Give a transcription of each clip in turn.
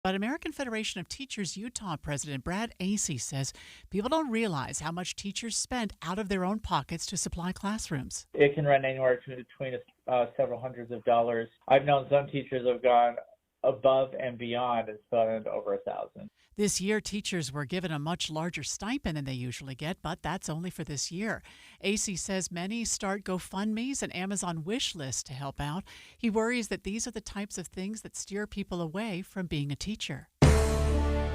But American Federation of Teachers Utah President Brad Acey says people don't realize how much teachers spend out of their own pockets to supply classrooms. It can run anywhere between several hundreds of dollars. I've known some teachers have gone above and beyond and spent over $1,000. This year, teachers were given a much larger stipend than they usually get, but that's only for this year. Acey says many start GoFundMes and Amazon wish lists to help out. He worries that these are the types of things that steer people away from being a teacher.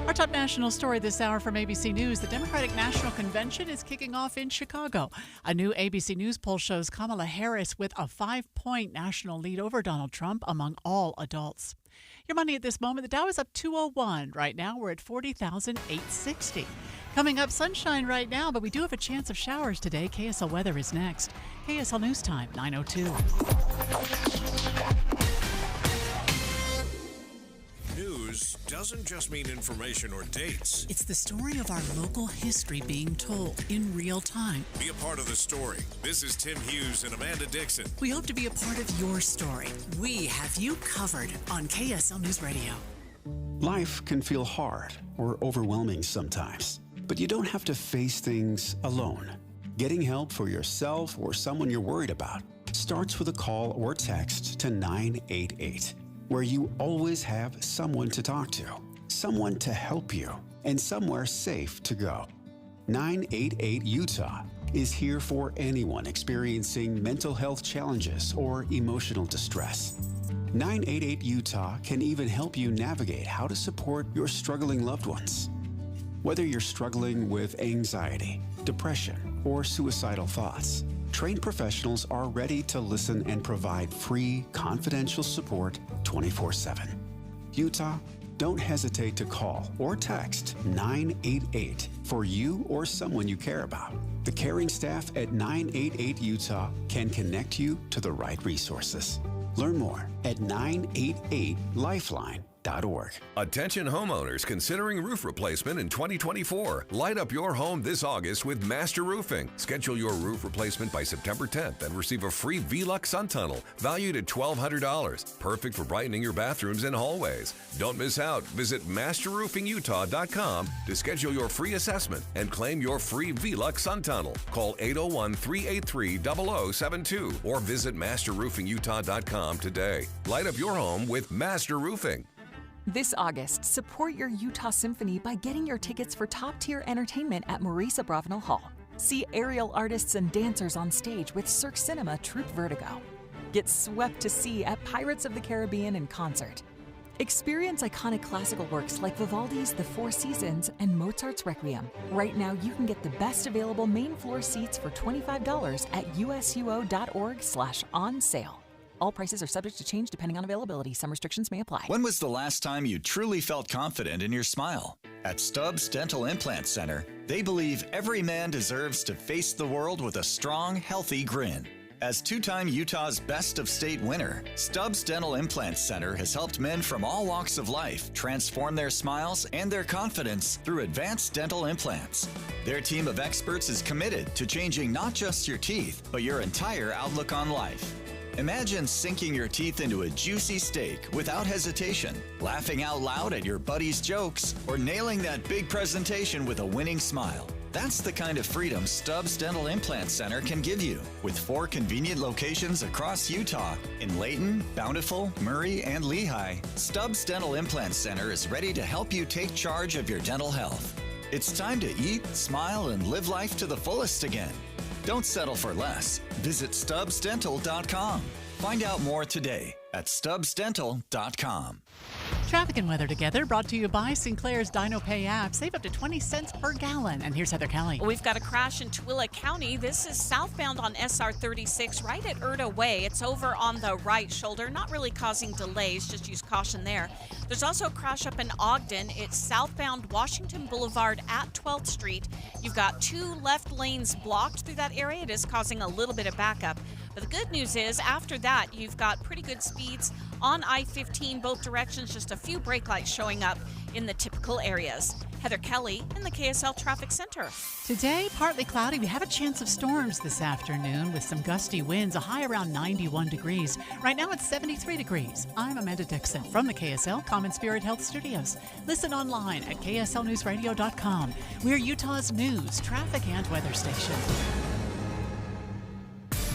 Our top national story this hour from ABC News. The Democratic National Convention is kicking off in Chicago. A new ABC News poll shows Kamala Harris with a 5-point national lead over Donald Trump among all adults. Your money at this moment, the Dow is up 201. Right now, we're at 40,860. Coming up, sunshine right now, but we do have a chance of showers today. KSL weather is next. KSL News Time, 9:02. News doesn't just mean information or dates. It's the story of our local history being told in real time. Be a part of the story. This is Tim Hughes and Amanda Dixon. We hope to be a part of your story. We have you covered on KSL News Radio. Life can feel hard or overwhelming sometimes, but you don't have to face things alone. Getting help for yourself or someone you're worried about starts with a call or text to 988. Where you always have someone to talk to, someone to help you, and somewhere safe to go. 988 Utah is here for anyone experiencing mental health challenges or emotional distress. 988 Utah can even help you navigate how to support your struggling loved ones. Whether you're struggling with anxiety, depression, or suicidal thoughts, trained professionals are ready to listen and provide free, confidential support 24/7. Utah, don't hesitate to call or text 988 for you or someone you care about. The caring staff at 988 Utah can connect you to the right resources. Learn more at 988lifeline.org. Attention homeowners considering roof replacement in 2024. Light up your home this August with Master Roofing. Schedule your roof replacement by September 10th and receive a free Velux sun tunnel valued at $1,200. Perfect for brightening your bathrooms and hallways. Don't miss out. Visit masterroofingutah.com to schedule your free assessment and claim your free Velux sun tunnel. Call 801-383-0072 or visit masterroofingutah.com today. Light up your home with Master Roofing. This August, support your Utah Symphony by getting your tickets for top-tier entertainment at Maurice Abravanel Hall. See aerial artists and dancers on stage with Cirque Cinema Troupe Vertigo. Get swept to sea at Pirates of the Caribbean in concert. Experience iconic classical works like Vivaldi's The Four Seasons and Mozart's Requiem. Right now, you can get the best available main floor seats for $25 at usuo.org/on sale. All prices are subject to change depending on availability. Some restrictions may apply. When was the last time you truly felt confident in your smile? At Stubbs Dental Implant Center, they believe every man deserves to face the world with a strong, healthy grin. As two-time Utah's Best of State winner, Stubbs Dental Implant Center has helped men from all walks of life transform their smiles and their confidence through advanced dental implants. Their team of experts is committed to changing not just your teeth, but your entire outlook on life. Imagine sinking your teeth into a juicy steak without hesitation, laughing out loud at your buddy's jokes, or nailing that big presentation with a winning smile. That's the kind of freedom Stubbs Dental Implant Center can give you. With 4 convenient locations across Utah, in Layton, Bountiful, Murray, and Lehigh, Stubbs Dental Implant Center is ready to help you take charge of your dental health. It's time to eat, smile, and live life to the fullest again. Don't settle for less. Visit StubbsDental.com. Find out more today at StubbsDental.com. Traffic and weather together, brought to you by Sinclair's Dino Pay app. Save up to 20 cents per gallon. And here's Heather Kelly. We've got a crash in Tooele County. This is southbound on SR 36 right at Erta Way. It's over on the right shoulder, not really causing delays. Just use caution there. There's also a crash up in Ogden. It's southbound Washington Boulevard at 12th Street. You've got 2 left lanes blocked through that area. It is causing a little bit of backup. But the good news is, after that, you've got pretty good speeds on I-15, both directions, just a few brake lights showing up. in the typical areas. Heather Kelly in the KSL Traffic Center. Today, partly cloudy. We have a chance of storms this afternoon with some gusty winds, a high around 91 degrees. Right now it's 73 degrees. I'm Amanda Dixon from the KSL Common Spirit Health Studios. Listen online at kslnewsradio.com. We're Utah's news, traffic, and weather station.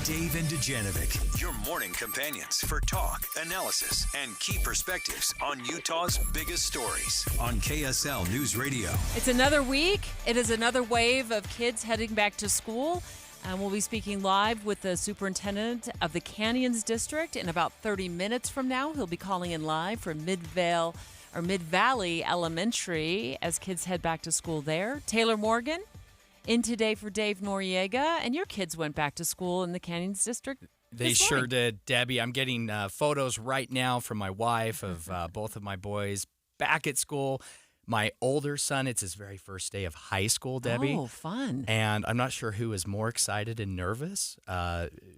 Dave and Dujanovic, your morning companions for talk, analysis, and key perspectives on Utah's biggest stories on KSL News Radio. It's another week. It is another wave of kids heading back to school. And we'll be speaking live with the superintendent of the Canyons District in about 30 minutes from now. He'll be calling in live from Mid-Valley Elementary as kids head back to school there. Taylor Morgan in today for Dave Noriega, and your kids went back to school in the Canyons District. They sure did, Debbie. I'm getting photos right now from my wife of both of my boys back at school. My older son, it's his very first day of high school, Debbie. Oh, fun. And I'm not sure who is more excited and nervous,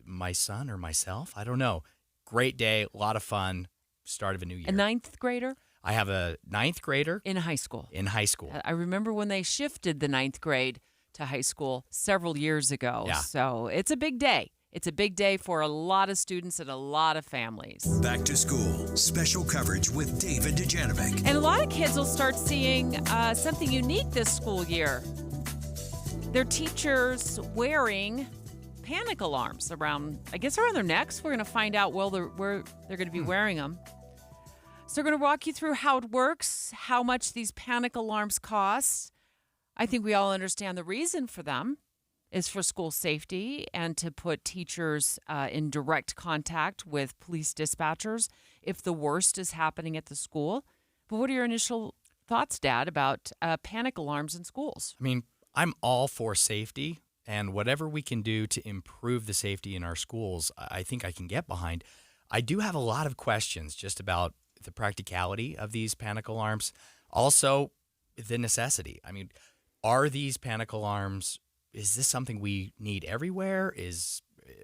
my son or myself. I don't know. Great day, a lot of fun, start of a new year. A ninth grader? I have a ninth grader. In high school. In high school. I remember when they shifted the ninth grade to high school several years ago. Yeah. So it's a big day. It's a big day for a lot of students and a lot of families. Back to school, special coverage with Dave and Dujanovic. And a lot of kids will start seeing something unique this school year. Their teachers wearing panic alarms around their necks. We're going to find out where they're going to be wearing them. So they're going to walk you through how it works, how much these panic alarms cost. I think we all understand the reason for them is for school safety and to put teachers in direct contact with police dispatchers if the worst is happening at the school. But what are your initial thoughts, Dad, about panic alarms in schools? I mean, I'm all for safety, and whatever we can do to improve the safety in our schools, I think I can get behind. I do have a lot of questions just about the practicality of these panic alarms. Also, the necessity. I mean, are these panic alarms, is this something we need everywhere?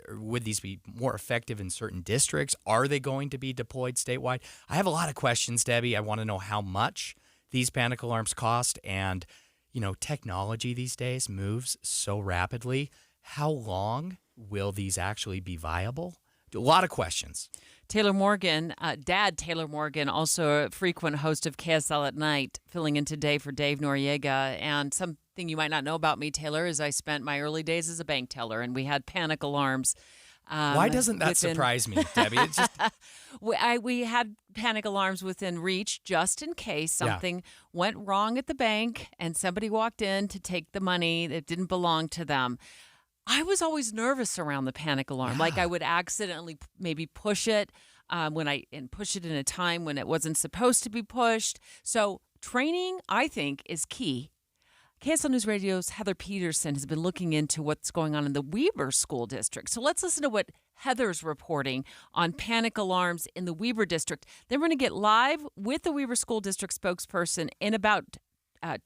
Would these be more effective in certain districts? Are they going to be deployed statewide? I have a lot of questions, Debbie. I want to know how much these panic alarms cost. And, technology these days moves so rapidly. How long will these actually be viable? A lot of questions. Taylor Morgan, Dad Taylor Morgan, also a frequent host of KSL at Night, filling in today for Dave Noriega. And something you might not know about me, Taylor, is I spent my early days as a bank teller, and we had panic alarms. Why doesn't that surprise me, Debbie? It's just... we had panic alarms within reach just in case something went wrong at the bank and somebody walked in to take the money that didn't belong to them. I was always nervous around the panic alarm. Yeah. Like I would accidentally maybe push it push it in a time when it wasn't supposed to be pushed. So training, I think, is key. KSL News Radio's Heather Peterson has been looking into what's going on in the Weber School District. So let's listen to what Heather's reporting on panic alarms in the Weber District. Then we're going to get live with the Weber School District spokesperson in about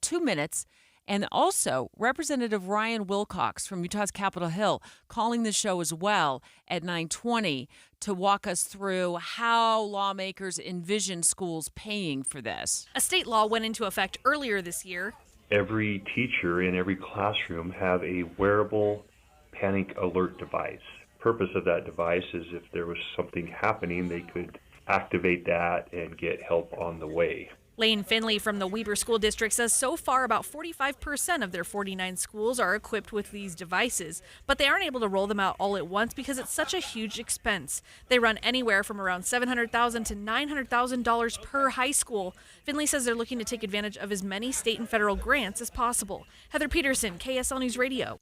2 minutes. And also, Representative Ryan Wilcox from Utah's Capitol Hill calling the show as well at 9:20 to walk us through how lawmakers envision schools paying for this. A state law went into effect earlier this year. Every teacher in every classroom have a wearable panic alert device. Purpose of that device is if there was something happening, they could activate that and get help on the way. Lane Finley from the Weber School District says so far about 45% of their 49 schools are equipped with these devices, but they aren't able to roll them out all at once because it's such a huge expense. They run anywhere from around $700,000 to $900,000 per high school. Finley says they're looking to take advantage of as many state and federal grants as possible. Heather Peterson, KSL News Radio.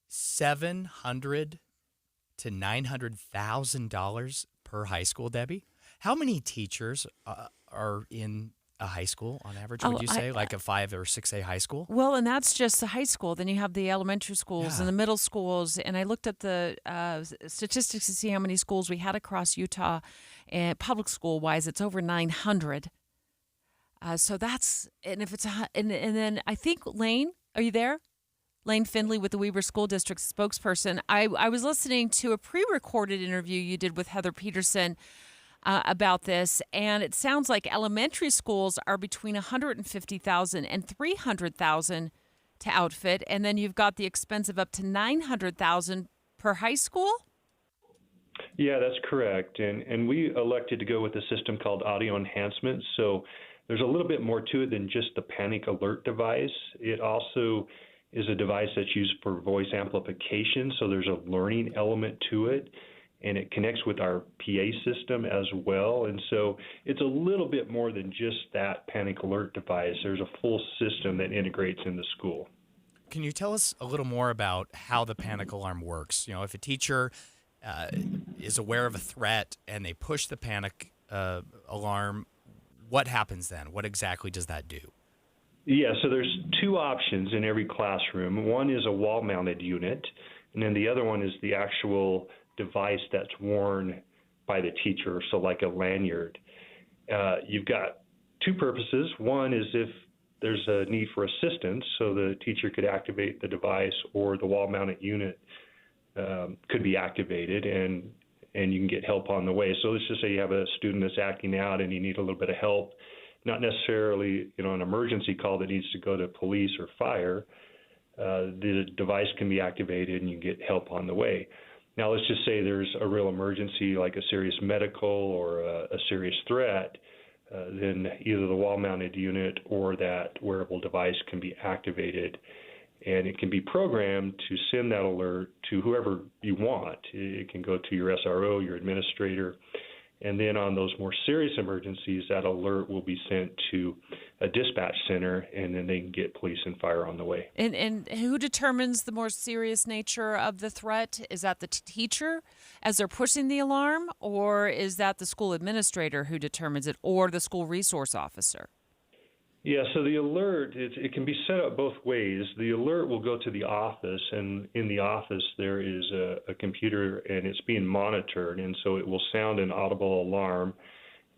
$700,000 to $900,000 per high school, Debbie? How many teachers are in a high school on average, would you say, like a 5 or 6A high school? Well, and that's just the high school. Then you have the elementary schools and the middle schools. And I looked at the statistics to see how many schools we had across Utah. And public school-wise, it's over 900. So that's, and if it's, and then I think, Lane, are you there? Lane Finley with the Weber School District spokesperson. I was listening to a pre-recorded interview you did with Heather Peterson about this, and it sounds like elementary schools are between $150,000 and $300,000 to outfit, and then you've got the expense of up to $900,000 per high school? Yeah, that's correct. And we elected to go with a system called audio enhancement. So there's a little bit more to it than just the panic alert device. It also is a device that's used for voice amplification. So there's a learning element to it, and it connects with our PA system as well. And so it's a little bit more than just that panic alert device. There's a full system that integrates in the school. Can you tell us a little more about how the panic alarm works? You know, if a teacher is aware of a threat and they push the panic alarm, what happens then? What exactly does that do? Yeah, so there's two options in every classroom. One is a wall-mounted unit, and then the other one is the actual device that's worn by the teacher, so like a lanyard. You've got two purposes. One is if there's a need for assistance, so the teacher could activate the device, or the wall-mounted unit could be activated, and you can get help on the way. So let's just say you have a student that's acting out and you need a little bit of help, not necessarily an emergency call that needs to go to police or fire. The device can be activated and you get help on the way. Now let's just say there's a real emergency, like a serious medical or a serious threat. Then either the wall-mounted unit or that wearable device can be activated, and it can be programmed to send that alert to whoever you want. It can go to your SRO, your administrator, and then on those more serious emergencies, that alert will be sent to a dispatch center, and then they can get police and fire on the way. And who determines the more serious nature of the threat? Is that the teacher as they're pushing the alarm, or is that the school administrator who determines it, or the school resource officer? Yeah, so the alert, it can be set up both ways. The alert will go to the office, and in the office there is a computer, and it's being monitored, and so it will sound an audible alarm,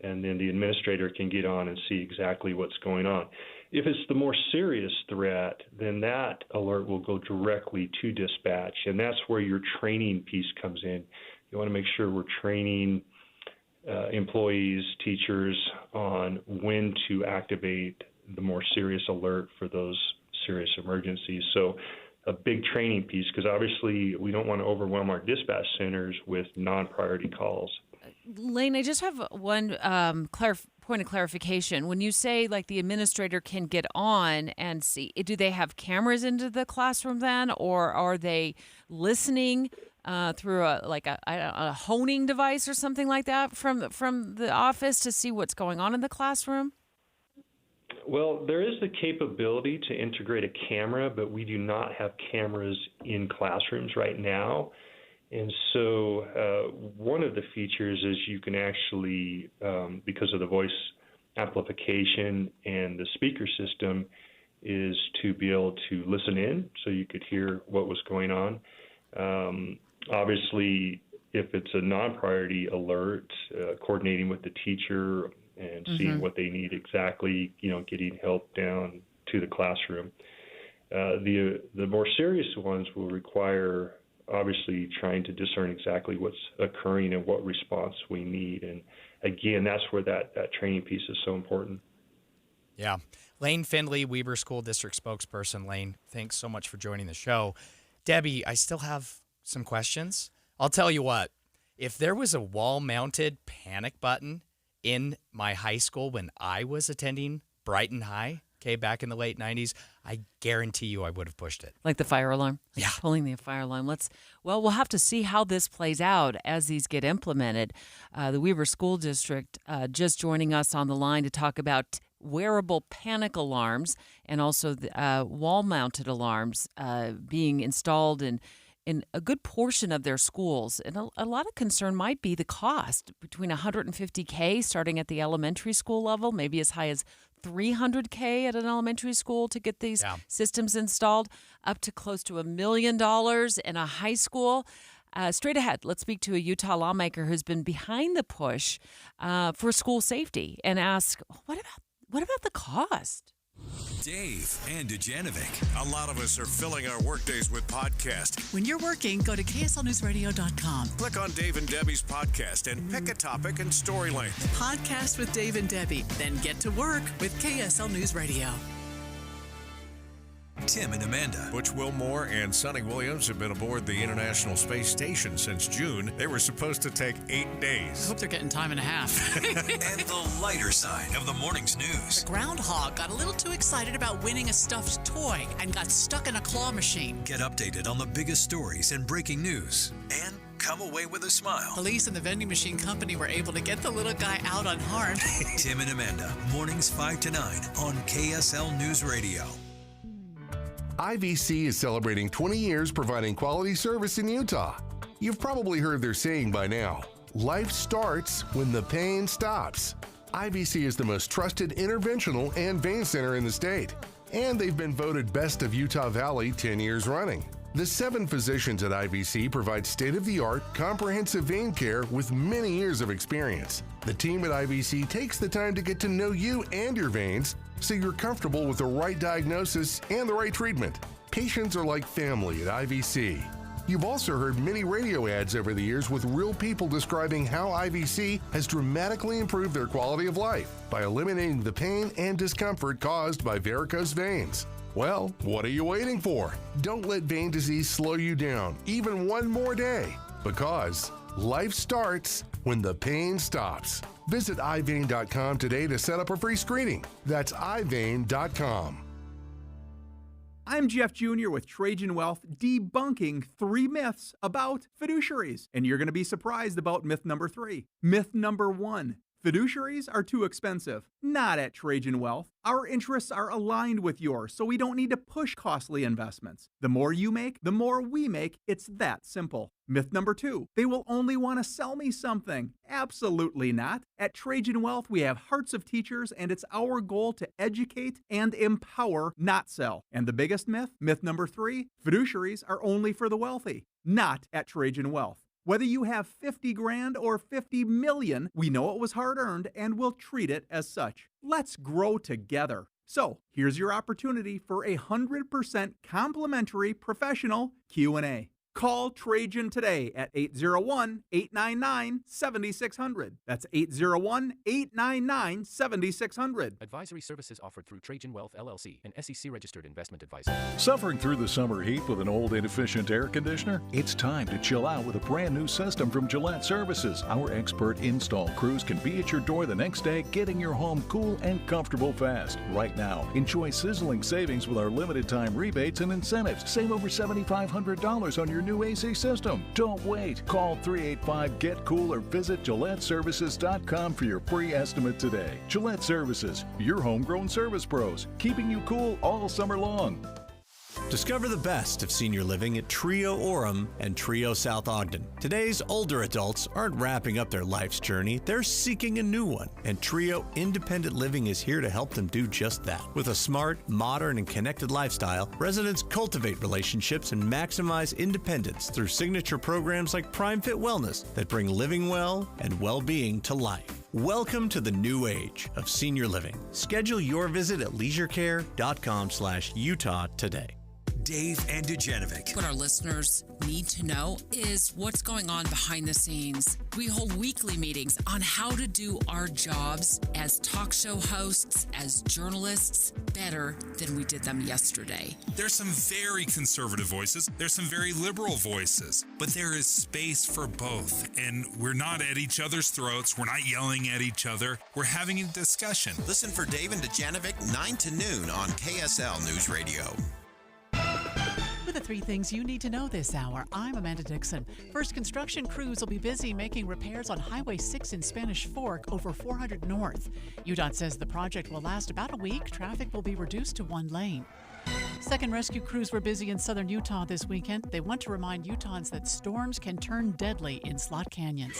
and then the administrator can get on and see exactly what's going on. If it's the more serious threat, then that alert will go directly to dispatch, and that's where your training piece comes in. You want to make sure we're training employees, teachers on when to activate the more serious alert for those serious emergencies. So a big training piece, because obviously we don't want to overwhelm our dispatch centers with non-priority calls. Lane, I just have one point of clarification. When you say like the administrator can get on and see, do they have cameras into the classroom then, or are they listening through a honing device or something like that from the office to see what's going on in the classroom? Well, there is the capability to integrate a camera, but we do not have cameras in classrooms right now. And so one of the features is you can actually, because of the voice amplification and the speaker system, is to be able to listen in so you could hear what was going on. Obviously, if it's a non-priority alert, coordinating with the teacher and seeing what they need exactly, getting help down to the classroom. The more serious ones will require, obviously, trying to discern exactly what's occurring and what response we need. And again, that's where that training piece is so important. Yeah. Lane Findley, Weber School District spokesperson. Lane, thanks so much for joining the show. Debbie, I still have some questions. I'll tell you what, if there was a wall-mounted panic button in my high school when I was attending Brighton High, back in the late 90s, I guarantee you I would have pushed it. Like the fire alarm? Yeah. Pulling the fire alarm. We'll have to see how this plays out as these get implemented. The Weber School District just joining us on the line to talk about wearable panic alarms and also the wall-mounted alarms being installed in a good portion of their schools. And a lot of concern might be the cost, between $150K starting at the elementary school level, maybe as high as $300K at an elementary school to get these systems installed, up to close to $1 million in a high school. Straight ahead, let's speak to a Utah lawmaker who's been behind the push for school safety and ask, what about the cost? Dave and Dujanovic. A lot of us are filling our workdays with podcasts. When you're working, go to KSLNewsRadio.com. Click on Dave and Debbie's podcast and pick a topic and story length. Podcast with Dave and Debbie. Then get to work with KSL News Radio. Tim and Amanda. Butch Wilmore and Sonny Williams have been aboard the International Space Station since June. They were supposed to take 8 I days. hope they're getting time and a half. And the lighter side of the morning's news. Groundhog got a little too excited about winning a stuffed toy and got stuck in a claw machine. Get updated on the biggest stories and breaking news. And come away with a smile. Police and the vending machine company were able to get the little guy out unharmed. Tim and Amanda, mornings 5 to 9 on KSL News Radio. IVC is celebrating 20 years providing quality service in Utah. You've probably heard their saying by now, life starts when the pain stops. IVC is the most trusted interventional and vein center in the state, and they've been voted Best of Utah Valley 10 years running. The 7 physicians at IVC provide state-of-the-art, comprehensive vein care with many years of experience. The team at IVC takes the time to get to know you and your veins so you're comfortable with the right diagnosis and the right treatment. Patients are like family at IVC. You've also heard many radio ads over the years with real people describing how IVC has dramatically improved their quality of life by eliminating the pain and discomfort caused by varicose veins. Well, what are you waiting for? Don't let vein disease slow you down even one more day, because life starts when the pain stops. Visit ivein.com today to set up a free screening. That's ivein.com. I'm Jeff Jr. with Trajan Wealth, debunking 3 myths about fiduciaries. And you're going to be surprised about myth number 3. Myth number 1. Fiduciaries are too expensive. Not at Trajan Wealth. Our interests are aligned with yours, so we don't need to push costly investments. The more you make, the more we make. It's that simple. Myth number 2. They will only want to sell me something. Absolutely not. At Trajan Wealth, we have hearts of teachers, and it's our goal to educate and empower, not sell. And the biggest myth, myth number 3, fiduciaries are only for the wealthy. Not at Trajan Wealth. Whether you have 50 grand or 50 million, we know it was hard-earned and we'll treat it as such. Let's grow together. So, here's your opportunity for 100% complimentary professional Q&A. Call Trajan today at 801-899-7600. That's 801-899-7600. Advisory services offered through Trajan Wealth, LLC, an SEC-registered investment advisor. Suffering through the summer heat with an old, inefficient air conditioner? It's time to chill out with a brand new system from Gillette Services. Our expert install crews can be at your door the next day, getting your home cool and comfortable fast. Right now, enjoy sizzling savings with our limited time rebates and incentives. Save over $7,500 on your new AC system. Don't wait. Call 385-GET-COOL or visit GilletteServices.com for your free estimate today. Gillette Services, your homegrown service pros, keeping you cool all summer long. Discover the best of senior living at Trio Orem and Trio South Ogden. Today's older adults aren't wrapping up their life's journey, they're seeking a new one. And Trio Independent Living is here to help them do just that. With a smart, modern, and connected lifestyle, residents cultivate relationships and maximize independence through signature programs like Prime Fit Wellness that bring living well and well-being to life. Welcome to the new age of senior living. Schedule your visit at leisurecare.com/Utah today. Dave and Dujanovic. What our listeners need to know is what's going on behind the scenes. We hold weekly meetings on how to do our jobs as talk show hosts, as journalists, better than we did them yesterday. There's some very conservative voices. There's some very liberal voices. But there is space for both. And we're not at each other's throats. We're not yelling at each other. We're having a discussion. Listen for Dave and Dujanovic 9 to noon on KSL News Radio. With the 3 things you need to know this hour, I'm Amanda Dixon. First, construction crews will be busy making repairs on Highway 6 in Spanish Fork over 400 North. UDOT says the project will last about a week. Traffic will be reduced to 1 lane. Second, rescue crews were busy in southern Utah this weekend. They want to remind Utahns that storms can turn deadly in slot canyons.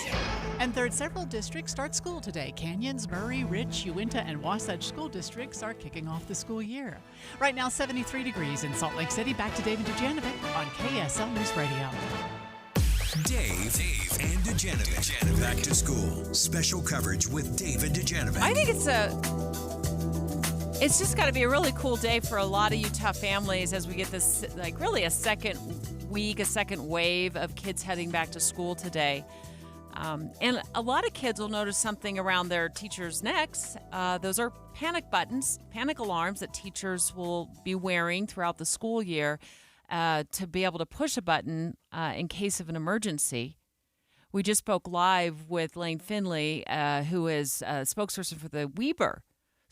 And third, several districts start school today. Canyons, Murray, Rich, Uinta, and Wasatch school districts are kicking off the school year. Right now, 73 degrees in Salt Lake City. Back to David Dujanovic on KSL News Radio. Dave and Dujanovic. Back to school. Special coverage with Dave and Dujanovic. I think it's It's just got to be a really cool day for a lot of Utah families as we get this, really a second wave of kids heading back to school today. And a lot of kids will notice something around their teachers' necks. Those are panic buttons, panic alarms that teachers will be wearing throughout the school year to be able to push a button in case of an emergency. We just spoke live with Lane Finley, who is a spokesperson for the Weber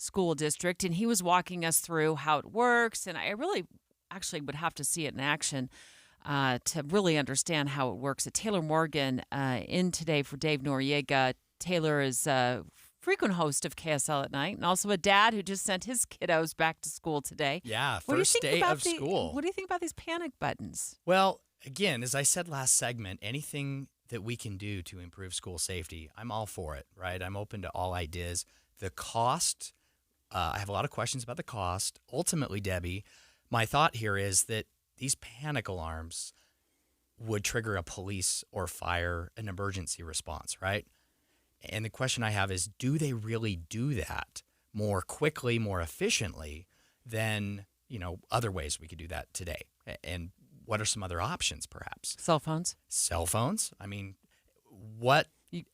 School District, and he was walking us through how it works. And I really actually would have to see it in action to really understand how it works. Taylor Morgan in today for Dave Noriega. Taylor is a frequent host of KSL at Night and also a dad who just sent his kiddos back to school today. Yeah, first day of school. What do you think about these panic buttons? Well, again, as I said last segment, anything that we can do to improve school safety, I'm all for it, right? I'm open to all ideas. The cost, I have a lot of questions about the cost. Ultimately, Debbie, my thought here is that these panic alarms would trigger a police or fire an emergency response, right? And the question I have is, do they really do that more quickly, more efficiently than, other ways we could do that today? And what are some other options, perhaps? Cell phones. Cell phones? I mean, what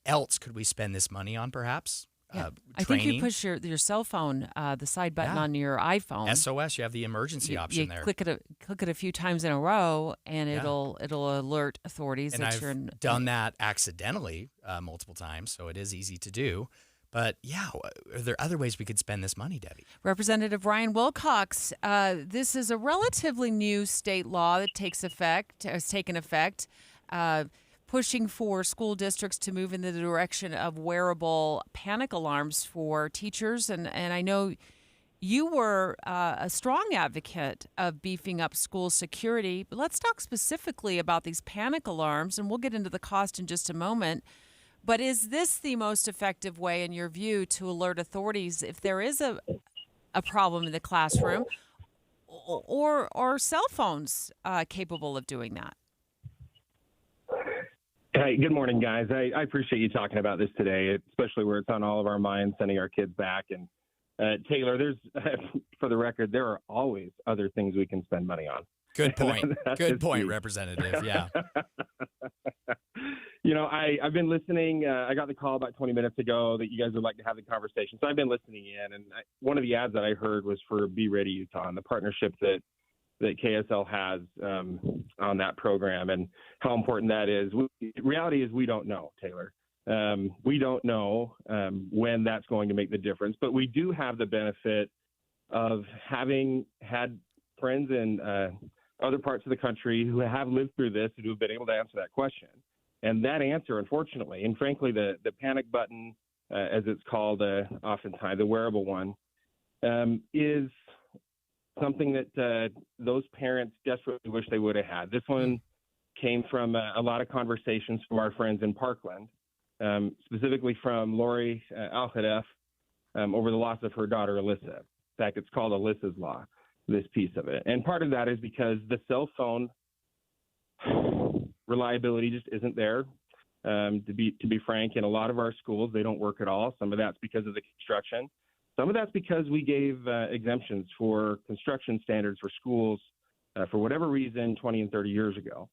else could we spend this money on, perhaps? Yeah. I think you push your cell phone, the side button on your iPhone. SOS, you have the emergency option there. Click it a few times in a row, and it'll alert authorities and that I've you're in. Done that accidentally multiple times, so it is easy to do. But yeah, are there other ways we could spend this money, Debbie? Representative Ryan Wilcox, this is a relatively new state law that has taken effect. Pushing for school districts to move in the direction of wearable panic alarms for teachers. And I know you were a strong advocate of beefing up school security. But let's talk specifically about these panic alarms, and we'll get into the cost in just a moment. But is this the most effective way, in your view, to alert authorities if there is a problem in the classroom, or are cell phones capable of doing that? Hey, good morning, guys. I appreciate you talking about this today, especially where it's on all of our minds, sending our kids back. And Taylor, there's, for the record, there are always other things we can spend money on. Good point. Good point, Representative. Yeah. I've been listening. I got the call about 20 minutes ago that you guys would like to have the conversation. So I've been listening in. And one of the ads that I heard was for Be Ready Utah and the partnership that KSL has on that program and how important that is. Reality is we don't know, Taylor. We don't know when that's going to make the difference, but we do have the benefit of having had friends in other parts of the country who have lived through this and who have been able to answer that question. And that answer, unfortunately, and frankly, the panic button, as it's called oftentimes, the wearable one, is something that those parents desperately wish they would have had. This one came from a lot of conversations from our friends in Parkland, specifically from Lori Al-Hadef over the loss of her daughter, Alyssa. In fact, it's called Alyssa's Law, this piece of it. And part of that is because the cell phone reliability just isn't there. To be frank, in a lot of our schools, they don't work at all. Some of that's because of the construction. Some of that's because we gave exemptions for construction standards for schools for whatever reason 20 and 30 years ago.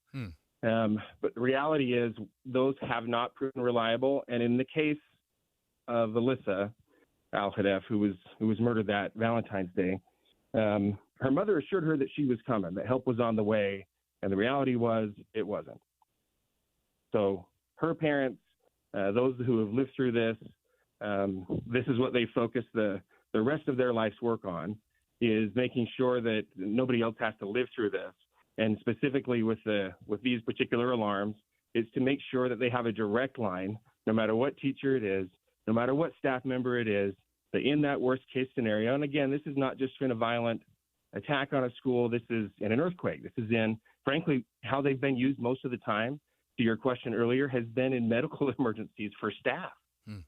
But the reality is those have not proven reliable. And in the case of Alyssa Al-Hadef, who was murdered that Valentine's Day, her mother assured her that she was coming, that help was on the way. And the reality was it wasn't. So her parents, those who have lived through this, this is what they focus the rest of their life's work on, is making sure that nobody else has to live through this. And specifically with these particular alarms, is to make sure that they have a direct line, no matter what teacher it is, no matter what staff member it is, that in that worst case scenario, and again, this is not just in a violent attack on a school, this is in an earthquake. This is in, frankly, how they've been used most of the time, to your question earlier, has been in medical emergencies for staff.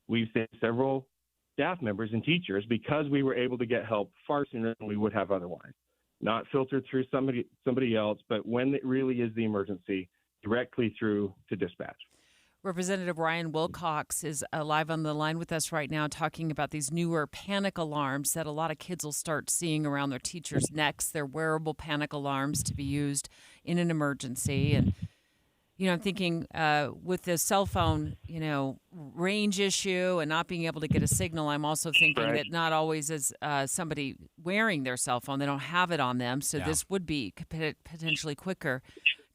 We've saved several staff members and teachers because we were able to get help far sooner than we would have otherwise. Not filtered through somebody else, but when it really is the emergency, directly through to dispatch. Representative Ryan Wilcox is live on the line with us right now talking about these newer panic alarms that a lot of kids will start seeing around their teachers' necks. They're wearable panic alarms to be used in an emergency. And, I'm thinking with the cell phone, range issue and not being able to get a signal, I'm also thinking that not always is somebody wearing their cell phone. They don't have it on them. So this would be potentially quicker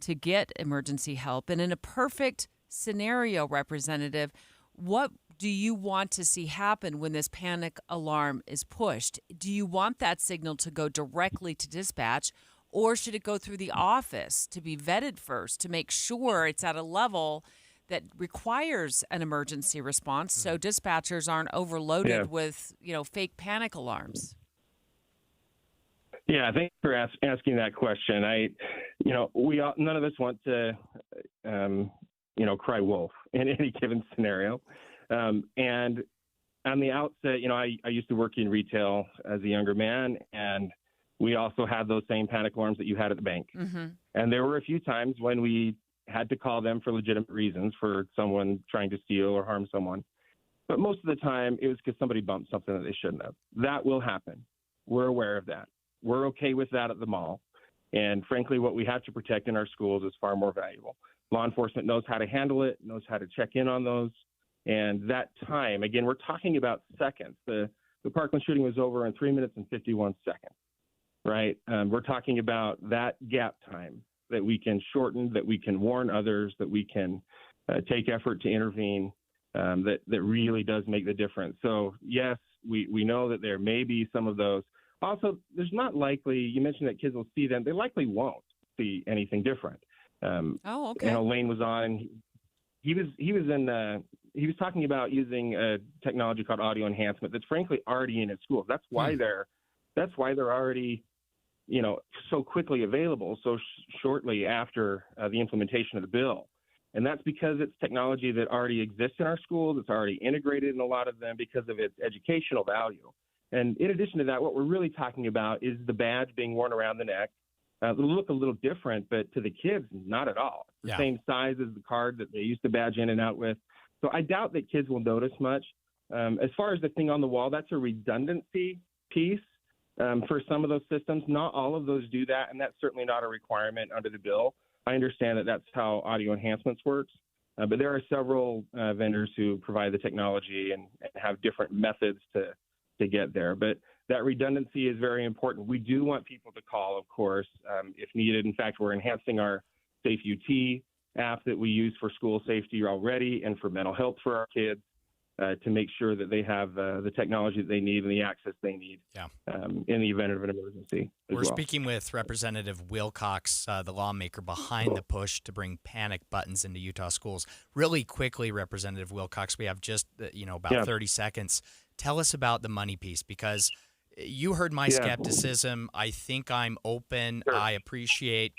to get emergency help. And in a perfect scenario, Representative, what do you want to see happen when this panic alarm is pushed? Do you want that signal to go directly to dispatch, or should it go through the office to be vetted first to make sure it's at a level that requires an emergency response so dispatchers aren't overloaded with, fake panic alarms? Yeah, thanks for asking that question. None of us want to, cry wolf in any given scenario. And on the outset, I used to work in retail as a younger man, and we also had those same panic alarms that you had at the bank. Mm-hmm. And there were a few times when we had to call them for legitimate reasons, for someone trying to steal or harm someone. But most of the time, it was because somebody bumped something that they shouldn't have. That will happen. We're aware of that. We're okay with that at the mall. And frankly, what we have to protect in our schools is far more valuable. Law enforcement knows how to handle it, knows how to check in on those. And that time, again, we're talking about seconds. The Parkland shooting was over in 3 minutes and 51 seconds, right? We're talking about that gap time that we can shorten, that we can warn others, that we can take effort to intervene, that really does make the difference. So, yes, we know that there may be some of those. Also, there's not likely, you mentioned that kids will see them, they likely won't see anything different. Okay. Lane was on, and he was talking about using a technology called audio enhancement that's frankly already in his schools. That's why they're already, so quickly available so shortly after the implementation of the bill. And that's because it's technology that already exists in our schools. It's already integrated in a lot of them because of its educational value. And in addition to that, what we're really talking about is the badge being worn around the neck. It'll look a little different, but to the kids, not at all. It's the same size as the card that they used to badge in and out with. So I doubt that kids will notice much. As far as the thing on the wall, that's a redundancy piece for some of those systems. Not all of those do that, and that's certainly not a requirement under the bill. I understand that that's how audio enhancements works, but there are several vendors who provide the technology and have different methods to get there. But that redundancy is very important. We do want people to call, of course, if needed. In fact, we're enhancing our Safe UT app that we use for school safety already and for mental health for our kids to make sure that they have the technology that they need and the access they need in the event of an emergency. We're speaking with Representative Wilcox, the lawmaker behind the push to bring panic buttons into Utah schools. Really quickly, Representative Wilcox, we have just about 30 seconds. Tell us about the money piece, because you heard my skepticism. I think I'm open. Sure. I appreciate,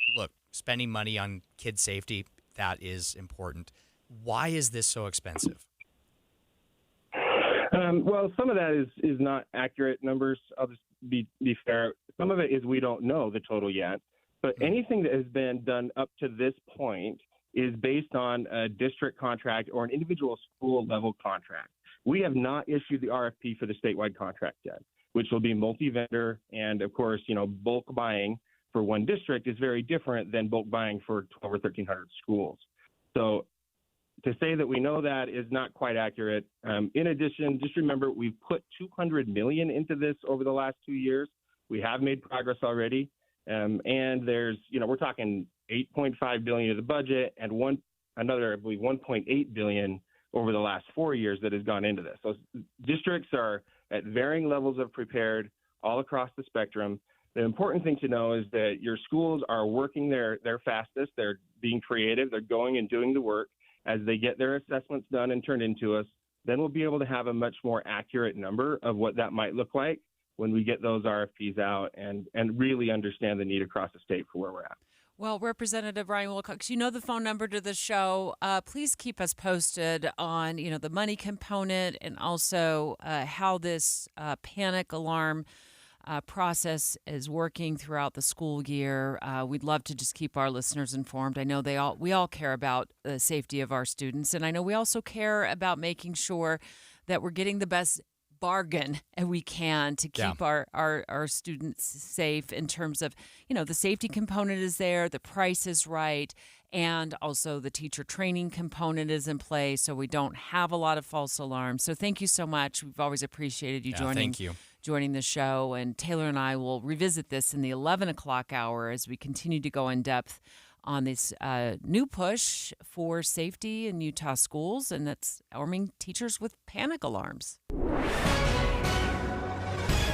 spending money on kid safety, that is important. Why is this so expensive? Well, some of that is not accurate numbers. I'll just be fair. Some of it is we don't know the total yet. But anything that has been done up to this point is based on a district contract or an individual school level contract. We have not issued the RFP for the statewide contract yet, which will be multi-vendor. And of course, bulk buying for one district is very different than bulk buying for 12 or 1,300 schools. So to say that we know that is not quite accurate. In addition, just remember, we've put $200 million into this over the last 2 years. We have made progress already. And there's, we're talking $8.5 billion of the budget and another, I believe, $1.8 billion over the last 4 years that has gone into this. So districts are at varying levels of prepared all across the spectrum. The important thing to know is that your schools are working their fastest. They're being creative. They're going and doing the work. As they get their assessments done and turned into us, then we'll be able to have a much more accurate number of what that might look like when we get those RFPs out and really understand the need across the state for where we're at. Well, Representative Ryan Wilcox, you know the phone number to the show. Please keep us posted on, the money component and also how this panic alarm process is working throughout the school year. We'd love to just keep our listeners informed. I know we all care about the safety of our students, and I know we also care about making sure that we're getting the best bargain we can to keep our students safe in terms of, the safety component is there, the price is right, and also the teacher training component is in place, so we don't have a lot of false alarms. So thank you so much. We've always appreciated you joining the show, and Taylor and I will revisit this in the 11 o'clock hour as we continue to go in depth on this new push for safety in Utah schools, and that's arming teachers with panic alarms.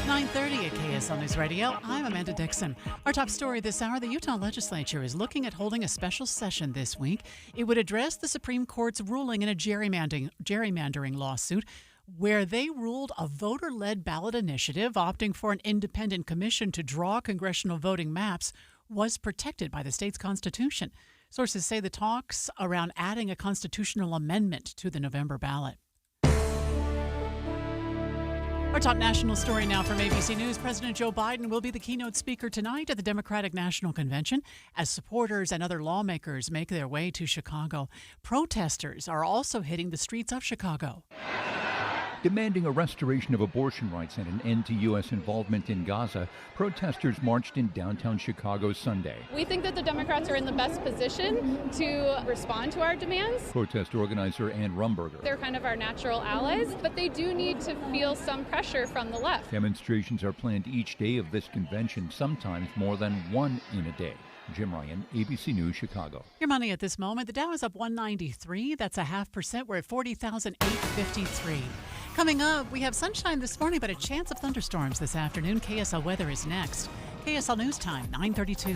9:30 at KSL News Radio. I'm Amanda Dixon. Our top story this hour, the Utah legislature is looking at holding a special session this week. It would address the Supreme Court's ruling in a gerrymandering lawsuit where they ruled a voter-led ballot initiative opting for an independent commission to draw congressional voting maps was protected by the state's constitution. Sources say the talks around adding a constitutional amendment to the November ballot. Our top national story now from ABC News. President Joe Biden will be the keynote speaker tonight at the Democratic National Convention as supporters and other lawmakers make their way to Chicago. Protesters are also hitting the streets of Chicago. Demanding a restoration of abortion rights and an end to U.S. involvement in Gaza, protesters marched in downtown Chicago Sunday. We think that the Democrats are in the best position to respond to our demands. Protest organizer Ann Rumberger. They're kind of our natural allies, but they do need to feel some pressure from the left. Demonstrations are planned each day of this convention, sometimes more than one in a day. Jim Ryan, ABC News, Chicago. Your money at this moment. The Dow is up 193. That's 0.5%. We're at 40,853. Coming up, we have sunshine this morning, but a chance of thunderstorms this afternoon. KSL weather is next. KSL News Time, 9:32.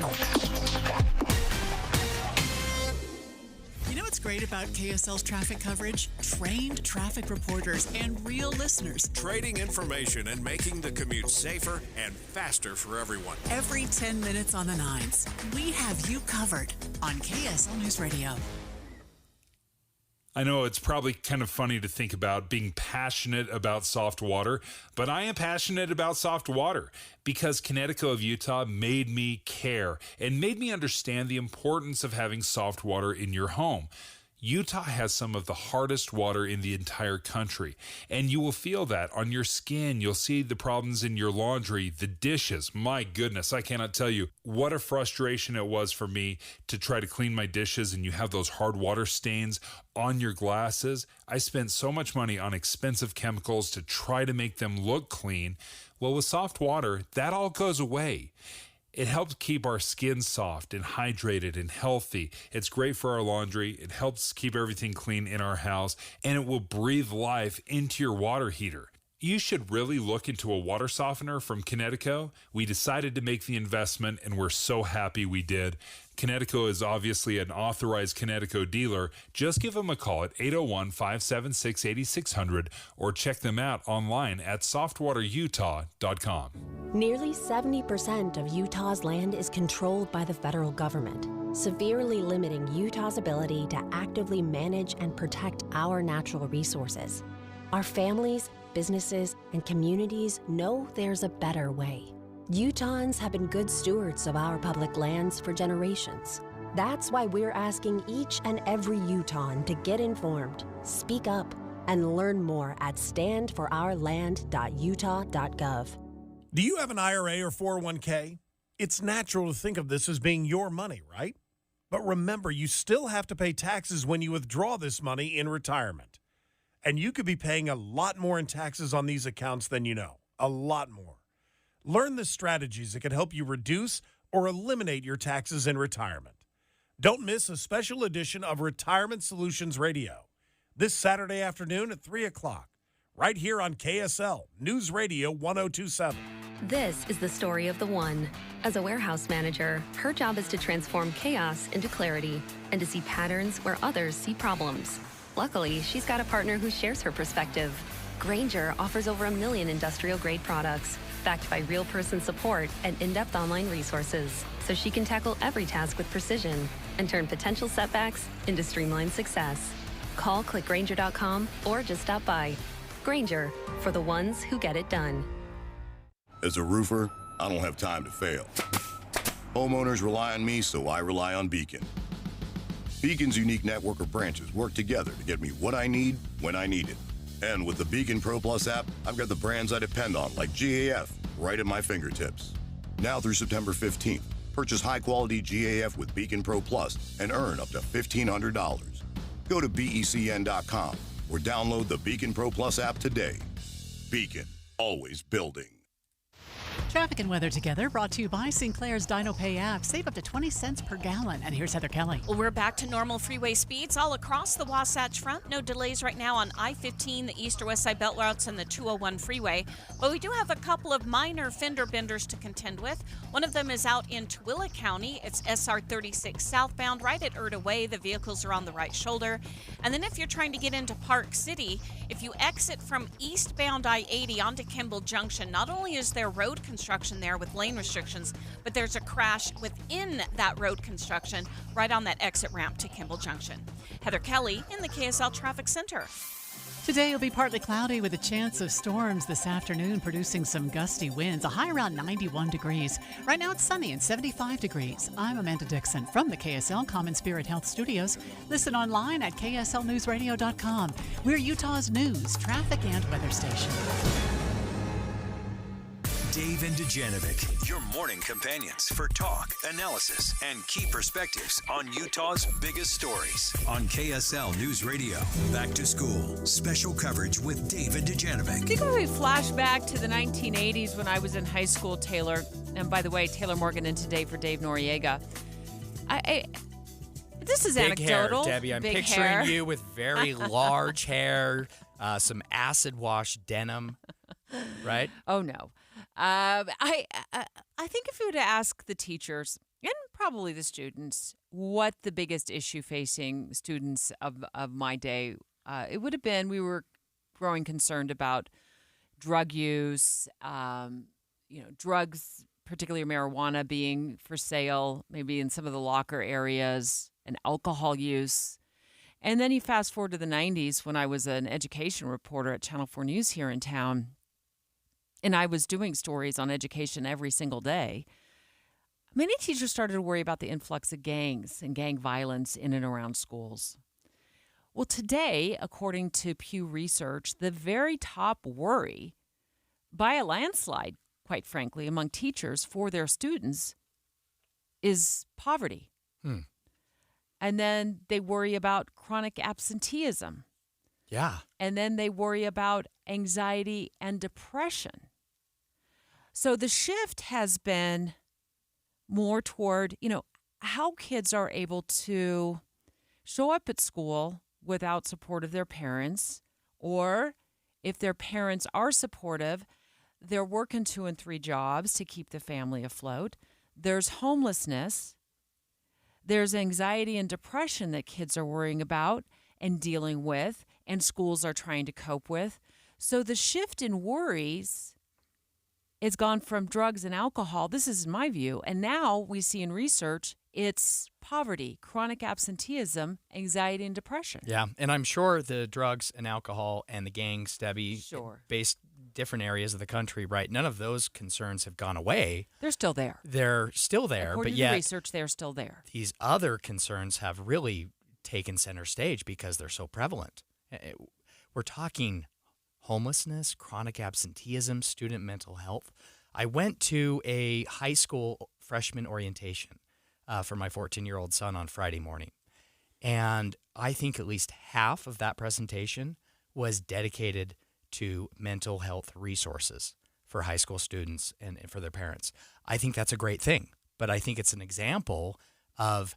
You know what's great about KSL's traffic coverage? Trained traffic reporters and real listeners. Trading information and making the commute safer and faster for everyone. Every 10 minutes on the nines, we have you covered on KSL News Radio. I know it's probably kind of funny to think about being passionate about soft water, but I am passionate about soft water because Connecticut of Utah made me care and made me understand the importance of having soft water in your home. Utah has some of the hardest water in the entire country, and you will feel that on your skin. You'll see the problems in your laundry, the dishes. My goodness, I cannot tell you what a frustration it was for me to try to clean my dishes and you have those hard water stains on your glasses. I spent so much money on expensive chemicals to try to make them look clean. Well, with soft water, that all goes away. It helps keep our skin soft and hydrated and healthy. It's great for our laundry. It helps keep everything clean in our house, and it will breathe life into your water heater. You should really look into a water softener from Connecticut. We decided to make the investment, and we're so happy we did. Connecticut is obviously an authorized Connecticut dealer. Just give them a call at 801-576-8600 or check them out online at softwaterutah.com. Nearly 70% of Utah's land is controlled by the federal government, severely limiting Utah's ability to actively manage and protect our natural resources. Our families, businesses, and communities know there's a better way. Utahns have been good stewards of our public lands for generations. That's why we're asking each and every Utahn to get informed, speak up, and learn more at standforourland.utah.gov. Do you have an IRA or 401k? It's natural to think of this as being your money, right? But remember, you still have to pay taxes when you withdraw this money in retirement. And you could be paying a lot more in taxes on these accounts than you know. A lot more. Learn the strategies that can help you reduce or eliminate your taxes in retirement. Don't miss a special edition of Retirement Solutions Radio this Saturday afternoon at 3 o'clock, right here on KSL News Radio 1027. This is the story of the one. As a warehouse manager, her job is to transform chaos into clarity and to see patterns where others see problems. Luckily, she's got a partner who shares her perspective. Grainger offers over 1 million industrial-grade products, backed by real-person support and in-depth online resources, so she can tackle every task with precision and turn potential setbacks into streamlined success. Call clickgrainger.com or just stop by. Grainger, for the ones who get it done. As a roofer, I don't have time to fail. Homeowners rely on me, so I rely on Beacon. Beacon's unique network of branches work together to get me what I need when I need it. And with the Beacon Pro Plus app, I've got the brands I depend on, like GAF, right at my fingertips. Now through September 15th, purchase high-quality GAF with Beacon Pro Plus and earn up to $1,500. Go to BECN.com or download the Beacon Pro Plus app today. Beacon, always building. Traffic and weather together, brought to you by Sinclair's Dino Pay app. Save up to 20 cents per gallon. And here's Heather Kelly. Well, we're back to normal freeway speeds all across the Wasatch Front. No delays right now on I-15, the east or west side belt routes, and the 201 freeway. But we do have a couple of minor fender benders to contend with. One of them is out in Tooele County. It's SR 36 southbound, right at Erta Way. The vehicles are on the right shoulder. And then if you're trying to get into Park City, if you exit from eastbound I-80 onto Kimball Junction, not only is there road construction there with lane restrictions, but there's a crash within that road construction right on that exit ramp to Kimball Junction. Heather Kelly in the KSL Traffic Center. Today will be partly cloudy with a chance of storms this afternoon, producing some gusty winds. A high around 91 degrees. Right now it's sunny and 75 degrees. I'm Amanda Dixon from the KSL Common Spirit Health Studios. Listen online at kslnewsradio.com. We're Utah's news, traffic, and weather station. Dave and Dujanovic, your morning companions for talk, analysis, and key perspectives on Utah's biggest stories on KSL News Radio. Back to school, special coverage with Dave and Dujanovic. I think when we flash back to the 1980s when I was in high school, Taylor, and by the way, Taylor Morgan in today for Dave Noriega. This is big anecdotal. Hair, Debbie. I'm big picturing hair. you with very large hair, some acid wash denim, right? Oh no. I think if you were to ask the teachers and probably the students what the biggest issue facing students of my day, it would have been we were growing concerned about drug use, drugs, particularly marijuana being for sale, maybe in some of the locker areas, and alcohol use. And then you fast forward to the 90s when I was an education reporter at Channel 4 News here in town. And I was doing stories on education every single day. Many teachers started to worry about the influx of gangs and gang violence in and around schools. Well, today, according to Pew Research, the very top worry, by a landslide, quite frankly, among teachers for their students is poverty. And then they worry about chronic absenteeism. Yeah. And then they worry about anxiety and depression. So the shift has been more toward, how kids are able to show up at school without support of their parents, or if their parents are supportive, they're working 2 and 3 jobs to keep the family afloat. There's homelessness. There's anxiety and depression that kids are worrying about and dealing with, and schools are trying to cope with. So the shift in worries is gone from drugs and alcohol. This is my view. And now we see in research, it's poverty, chronic absenteeism, anxiety, and depression. Yeah, and I'm sure the drugs and alcohol and the gangs, Debbie, based different areas of the country, right? None of those concerns have gone away. They're still there. They're still there, According but to yet the research, they're still there. These other concerns have really taken center stage because they're so prevalent. We're talking homelessness, chronic absenteeism, student mental health. I went to a high school freshman orientation for my 14-year-old son on Friday morning. And I think at least half of that presentation was dedicated to mental health resources for high school students and for their parents. I think that's a great thing, but I think it's an example of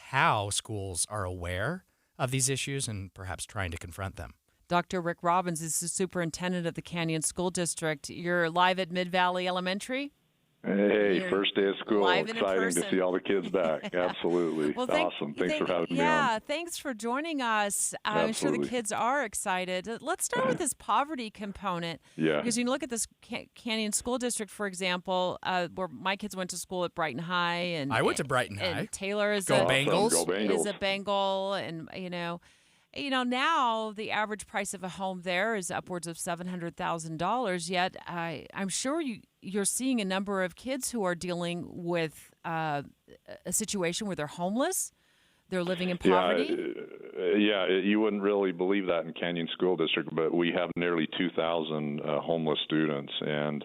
how schools are aware of these issues and perhaps trying to confront them. Dr. Rick Robbins is the superintendent of the Canyon School District. You're live at Mid-Valley Elementary. Hey, You're first day of school. live and in Exciting to person. see all the kids back. Absolutely. Well, Awesome. Thanks for having me on. Yeah, thanks for joining us. I'm sure the Absolutely. kids are excited. Let's start with this poverty component. Yeah. Because you look at this Canyon School District, for example, where my kids went to school at Brighton High. And I went to Brighton High. And Taylor is Go Bengals. Go Bengals. is a Bengal. And, Now the average price of a home there is upwards of $700,000. Yet I'm sure you're seeing a number of kids who are dealing with a situation where they're homeless. They're living in poverty. Yeah, you wouldn't really believe that in Canyon School District, but we have nearly 2,000 homeless students, and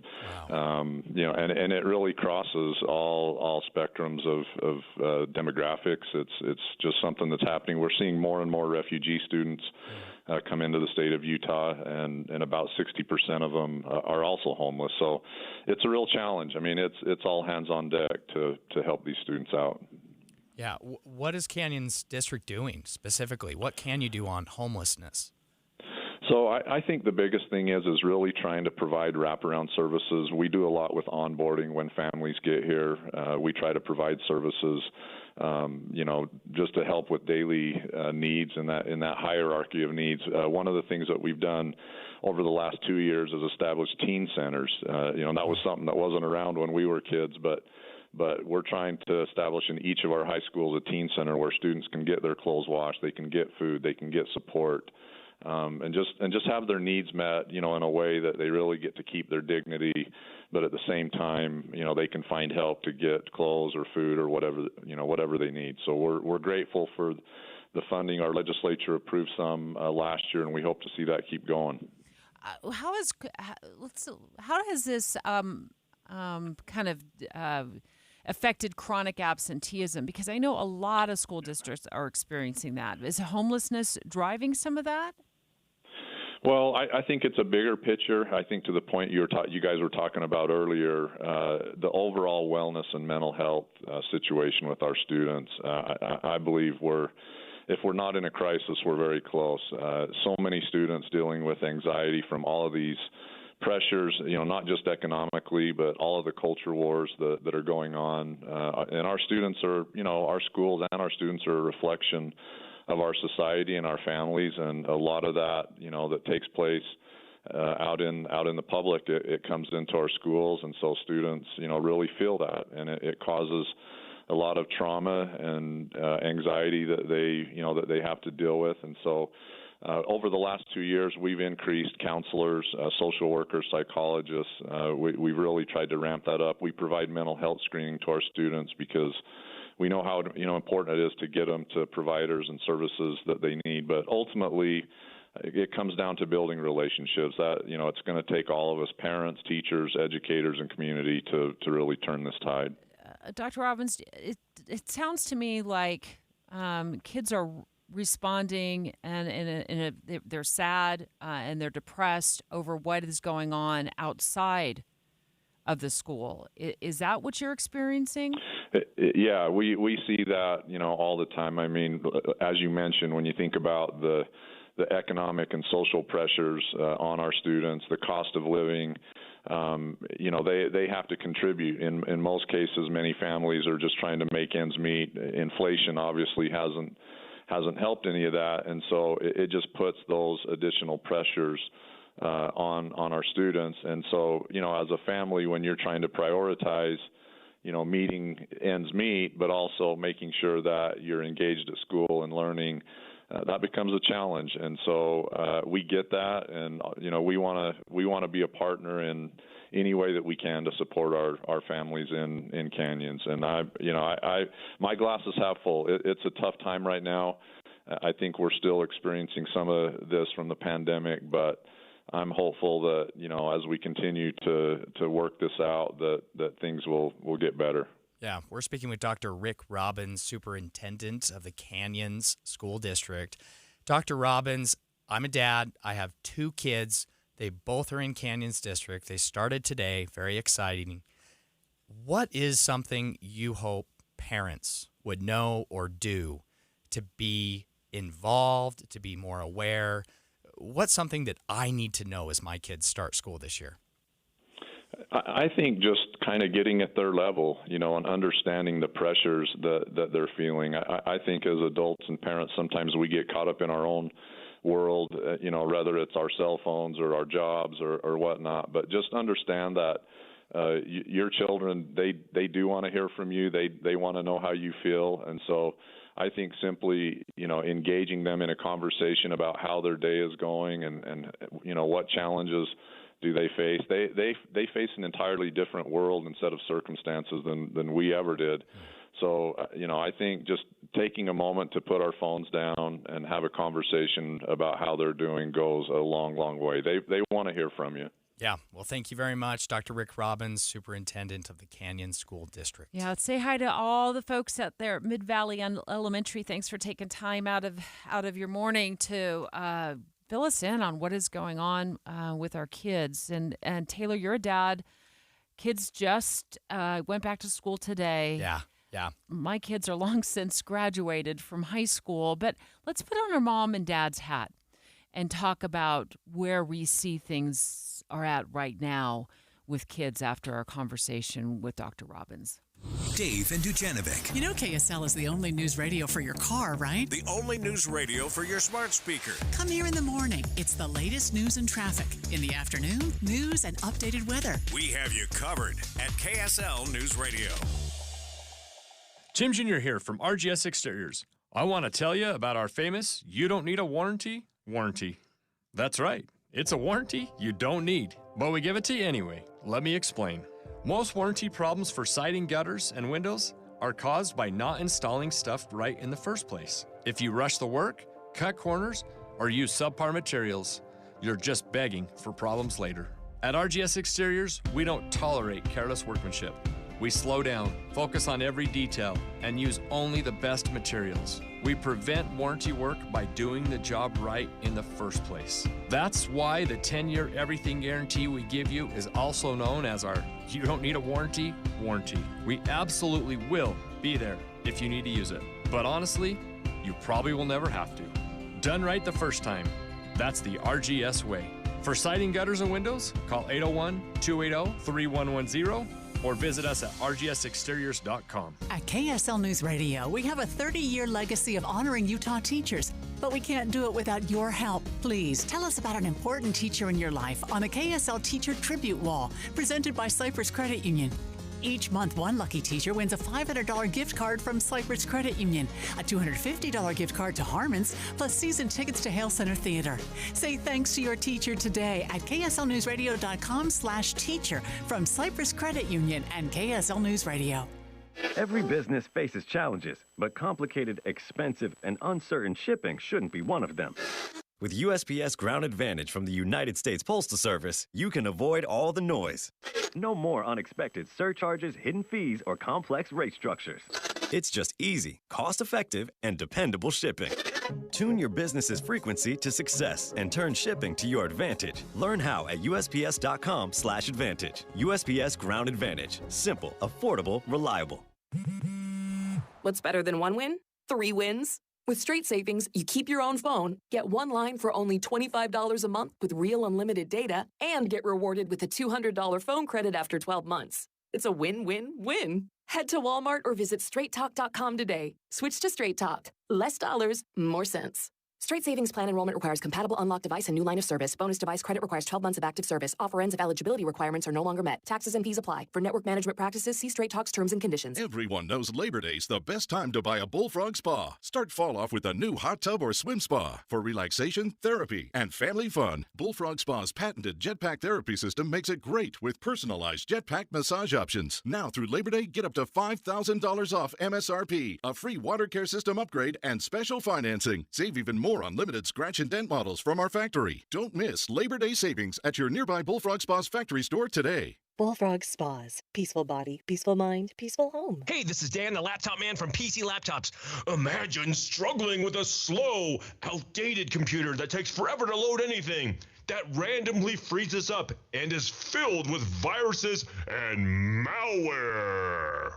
and it really crosses all spectrums of demographics. It's just something that's happening. We're seeing more and more refugee students come into the state of Utah, and about 60% of them are also homeless. So it's a real challenge. I mean, it's all hands on deck to help these students out. Yeah. What is Canyon's district doing specifically? What can you do on homelessness? So I think the biggest thing is really trying to provide wraparound services. We do a lot with onboarding when families get here. We try to provide services, just to help with daily needs in that hierarchy of needs. One of the things that we've done over the last 2 years is establish teen centers. That was something that wasn't around when we were kids, but we're trying to establish in each of our high schools a teen center where students can get their clothes washed, they can get food, they can get support, and just have their needs met, in a way that they really get to keep their dignity, but at the same time, they can find help to get clothes or food or whatever they need. So we're grateful for the funding. Our legislature approved some last year, and we hope to see that keep going. How has this kind of affected chronic absenteeism? Because I know a lot of school districts are experiencing that. Is homelessness driving some of that? Well, I think it's a bigger picture. I think to the point you guys were talking about earlier, the overall wellness and mental health situation with our students. I believe if we're not in a crisis, we're very close. So many students dealing with anxiety from all of these pressures, not just economically, but all of the culture wars that are going on. And our students are, our schools and our students are a reflection of our society and our families, and a lot of that, that takes place out in the public, it comes into our schools, and so students, really feel that, and it causes a lot of trauma and anxiety that they have to deal with, and so. Over the last 2 years, we've increased counselors, social workers, psychologists. We've really tried to ramp that up. We provide mental health screening to our students because we know how important it is to get them to providers and services that they need. But ultimately, it comes down to building relationships. That it's going to take all of us, parents, teachers, educators, and community to really turn this tide. Dr. Robbins, it sounds to me like kids are responding and they're sad and they're depressed over what is going on outside of the school. Is that what you're experiencing? Yeah, we see that all the time. I mean, as you mentioned, when you think about the economic and social pressures on our students, the cost of living, they have to contribute. In most cases, many families are just trying to make ends meet. Inflation obviously hasn't helped any of that, and so it just puts those additional pressures on our students. And so, as a family, when you're trying to prioritize, meeting ends meet, but also making sure that you're engaged at school and learning, that becomes a challenge. And so we get that, and we want to be a partner in any way that we can to support our families in Canyons. And my glass is half full. It's a tough time right now. I think we're still experiencing some of this from the pandemic, but I'm hopeful that as we continue to work this out, that things will get better. Yeah, we're speaking with Dr. Rick Robbins, Superintendent of the Canyons School District. Dr. Robbins, I'm a dad. I have 2 kids. They both are in Canyons District. They started today. Very exciting. What is something you hope parents would know or do to be involved, to be more aware? What's something that I need to know as my kids start school this year? I think just kind of getting at their level, and understanding the pressures that they're feeling. I think as adults and parents, sometimes we get caught up in our own world, whether it's our cell phones or our jobs or whatnot. But just understand that your children, they do want to hear from you. They want to know how you feel. And so I think simply, engaging them in a conversation about how their day is going and what challenges do they face. They face an entirely different world and set of circumstances than we ever did. So, I think just taking a moment to put our phones down and have a conversation about how they're doing goes a long, long way. They want to hear from you. Yeah. Well, thank you very much, Dr. Rick Robbins, Superintendent of the Canyon School District. Yeah, say hi to all the folks out there at Mid-Valley Elementary. Thanks for taking time out of your morning to fill us in on what is going on with our kids. And Taylor, you're a dad. Kids just went back to school today. Yeah. My kids are long since graduated from high school, but let's put on our mom and dad's hat and talk about where we see things are at right now with kids after our conversation with Dr. Robbins. Dave and Dujanovic. You know KSL is the only news radio for your car, right? The only news radio for your smart speaker. Come here in the morning. It's the latest news and traffic. In the afternoon, news and updated weather. We have you covered at KSL News Radio. Tim Jr. here from RGS Exteriors. I want to tell you about our famous "You Don't Need a Warranty" warranty. That's right. It's a warranty you don't need, but we give it to you anyway. Let me explain. Most warranty problems for siding, gutters, and windows are caused by not installing stuff right in the first place. If you rush the work, cut corners, or use subpar materials, you're just begging for problems later. At RGS Exteriors, we don't tolerate careless workmanship. We slow down, focus on every detail, and use only the best materials. We prevent warranty work by doing the job right in the first place. That's why the 10-year everything guarantee we give you is also known as our "You Don't Need a Warranty" warranty. We absolutely will be there if you need to use it. But honestly, you probably will never have to. Done right the first time. That's the RGS way. For siding, gutters, and windows, call 801-280-3110 or visit us at rgsexteriors.com. At KSL News Radio, we have a 30-year legacy of honoring Utah teachers, but we can't do it without your help. Please tell us about an important teacher in your life on the KSL Teacher Tribute Wall, presented by Cypress Credit Union. Each month, one lucky teacher wins a $500 gift card from Cypress Credit Union, a $250 gift card to Harmon's, plus season tickets to Hale Center Theater. Say thanks to your teacher today at kslnewsradio.com/teacher from Cypress Credit Union and KSL News Radio. Every business faces challenges, but complicated, expensive, and uncertain shipping shouldn't be one of them. With USPS Ground Advantage from the United States Postal Service, you can avoid all the noise. No more unexpected surcharges, hidden fees, or complex rate structures. It's just easy, cost-effective, and dependable shipping. Tune your business's frequency to success and turn shipping to your advantage. Learn how at USPS.com/advantage. USPS Ground Advantage. Simple, affordable, reliable. What's better than one win? 3 wins. With Straight Savings, you keep your own phone, get one line for only $25 a month with real unlimited data, and get rewarded with a $200 phone credit after 12 months. It's a win-win-win. Head to Walmart or visit straighttalk.com today. Switch to Straight Talk. Less dollars, more sense. Straight Savings Plan enrollment requires compatible unlocked device and new line of service. Bonus device credit requires 12 months of active service. Offer ends if eligibility requirements are no longer met. Taxes and fees apply. For network management practices, see Straight Talk's terms and conditions. Everyone knows Labor Day's the best time to buy a Bullfrog spa. Start fall off with a new hot tub or swim spa. For relaxation, therapy, and family fun, Bullfrog Spa's patented jetpack therapy system makes it great with personalized jetpack massage options. Now through Labor Day, get up to $5,000 off MSRP, a free water care system upgrade, and special financing. Save even more on limited scratch and dent models from our factory. Don't miss Labor Day savings at your nearby Bullfrog Spa's factory store today. Bullfrog Spas. Peaceful body, peaceful mind, peaceful home. Hey, this is Dan, the laptop man from PC Laptops. Imagine struggling with a slow, outdated computer that takes forever to load anything, that randomly freezes up and is filled with viruses and malware.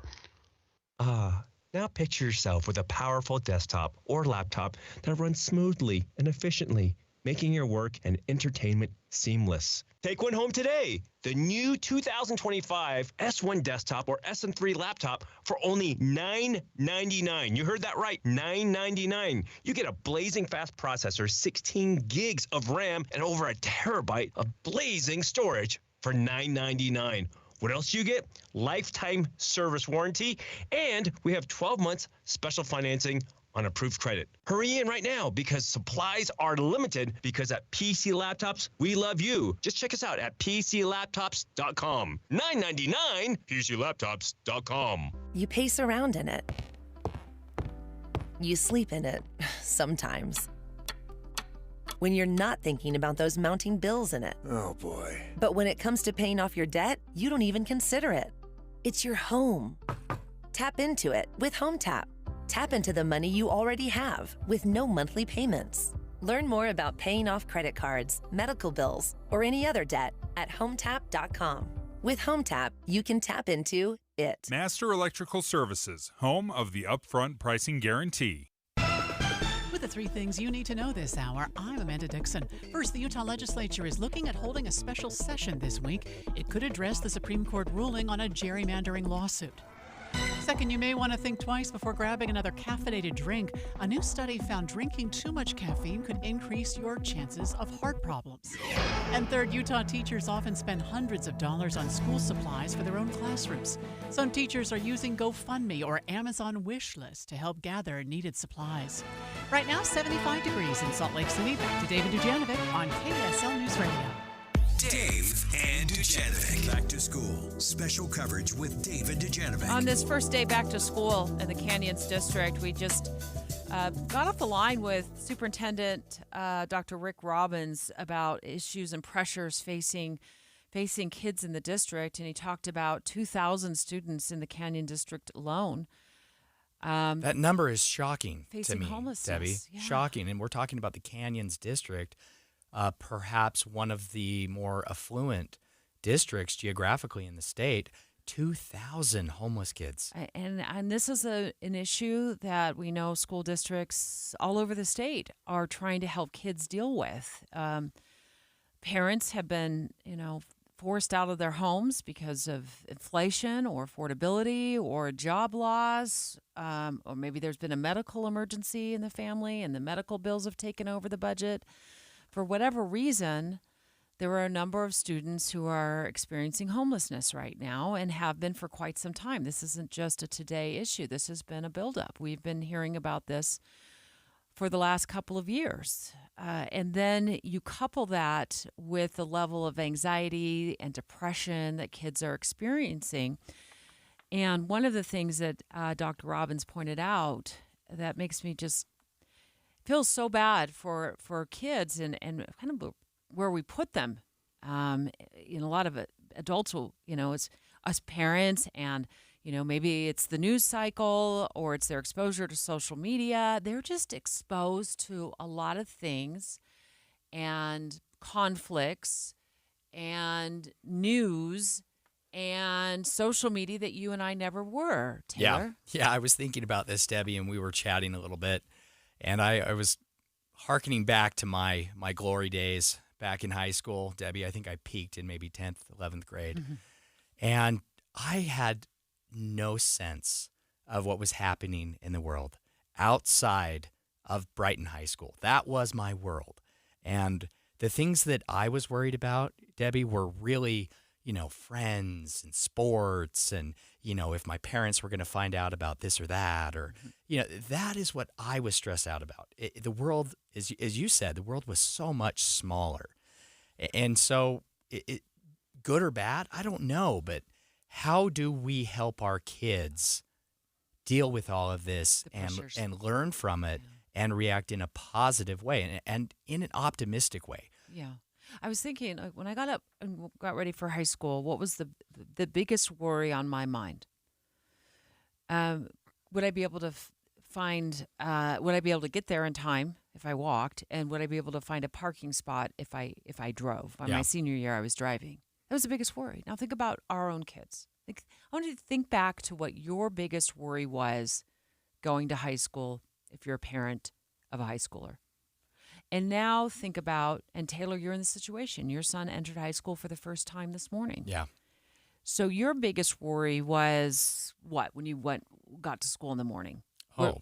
Now picture yourself with a powerful desktop or laptop that runs smoothly and efficiently, making your work and entertainment seamless. Take one home today. The new 2025 S1 desktop or SM3 laptop for only $999. You heard that right, $999. You get a blazing fast processor, 16 gigs of RAM, and over a terabyte of blazing storage for $999. What else do you get? Lifetime service warranty, and we have 12 months special financing on approved credit. Hurry in right now because supplies are limited because at PC Laptops, we love you. Just check us out at PCLaptops.com. $9.99, PCLaptops.com. You pace around in it. You sleep in it, sometimes. When you're not thinking about those mounting bills in it. Oh, boy. But when it comes to paying off your debt, you don't even consider it. It's your home. Tap into it with HomeTap. Tap into the money you already have with no monthly payments. Learn more about paying off credit cards, medical bills, or any other debt at HomeTap.com. With HomeTap, you can tap into it. Master Electrical Services, home of the upfront pricing guarantee. With the 3 things you need to know this hour, I'm Amanda Dixon. First, the Utah legislature is looking at holding a special session this week. It could address the Supreme Court ruling on a gerrymandering lawsuit. Second, you may want to think twice before grabbing another caffeinated drink. A new study found drinking too much caffeine could increase your chances of heart problems. And third, Utah teachers often spend hundreds of dollars on school supplies for their own classrooms. Some teachers are using GoFundMe or Amazon Wishlist to help gather needed supplies. Right now, 75 degrees in Salt Lake City. Back to David Dujanovic on KSL News Radio. Dave and Dujanovic. Back to school. Special coverage with David Dujanovic. On this first day back to school in the Canyons District, we just got off the line with Superintendent Dr. Rick Robbins about issues and pressures facing kids in the district, and he talked about 2,000 students in the Canyon District alone. That number is shocking to facing me, homelessness, Debbie. yeah. Shocking. And we're talking about the Canyons District, perhaps one of the more affluent districts geographically in the state. 2,000 homeless kids. And this is an issue that we know school districts all over the state are trying to help kids deal with. Parents have been, forced out of their homes because of inflation or affordability or job loss, or maybe there's been a medical emergency in the family and the medical bills have taken over the budget. For whatever reason, there are a number of students who are experiencing homelessness right now and have been for quite some time. This isn't just a today issue. This has been a buildup. We've been hearing about this for the last couple of years. And then you couple that with the level of anxiety and depression that kids are experiencing. And one of the things that Dr. Robbins pointed out that makes me just feel so bad for kids and kind of where we put them. A lot of adults will, it's us parents and, maybe it's the news cycle or it's their exposure to social media. They're just exposed to a lot of things and conflicts and news and social media that you and I never were, Taylor. Yeah, I was thinking about this, Debbie, and we were chatting a little bit. And I was hearkening back to my glory days back in high school. Debbie, I think I peaked in maybe 10th, 11th grade. Mm-hmm. And I had no sense of what was happening in the world outside of Brighton High School. That was my world. And the things that I was worried about, Debbie, were really, friends and sports and, if my parents were going to find out about this or that, or, that is what I was stressed out about. The world, as you said, the world was so much smaller. And so good or bad, I don't know, but how do we help our kids deal with all of this and learn from it and react in a positive way and in an optimistic way? Yeah. I was thinking, when I got up and got ready for high school, what was the biggest worry on my mind? Would I be able to would I be able to get there in time if I walked? And would I be able to find a parking spot if I drove? My senior year, I was driving. That was the biggest worry. Now think about our own kids. I want you to think back to what your biggest worry was going to high school if you're a parent of a high schooler. And now think about, and Taylor, you're in the situation. Your son entered high school for the first time this morning. Yeah. So your biggest worry was what when you got to school in the morning? Oh.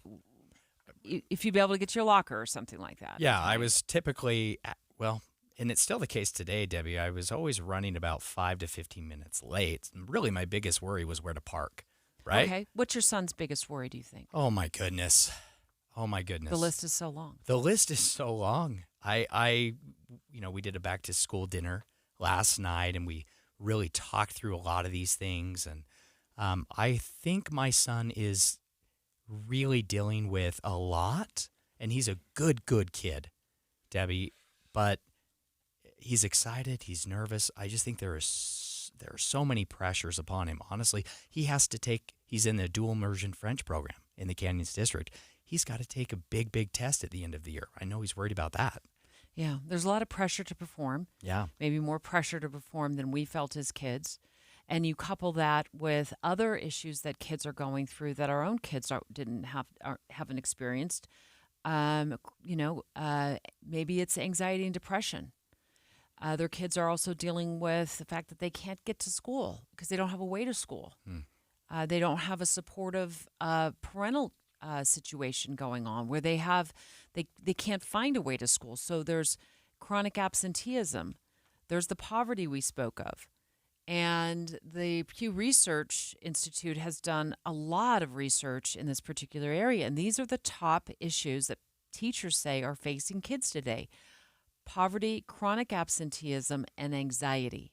If you'd be able to get to your locker or something like that. Yeah, I was typically, and it's still the case today, Debbie, I was always running about 5 to 15 minutes late. And really, my biggest worry was where to park, right? Okay. What's your son's biggest worry, do you think? Oh, my goodness. Oh my goodness. The list is so long. The list is so long. We did a back to school dinner last night, and we really talked through a lot of these things. And I think my son is really dealing with a lot, and he's a good kid, Debbie, but he's excited. He's nervous. I just think there are so many pressures upon him. Honestly, he's in the dual immersion French program in the Canyons District. He's got to take a big test at the end of the year. I know he's worried about that. Yeah, there's a lot of pressure to perform. Yeah. Maybe more pressure to perform than we felt as kids. And you couple that with other issues that kids are going through that our own kids haven't experienced. Maybe it's anxiety and depression. Their kids are also dealing with the fact that they can't get to school because they don't have a way to school. They don't have a supportive parental situation going on where they can't find a way to school. So there's chronic absenteeism. There's the poverty we spoke of. And the Pew Research Institute has done a lot of research in this particular area. And these are the top issues that teachers say are facing kids today: poverty, chronic absenteeism, and anxiety.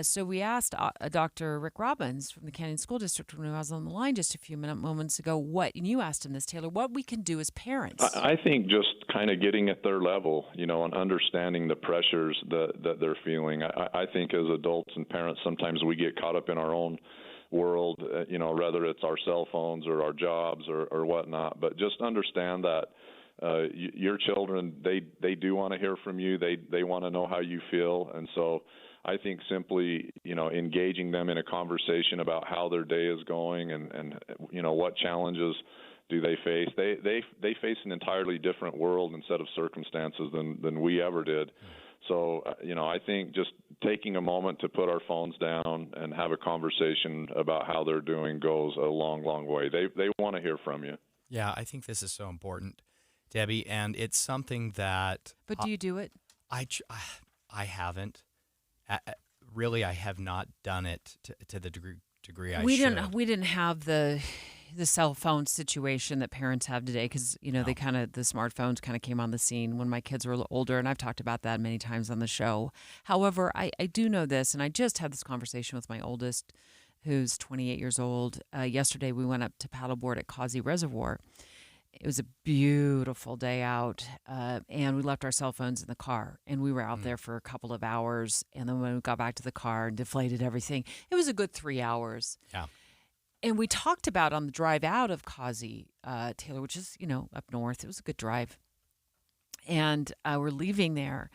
So we asked Dr. Rick Robbins from the Canyon School District when I was on the line just a few moments ago, and you asked him this, Taylor, what we can do as parents. I think just kind of getting at their level, and understanding the pressures that they're feeling. I think as adults and parents, sometimes we get caught up in our own world, whether it's our cell phones or our jobs or whatnot, but just understand that your children, they do want to hear from you. They want to know how you feel. And so I think simply, engaging them in a conversation about how their day is going and what challenges do they face. They face an entirely different world and set of circumstances than we ever did. So, I think just taking a moment to put our phones down and have a conversation about how they're doing goes a long, long way. They want to hear from you. Yeah, I think this is so important, Debbie, and it's something that... But do you do it? I haven't. Really, I have not done it to the degree I should. We didn't have the cell phone situation that parents have today because the smartphones kind of came on the scene when my kids were a little older, and I've talked about that many times on the show. However, I do know this, and I just had this conversation with my oldest, who's 28 years old. Yesterday, we went up to paddleboard at Causey Reservoir. It was a beautiful day out, and we left our cell phones in the car, and we were out there for a couple of hours, and then when we got back to the car and deflated everything, it was a good 3 hours. Yeah. And we talked about on the drive out of Causey, Taylor, which is, up north. It was a good drive. And we're leaving there,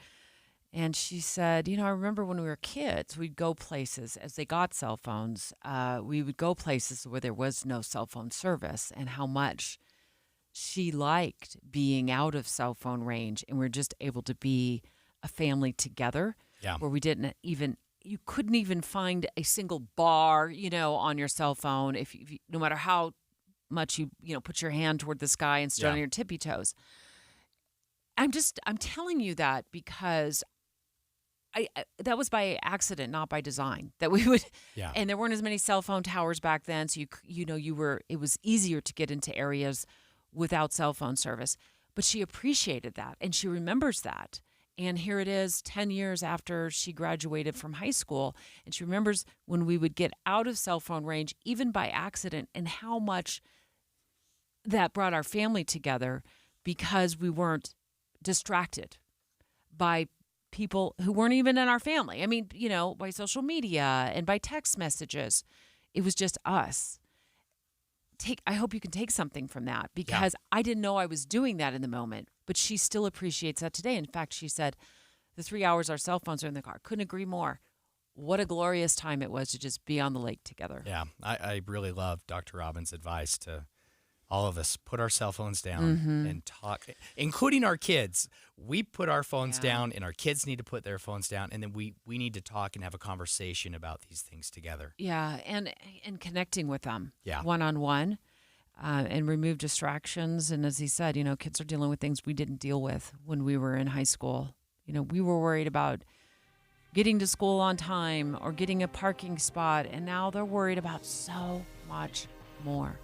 and she said, I remember when we were kids, we'd go places, as they got cell phones, we would go places where there was no cell phone service, and how much she liked being out of cell phone range, and we're just able to be a family together. Yeah. Where you couldn't even find a single bar, on your cell phone if no matter how much you put your hand toward the sky and stood on your tippy toes. I'm telling you that because that was by accident, not by design, that we would, and there weren't as many cell phone towers back then. So it was easier to get into areas without cell phone service, but she appreciated that and she remembers that. And here it is 10 years after she graduated from high school, and she remembers when we would get out of cell phone range, even by accident, and how much that brought our family together because we weren't distracted by people who weren't even in our family. I mean, by social media and by text messages. It was just us. I hope you can take something from that because I didn't know I was doing that in the moment, but she still appreciates that today. In fact, she said the 3 hours our cell phones are in the car. Couldn't agree more. What a glorious time it was to just be on the lake together. Yeah, I really love Dr. Robbins' advice to all of us. Put our cell phones down and talk, including our kids. We put our phones down, and our kids need to put their phones down, and then we need to talk and have a conversation about these things together. Yeah, and connecting with them one-on-one. And remove distractions. And as he said, kids are dealing with things we didn't deal with when we were in high school. We were worried about getting to school on time or getting a parking spot, and now they're worried about so much more.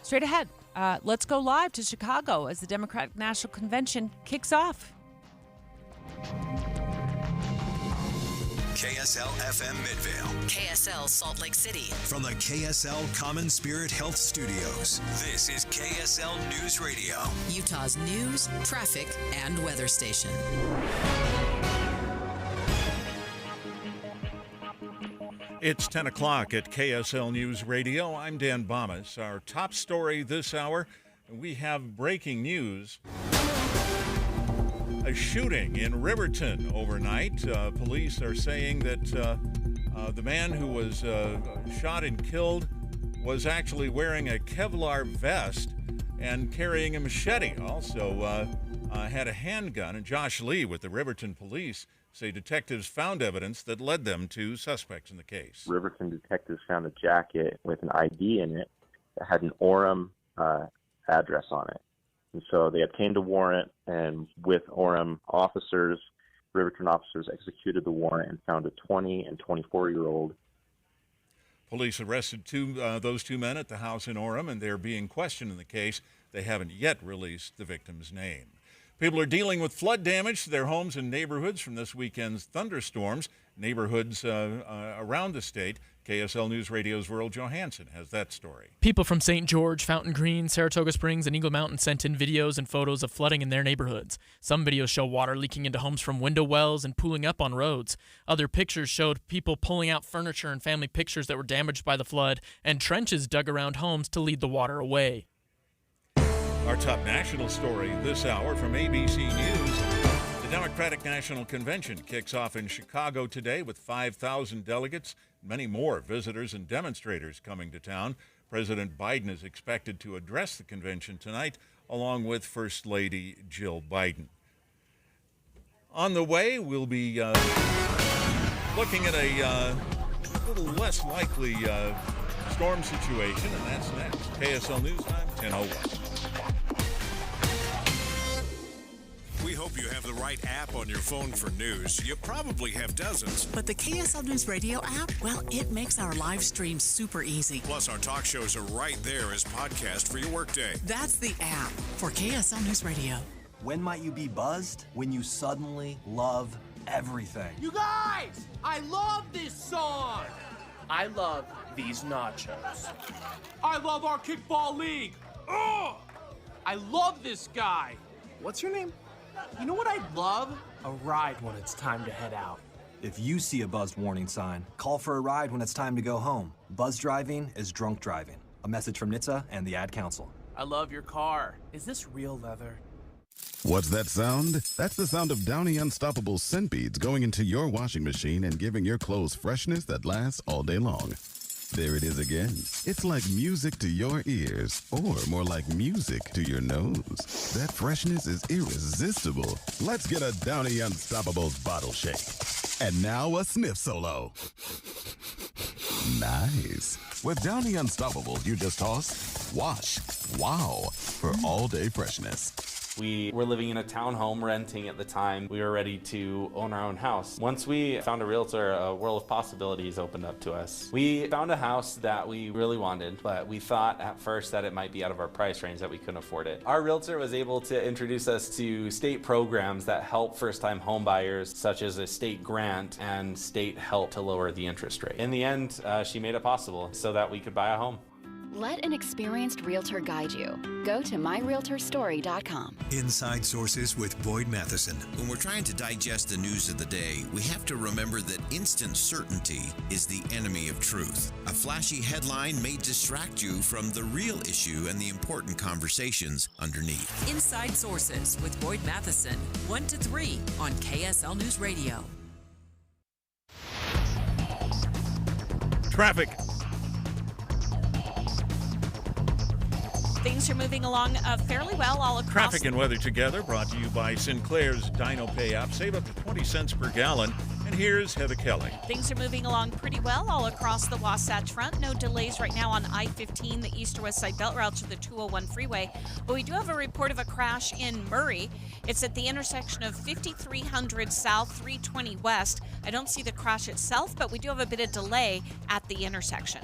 Straight ahead, Let's go live to Chicago as the Democratic National Convention kicks off. KSL FM Midvale. KSL Salt Lake City. From the KSL Common Spirit Health Studios, this is KSL News Radio. Utah's news, traffic, and weather station. It's 10 o'clock at KSL News Radio. I'm Dan Bomas. Our top story this hour, we have breaking news. A shooting in Riverton overnight. Police are saying that the man who was shot and killed was actually wearing a Kevlar vest and carrying a machete. Also had a handgun. And Josh Lee with the Riverton Police say detectives found evidence that led them to suspects in the case. Riverton detectives found a jacket with an ID in it that had an Orem address on it. And so they obtained a warrant, and with Orem officers, Riverton officers executed the warrant and found a 20 and 24-year-old. Police arrested those two men at the house in Orem, and they're being questioned in the case. They haven't yet released the victim's name. People are dealing with flood damage to their homes and neighborhoods from this weekend's thunderstorms. Neighborhoods around the state. KSL News Radio's World Johansson has that story. People from St. George, Fountain Green, Saratoga Springs, and Eagle Mountain sent in videos and photos of flooding in their neighborhoods. Some videos show water leaking into homes from window wells and pooling up on roads. Other pictures showed people pulling out furniture and family pictures that were damaged by the flood, and trenches dug around homes to lead the water away. Our top national story this hour from ABC News. The Democratic National Convention kicks off in Chicago today with 5,000 delegates, many more visitors and demonstrators coming to town. President Biden is expected to address the convention tonight, along with First Lady Jill Biden. On the way, we'll be looking at a little less likely storm situation, and that's next. KSL News Time, 10:01. We hope you have the right app on your phone for news. You probably have dozens. But the KSL News Radio app, well, it makes our live stream super easy. Plus, our talk shows are right there as podcast for your workday. That's the app for KSL News Radio. When might you be buzzed? When you suddenly love everything. You guys, I love this song. I love these nachos. I love our kickball league. Ugh! I love this guy. What's your name? You know what I'd love? A ride when it's time to head out. If you see a buzzed warning sign, call for a ride when it's time to go home. Buzz driving is drunk driving. A message from NHTSA and the Ad Council. I love your car. Is this real leather? What's that sound? That's the sound of Downy Unstoppable scent beads going into your washing machine and giving your clothes freshness that lasts all day long. There it is again. It's like music to your ears, or more like music to your nose. That freshness is irresistible. Let's get a Downy Unstoppables bottle shake. And now a sniff solo. Nice. With Downy Unstoppables, you just toss, wash, wow, for all-day freshness. We were living in a townhome, renting at the time. We were ready to own our own house. Once we found a realtor, a world of possibilities opened up to us. We found a house that we really wanted, but we thought at first that it might be out of our price range, that we couldn't afford it. Our realtor was able to introduce us to state programs that help first-time home buyers, such as a state grant and state help to lower the interest rate. In the end, she made it possible so that we could buy a home. Let an experienced realtor guide you. Go to myrealtorstory.com. Inside Sources with Boyd Matheson. When we're trying to digest the news of the day, we have to remember that instant certainty is the enemy of truth. A flashy headline may distract you from the real issue and the important conversations underneath. Inside Sources with Boyd Matheson, 1 to 3 on KSL News Radio. Traffic. Things are moving along fairly well all across. Traffic and weather together, brought to you by Sinclair's Dino Pay app. Save up to 20 cents per gallon. And here's Heather Kelly. Things are moving along pretty well all across the Wasatch Front. No delays right now on I-15, the east or west side belt routes, or the 201 freeway. But we do have a report of a crash in Murray. It's at the intersection of 5300 South, 320 West. I don't see the crash itself, but we do have a bit of delay at the intersection.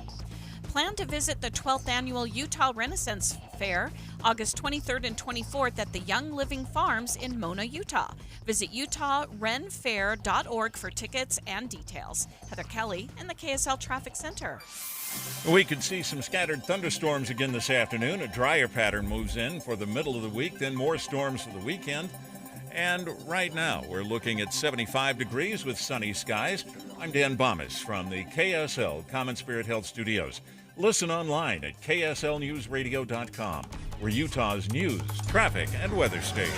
Plan to visit the 12th Annual Utah Renaissance Fair, August 23rd and 24th at the Young Living Farms in Mona, Utah. Visit utahrenfair.org for tickets and details. Heather Kelly in the KSL Traffic Center. We could see some scattered thunderstorms again this afternoon. A drier pattern moves in for the middle of the week, then more storms for the weekend. And right now, we're looking at 75 degrees with sunny skies. I'm Dan Bomis from the KSL Common Spirit Health Studios. Listen online at kslnewsradio.com. We're Utah's news, traffic, and weather station.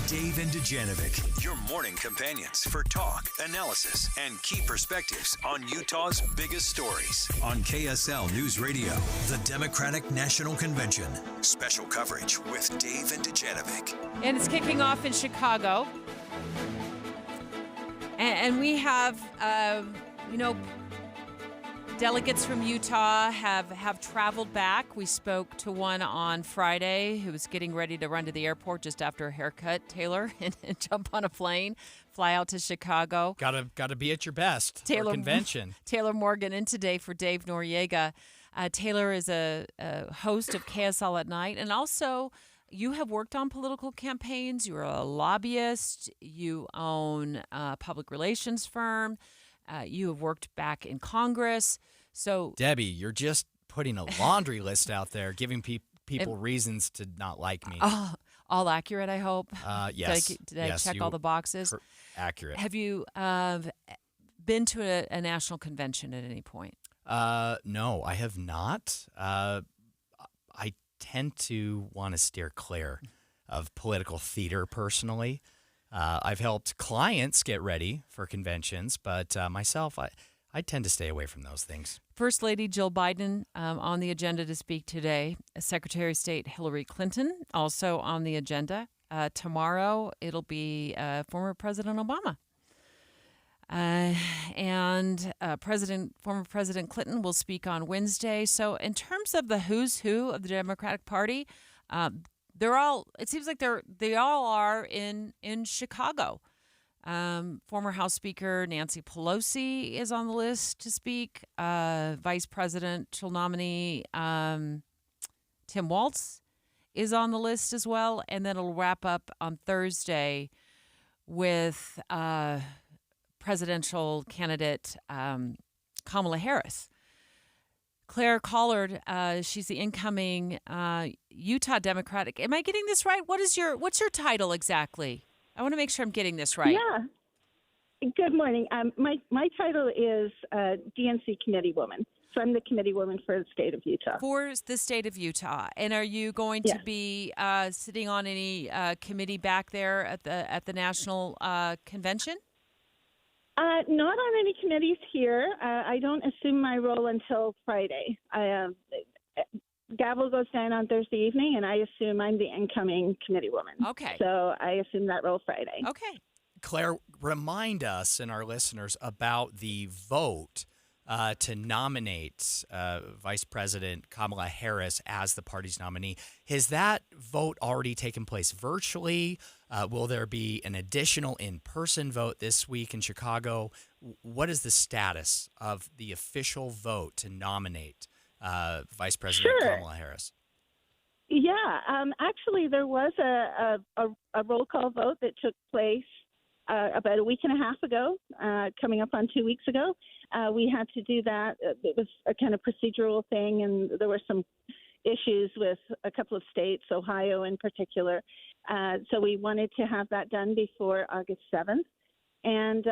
Dave and Dujanovic, your morning companions for talk, analysis, and key perspectives on Utah's biggest stories. On KSL News Radio, the Democratic National Convention. Special coverage with Dave and Dujanovic. And it's kicking off in Chicago. And we have, delegates from Utah have traveled back. We spoke to one on Friday who was getting ready to run to the airport just after a haircut, Taylor, and jump on a plane, fly out to Chicago. Gotta be at your best for convention. Taylor Morgan in today for Dave Noriega. Taylor is a host of KSL at Night, and also you have worked on political campaigns. You're a lobbyist. You own a public relations firm. You have worked back in Congress. So, Debbie, you're just putting a laundry list out there, giving people reasons to not like me. All accurate, I hope. Yes. Did I check all the boxes? Accurate. Have you been to a national convention at any point? No, I have not. I tend to want to steer clear of political theater personally. I've helped clients get ready for conventions, but myself, I tend to stay away from those things. First Lady Jill Biden on the agenda to speak today. Secretary of State Hillary Clinton also on the agenda. Tomorrow, it'll be former President Obama. And former President Clinton will speak on Wednesday. So in terms of the who's who of the Democratic Party, it seems like they all are in Chicago. Former House Speaker Nancy Pelosi is on the list to speak. Vice Presidential nominee Tim Walz is on the list as well. And then it'll wrap up on Thursday with presidential candidate Kamala Harris. Claire Collard, she's the incoming Utah Democratic. Am I getting this right? What's your title exactly? I want to make sure I'm getting this right. Yeah. Good morning. My title is DNC Committee Woman. So I'm the committee woman for the state of Utah. For the state of Utah. And are you going to be sitting on any committee back there at the national convention? Not on any committees here. I don't assume my role until Friday. Gavel goes down on Thursday evening, and I assume I'm the incoming committee woman. Okay. So I assume that role Friday. Okay. Claire, remind us and our listeners about the vote to nominate Vice President Kamala Harris as the party's nominee. Has that vote already taken place virtually? Will there be an additional in-person vote this week in Chicago? What is the status of the official vote to nominate Vice President Kamala Harris? Yeah, actually, there was a roll call vote that took place about a week and a half ago, coming up on 2 weeks ago. We had to do that. It was a kind of procedural thing, and there were some issues with a couple of states, Ohio in particular. So we wanted to have that done before August 7th. And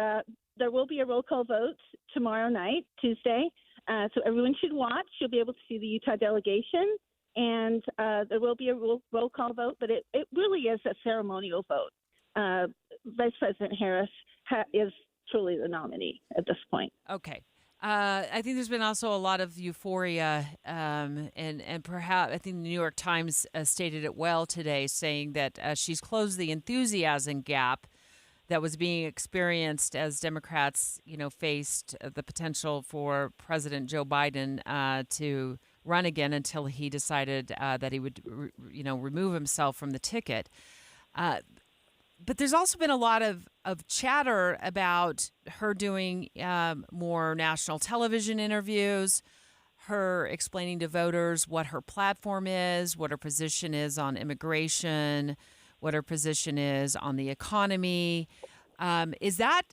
there will be a roll call vote tomorrow night, Tuesday. So everyone should watch. You'll be able to see the Utah delegation. And there will be a roll call vote, but it really is a ceremonial vote. Vice President Harris is truly the nominee at this point. Okay. I think there's been also a lot of euphoria, and perhaps I think the New York Times stated it well today, saying that she's closed the enthusiasm gap that was being experienced as Democrats, faced the potential for President Joe Biden to run again until he decided that he would, remove himself from the ticket. But there's also been a lot of chatter about her doing more national television interviews, her explaining to voters what her platform is, what her position is on immigration, what her position is on the economy. Is that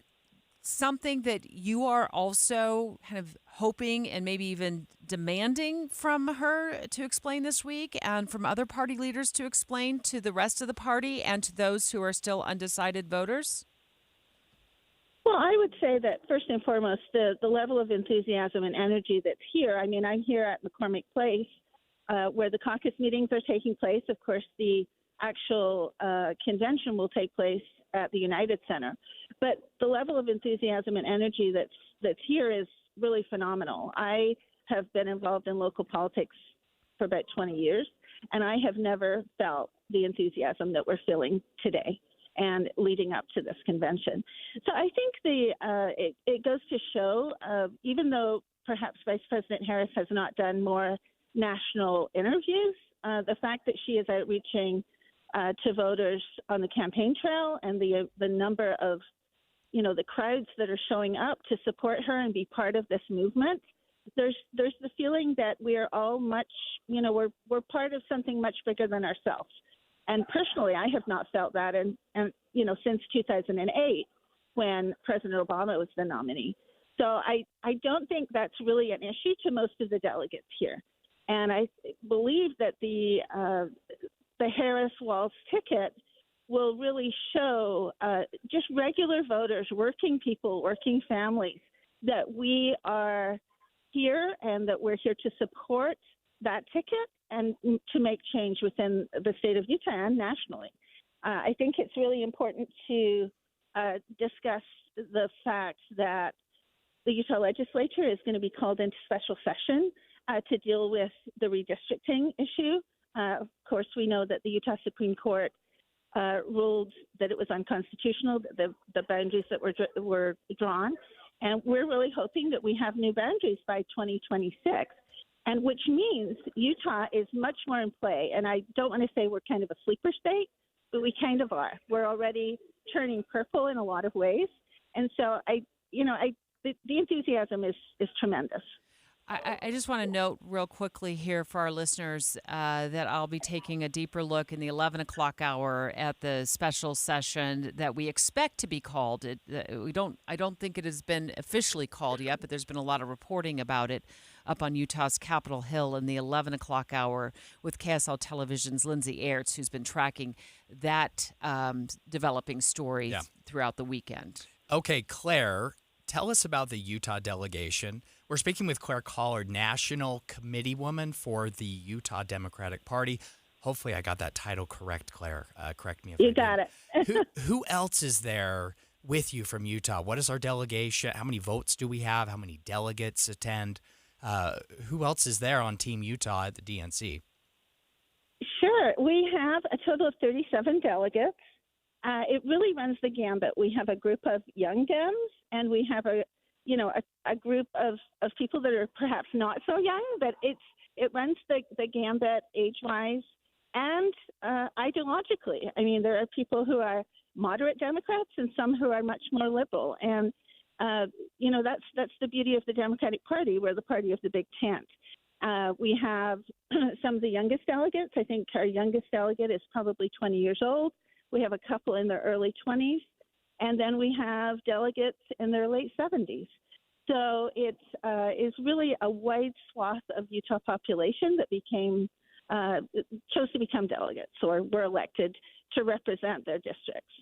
something that you are also kind of hoping and maybe even demanding from her to explain this week, and from other party leaders to explain to the rest of the party and to those who are still undecided voters? Well, I would say that first and foremost, the level of enthusiasm and energy that's here. I mean, I'm here at McCormick Place where the caucus meetings are taking place. Of course, the actual convention will take place at the United Center. But the level of enthusiasm and energy that's here is really phenomenal. I have been involved in local politics for about 20 years, and I have never felt the enthusiasm that we're feeling today and leading up to this convention. So I think it goes to show, even though perhaps Vice President Harris has not done more national interviews, the fact that she is outreaching to voters on the campaign trail, and the number of, the crowds that are showing up to support her and be part of this movement, there's the feeling that we're all much, we're part of something much bigger than ourselves. And personally, I have not felt that, and since 2008, when President Obama was the nominee. So I don't think that's really an issue to most of the delegates here. And I believe that the Harris-Walz ticket will really show just regular voters, working people, working families, that we are here and that we're here to support that ticket and to make change within the state of Utah and nationally. I think it's really important to discuss the fact that the Utah legislature is going to be called into special session to deal with the redistricting issue. Of course, we know that the Utah Supreme Court ruled that it was unconstitutional, the boundaries that were drawn. And we're really hoping that we have new boundaries by 2026, and which means Utah is much more in play. And I don't want to say we're kind of a sleeper state, but we kind of are. We're already turning purple in a lot of ways. And so the enthusiasm is tremendous. I just want to note real quickly here for our listeners that I'll be taking a deeper look in the 11 o'clock hour at the special session that we expect to be called. I don't think it has been officially called yet, but there's been a lot of reporting about it up on Utah's Capitol Hill in the 11 o'clock hour with KSL Television's Lindsay Aerts, who's been tracking that developing story throughout the weekend. Okay, Claire, tell us about the Utah delegation. We're speaking with Claire Collard, National Committee Woman for the Utah Democratic Party. Hopefully I got that title correct, Claire. Correct me if you got it. Who else is there with you from Utah? What is our delegation? How many votes do we have? How many delegates attend? Who else is there on Team Utah at the DNC? Sure. We have a total of 37 delegates. It really runs the gambit. We have a group of young Dems, and we have a group of people that are perhaps not so young, but it runs the gambit age-wise and ideologically. I mean, there are people who are moderate Democrats and some who are much more liberal. And, that's the beauty of the Democratic Party. We're the party of the big tent. We have some of the youngest delegates. I think our youngest delegate is probably 20 years old. We have a couple in their early 20s. And then we have delegates in their late 70s. So it's really a wide swath of Utah population that chose to become delegates or were elected to represent their districts.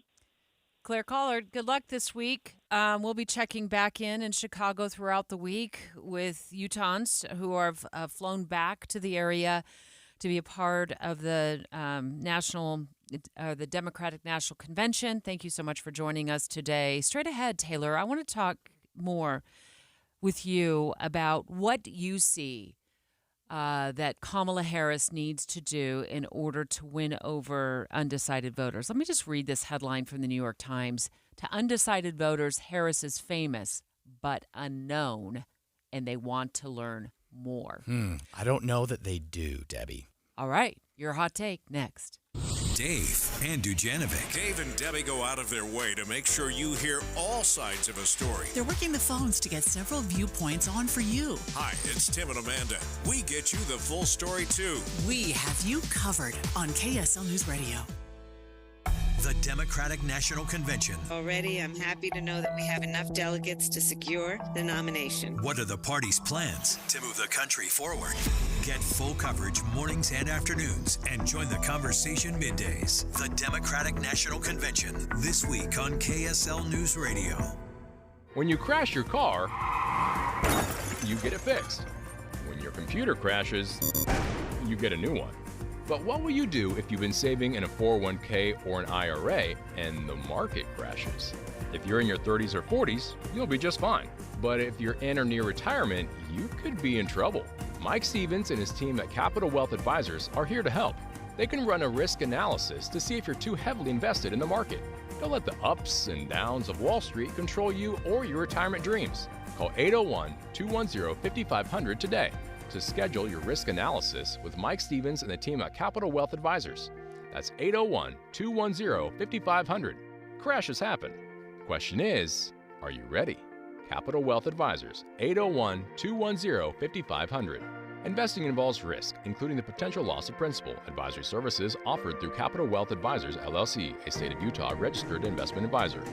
Claire Collard, good luck this week. We'll be checking back in Chicago throughout the week with Utahns who have flown back to the area to be a part of the the Democratic National Convention. Thank you so much for joining us today. Straight ahead, Taylor, I want to talk more with you about what you see that Kamala Harris needs to do in order to win over undecided voters. Let me just read this headline from the New York Times. To undecided voters, Harris is famous but unknown, and they want to learn more. I don't know that they do, Debbie. All right, your hot take next. Dave and Dujanovic. Dave and Debbie go out of their way to make sure you hear all sides of a story. They're working the phones to get several viewpoints on for you. Hi, it's Tim and Amanda. We get you the full story, too. We have you covered on KSL News Radio. The Democratic National Convention. Already, I'm happy to know that we have enough delegates to secure the nomination. What are the party's plans to move the country forward? Get full coverage mornings and afternoons and join the conversation middays. The Democratic National Convention this week on KSL News Radio. When you crash your car, you get it fixed. When your computer crashes, you get a new one. But what will you do if you've been saving in a 401k or an IRA and the market crashes? If you're in your 30s or 40s, you'll be just fine. But if you're in or near retirement, you could be in trouble. Mike Stevens and his team at Capital Wealth Advisors are here to help. They can run a risk analysis to see if you're too heavily invested in the market. Don't let the ups and downs of Wall Street control you or your retirement dreams. Call 801-210-5500 today to schedule your risk analysis with Mike Stevens and the team at Capital Wealth Advisors. That's 801-210-5500. Crashes happen. Question is, are you ready? Capital Wealth Advisors, 801-210-5500. Investing involves risk, including the potential loss of principal. Advisory services offered through Capital Wealth Advisors, LLC, a state of Utah registered investment advisor.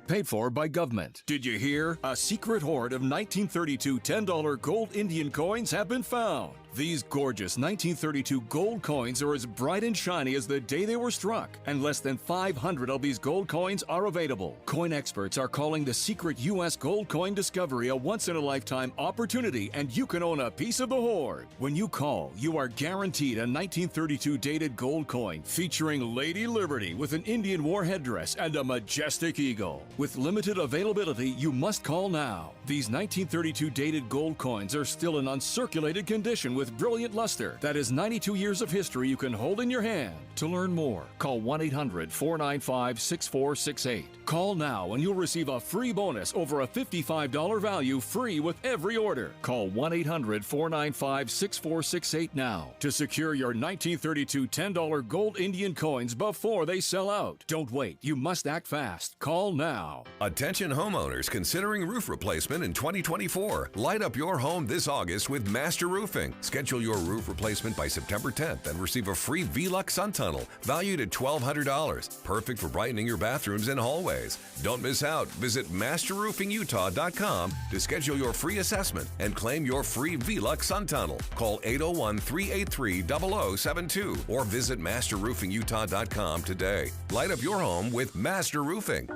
Paid for by government. Did you hear? A secret hoard of 1932 $10 gold Indian coins have been found. These gorgeous 1932 gold coins are as bright and shiny as the day they were struck, and less than 500 of these gold coins are available. Coin experts are calling the secret U.S. gold coin discovery a once-in-a-lifetime opportunity, and you can own a piece of the hoard. When you call, you are guaranteed a 1932 dated gold coin featuring Lady Liberty with an Indian war headdress and a majestic eagle. With limited availability, you must call now. These 1932 dated gold coins are still in uncirculated condition with brilliant luster. That is 92 years of history you can hold in your hand. To learn more, call 1-800-495-6468. Call now and you'll receive a free bonus over a $55 value free with every order. Call 1-800-495-6468 now to secure your 1932 $10 gold Indian coins before they sell out. Don't wait. You must act fast. Call now. Attention homeowners considering roof replacement in 2024. Light up your home this August with Master Roofing. Schedule your roof replacement by September 10th and receive a free V-Lux sun tunnel valued at $1,200. Perfect for brightening your bathrooms and hallways. Don't miss out. Visit masterroofingutah.com to schedule your free assessment and claim your free V-Lux sun tunnel. Call 801-383-0072 or visit masterroofingutah.com today. Light up your home with Master Roofing.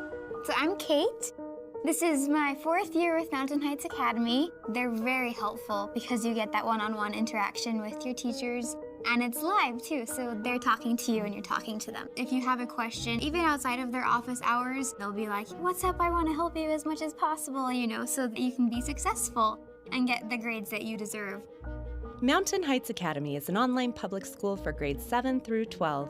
So I'm Kate. This is my 4th year with Mountain Heights Academy. They're very helpful because you get that one-on-one interaction with your teachers. And it's live too, so they're talking to you and you're talking to them. If you have a question, even outside of their office hours, they'll be like, what's up, I want to help you as much as possible, so that you can be successful and get the grades that you deserve. Mountain Heights Academy is an online public school for grades 7 through 12.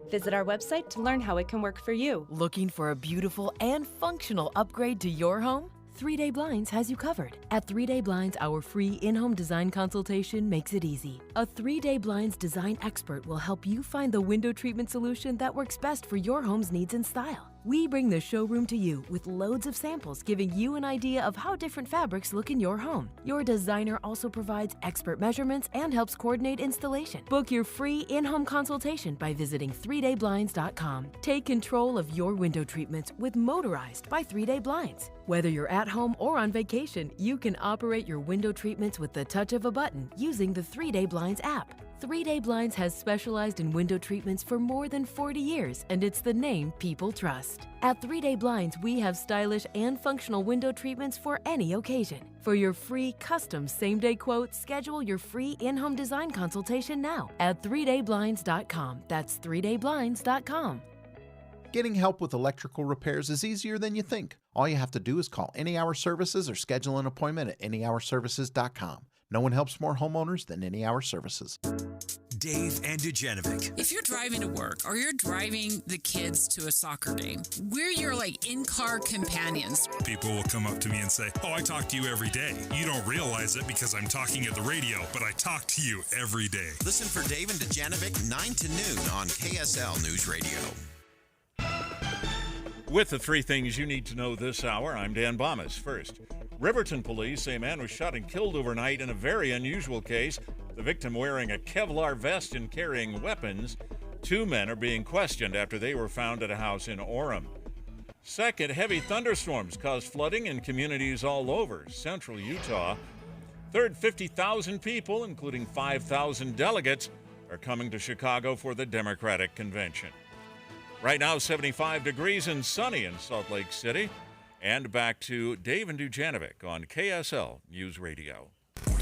Visit our website to learn how it can work for you. Looking for a beautiful and functional upgrade to your home? 3 Day Blinds has you covered. At 3 Day Blinds, our free in-home design consultation makes it easy. A 3 Day Blinds design expert will help you find the window treatment solution that works best for your home's needs and style. We bring the showroom to you with loads of samples, giving you an idea of how different fabrics look in your home. Your designer also provides expert measurements and helps coordinate installation. Book your free in-home consultation by visiting 3dayblinds.com. Take control of your window treatments with Motorized by 3 Day Blinds. Whether you're at home or on vacation, you can operate your window treatments with the touch of a button using the 3 Day Blinds app. 3 Day Blinds has specialized in window treatments for more than 40 years, and it's the name people trust. At 3 Day Blinds, we have stylish and functional window treatments for any occasion. For your free custom same-day quote, schedule your free in-home design consultation now at 3dayblinds.com. That's 3dayblinds.com. Getting help with electrical repairs is easier than you think. All you have to do is call Any Hour Services or schedule an appointment at anyhourservices.com. No one helps more homeowners than Any Hour Services. Dave and Dujanovic. If you're driving to work or you're driving the kids to a soccer game, we're your in-car companions. People will come up to me and say, "Oh, I talk to you every day. You don't realize it because I'm talking at the radio, but I talk to you every day." Listen for Dave and Dujanovic 9 to noon on KSL News Radio. With the three things you need to know this hour, I'm Dan Bomas. First, Riverton police say a man was shot and killed overnight in a very unusual case. The victim wearing a Kevlar vest and carrying weapons. 2 men are being questioned after they were found at a house in Orem. Second, heavy thunderstorms caused flooding in communities all over central Utah. Third, 50,000 people, including 5,000 delegates, are coming to Chicago for the Democratic Convention. Right now, 75 degrees and sunny in Salt Lake City. And back to Dave and Dujanovic on KSL News Radio.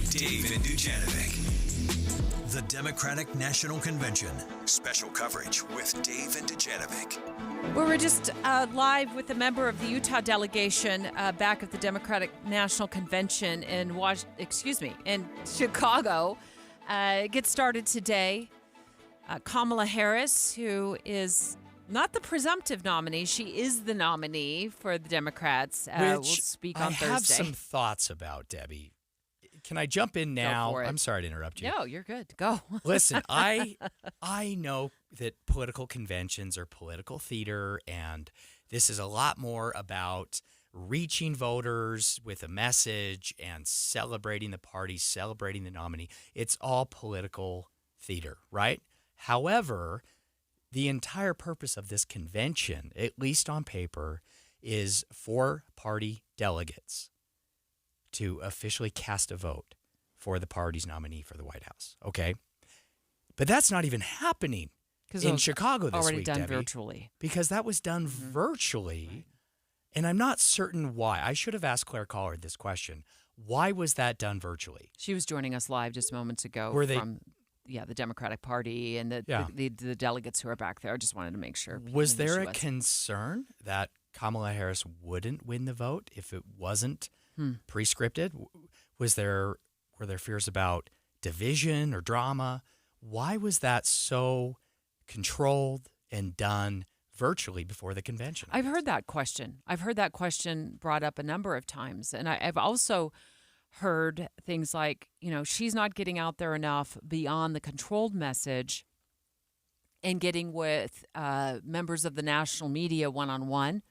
Dave and Dujanovic. The Democratic National Convention. Special coverage with Dave and Dujanovic. We're just live with a member of the Utah delegation back at the Democratic National Convention in Chicago. Gets started today. Kamala Harris, who is not the presumptive nominee, she is the nominee for the Democrats. Will speak on Thursday. I have some thoughts about, Debbie. Can I jump in now? Go for it. I'm sorry to interrupt you. No, you're good. Go. Listen, I know that political conventions are political theater, and this is a lot more about reaching voters with a message and celebrating the party, celebrating the nominee. It's all political theater, right? However, the entire purpose of this convention, at least on paper, is for party delegates to officially cast a vote for the party's nominee for the White House. Okay? But that's not even happening in Chicago this already week, done Debbie, virtually. because that was done virtually. Right. And I'm not certain why. I should have asked Claire Collard this question. Why was that done virtually? She was joining us live just moments ago from the Democratic Party and the delegates who are back there. I just wanted to make sure. Was there a concern that Kamala Harris wouldn't win the vote if it wasn't pre-scripted? Were there fears about division or drama? Why was that so controlled and done virtually before the convention? I've heard that question. I've heard that question brought up a number of times. And I've also heard things like, she's not getting out there enough beyond the controlled message and getting with members of the national media one-on-one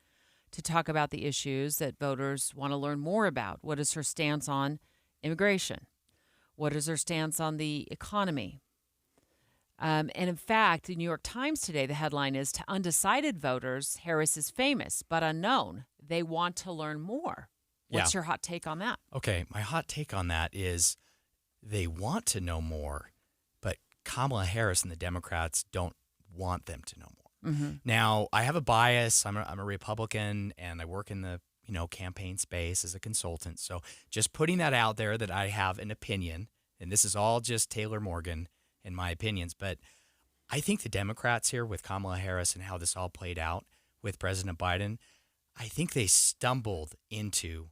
to talk about the issues that voters want to learn more about. What is her stance on immigration? What is her stance on the economy? And in fact, the New York Times today, the headline is, "To undecided voters, Harris is famous but unknown. They want to learn more." What's your hot take on that? Okay, my hot take on that is they want to know more, but Kamala Harris and the Democrats don't want them to know more. Mm-hmm. Now, I have a bias. I'm a Republican, and I work in the campaign space as a consultant. So just putting that out there that I have an opinion, and this is all just Taylor Morgan and my opinions, but I think the Democrats here with Kamala Harris and how this all played out with President Biden, I think they stumbled into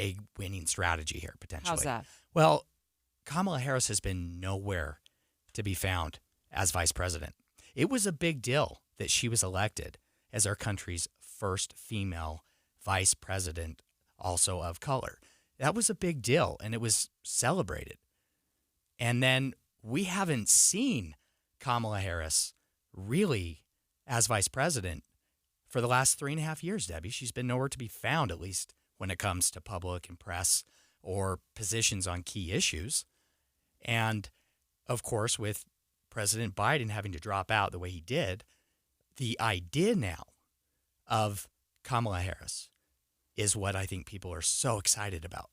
a winning strategy here, potentially. How's that? Well, Kamala Harris has been nowhere to be found as vice president. It was a big deal that she was elected as our country's first female vice president, also of color. That was a big deal, and it was celebrated. And then we haven't seen Kamala Harris really as vice president for the last 3.5 years, Debbie. She's been nowhere to be found, at least when it comes to public and press or positions on key issues. And, of course, with President Biden having to drop out the way he did, the idea now of Kamala Harris is what I think people are so excited about,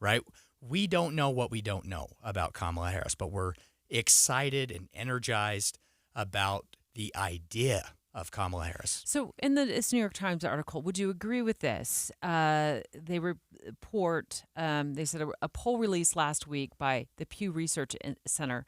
right? We don't know what we don't know about Kamala Harris, but we're excited and energized about the idea of Kamala Harris. So in this New York Times article, would you agree with this? They report, they said a poll released last week by the Pew Research Center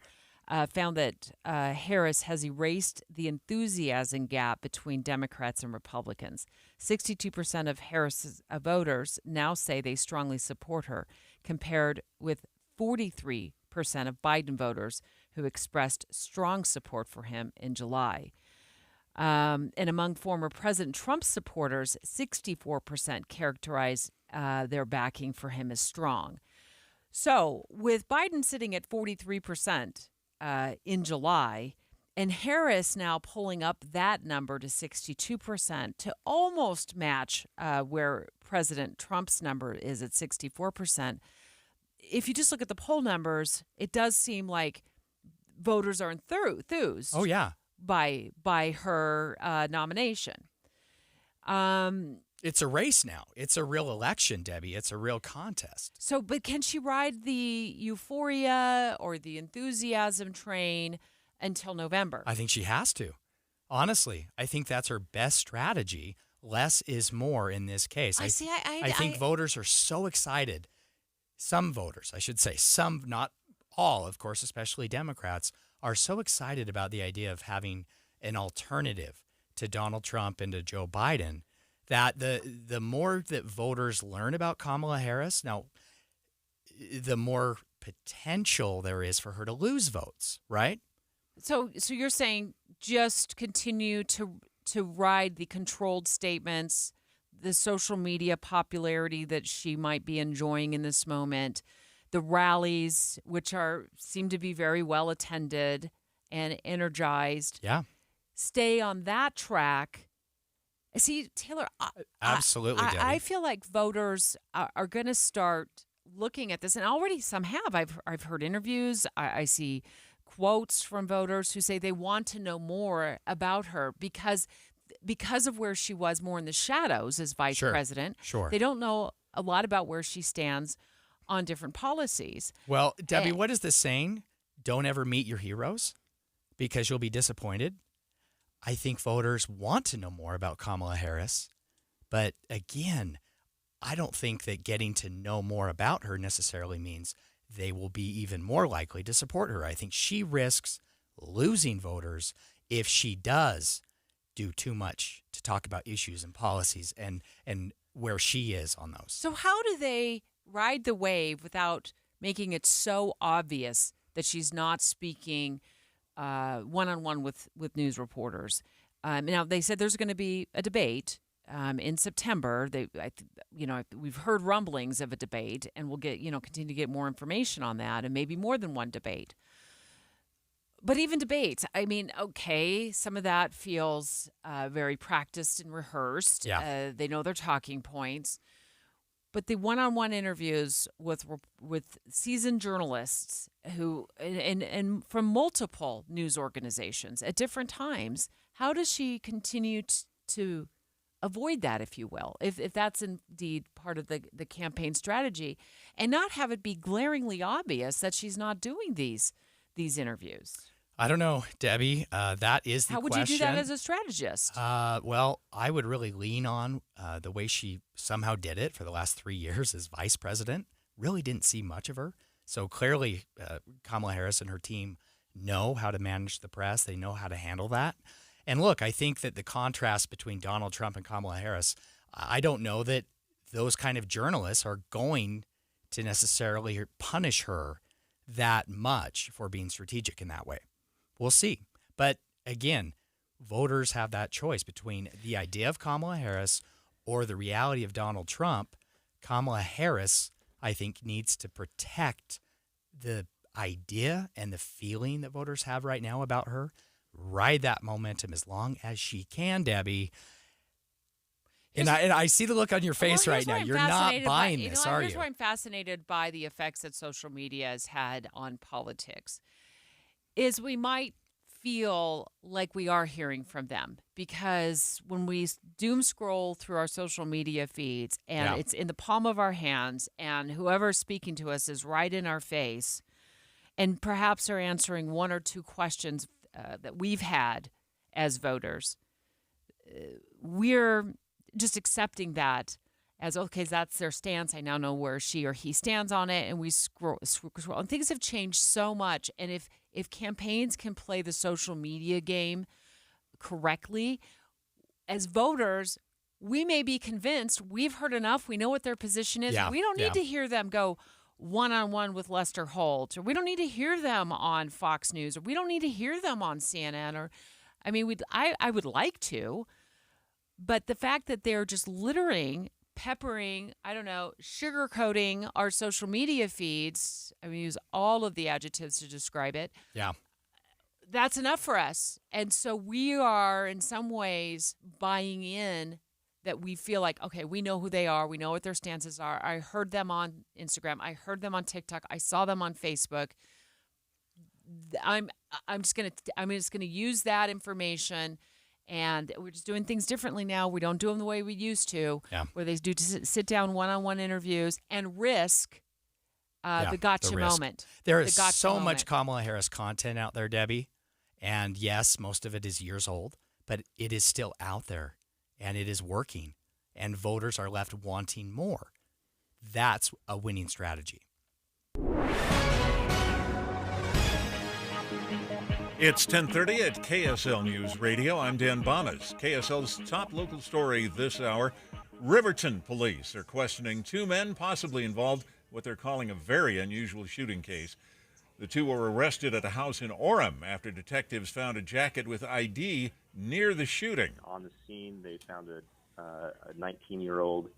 found that Harris has erased the enthusiasm gap between Democrats and Republicans. 62% of Harris's voters now say they strongly support her, compared with 43% of Biden voters who expressed strong support for him in July. And among former President Trump's supporters, 64% characterized their backing for him as strong. So with Biden sitting at 43% in July, and Harris now pulling up that number to 62% to almost match where President Trump's number is at 64%. If you just look at the poll numbers, it does seem like voters are enthused. Oh, yeah. By her nomination. It's a race now. It's a real election, Debbie. It's a real contest. So, but can she ride the euphoria or the enthusiasm train until November? I think she has to. Honestly, I think that's her best strategy. Less is more in this case. I think voters are so excited. Some voters, I should say, some, not all, of course, especially Democrats, are so excited about the idea of having an alternative to Donald Trump and to Joe Biden that the more that voters learn about Kamala Harris, now, the more potential there is for her to lose votes, right? So you're saying just continue to ride the controlled statements, the social media popularity that she might be enjoying in this moment, the rallies, which seem to be very well attended and energized. Yeah. Stay on that track. See, Taylor, absolutely, Debbie. I feel like voters are going to start looking at this, and already some have. I've heard interviews. I see quotes from voters who say they want to know more about her because of where she was more in the shadows as vice president. Sure. They don't know a lot about where she stands on different policies. Well, Debbie, what is this saying? Don't ever meet your heroes because you'll be disappointed. I think voters want to know more about Kamala Harris. But again, I don't think that getting to know more about her necessarily means they will be even more likely to support her. I think she risks losing voters if she does do too much to talk about issues and policies and where she is on those. So how do they ride the wave without making it so obvious that she's not speaking one-on-one with news reporters? Now, they said there's going to be a debate in September. We've heard rumblings of a debate, and we'll continue to get more information on that, and maybe more than one debate. But even debates, I mean, okay, some of that feels very practiced and rehearsed. Yeah. They know their talking points. But the one-on-one interviews with seasoned journalists who and from multiple news organizations at different times, how does she continue to avoid that, if you will, if that's indeed part of the campaign strategy, and not have it be glaringly obvious that she's not doing these interviews? I don't know, Debbie. That is the question. How would you do that as a strategist? Well, I would really lean on the way she somehow did it for the last 3 years as vice president. Really didn't see much of her. So clearly, Kamala Harris and her team know how to manage the press. They know how to handle that. And look, I think that the contrast between Donald Trump and Kamala Harris, I don't know that those kind of journalists are going to necessarily punish her that much for being strategic in that way. We'll see. But again, voters have that choice between the idea of Kamala Harris or the reality of Donald Trump. Kamala Harris, I think, needs to protect the idea and the feeling that voters have right now about her. Ride that momentum as long as she can, Debbie. And I see the look on your face right now. You're not buying this, are you? Here's why I'm fascinated by the effects that social media has had on politics. Is we might feel like we are hearing from them because when we doom scroll through our social media feeds and it's in the palm of our hands and whoever's speaking to us is right in our face and perhaps are answering one or two questions that we've had as voters, we're just accepting that as, okay, that's their stance. I now know where she or he stands on it, and we scroll. And things have changed so much. And if campaigns can play the social media game correctly, as voters, we may be convinced we've heard enough. We know what their position is. Yeah, we don't need to hear them go, one-on-one with Lester Holt, or we don't need to hear them on Fox News, or we don't need to hear them on CNN, or, I mean, I would like to, but the fact that they're just peppering, sugarcoating our social media feeds, I mean, use all of the adjectives to describe it. Yeah. That's enough for us. And so we are, in some ways, buying in that we feel like, okay, we know who they are. We know what their stances are. I heard them on Instagram. I heard them on TikTok. I saw them on Facebook. I'm just gonna use that information, and we're just doing things differently now. We don't do them the way we used to, where they do sit down one-on-one interviews and risk the gotcha moment. There is so much Kamala Harris content out there, Debbie. And yes, most of it is years old, but it is still out there, and it is working, and voters are left wanting more. That's a winning strategy. It's 10:30 at KSL News Radio. I'm Dan Bomas. KSL's top local story this hour. Riverton police are questioning two men possibly involved in what they're calling a very unusual shooting case. The two were arrested at a house in Orem after detectives found a jacket with ID near the shooting. On the scene, they found a 19-year-old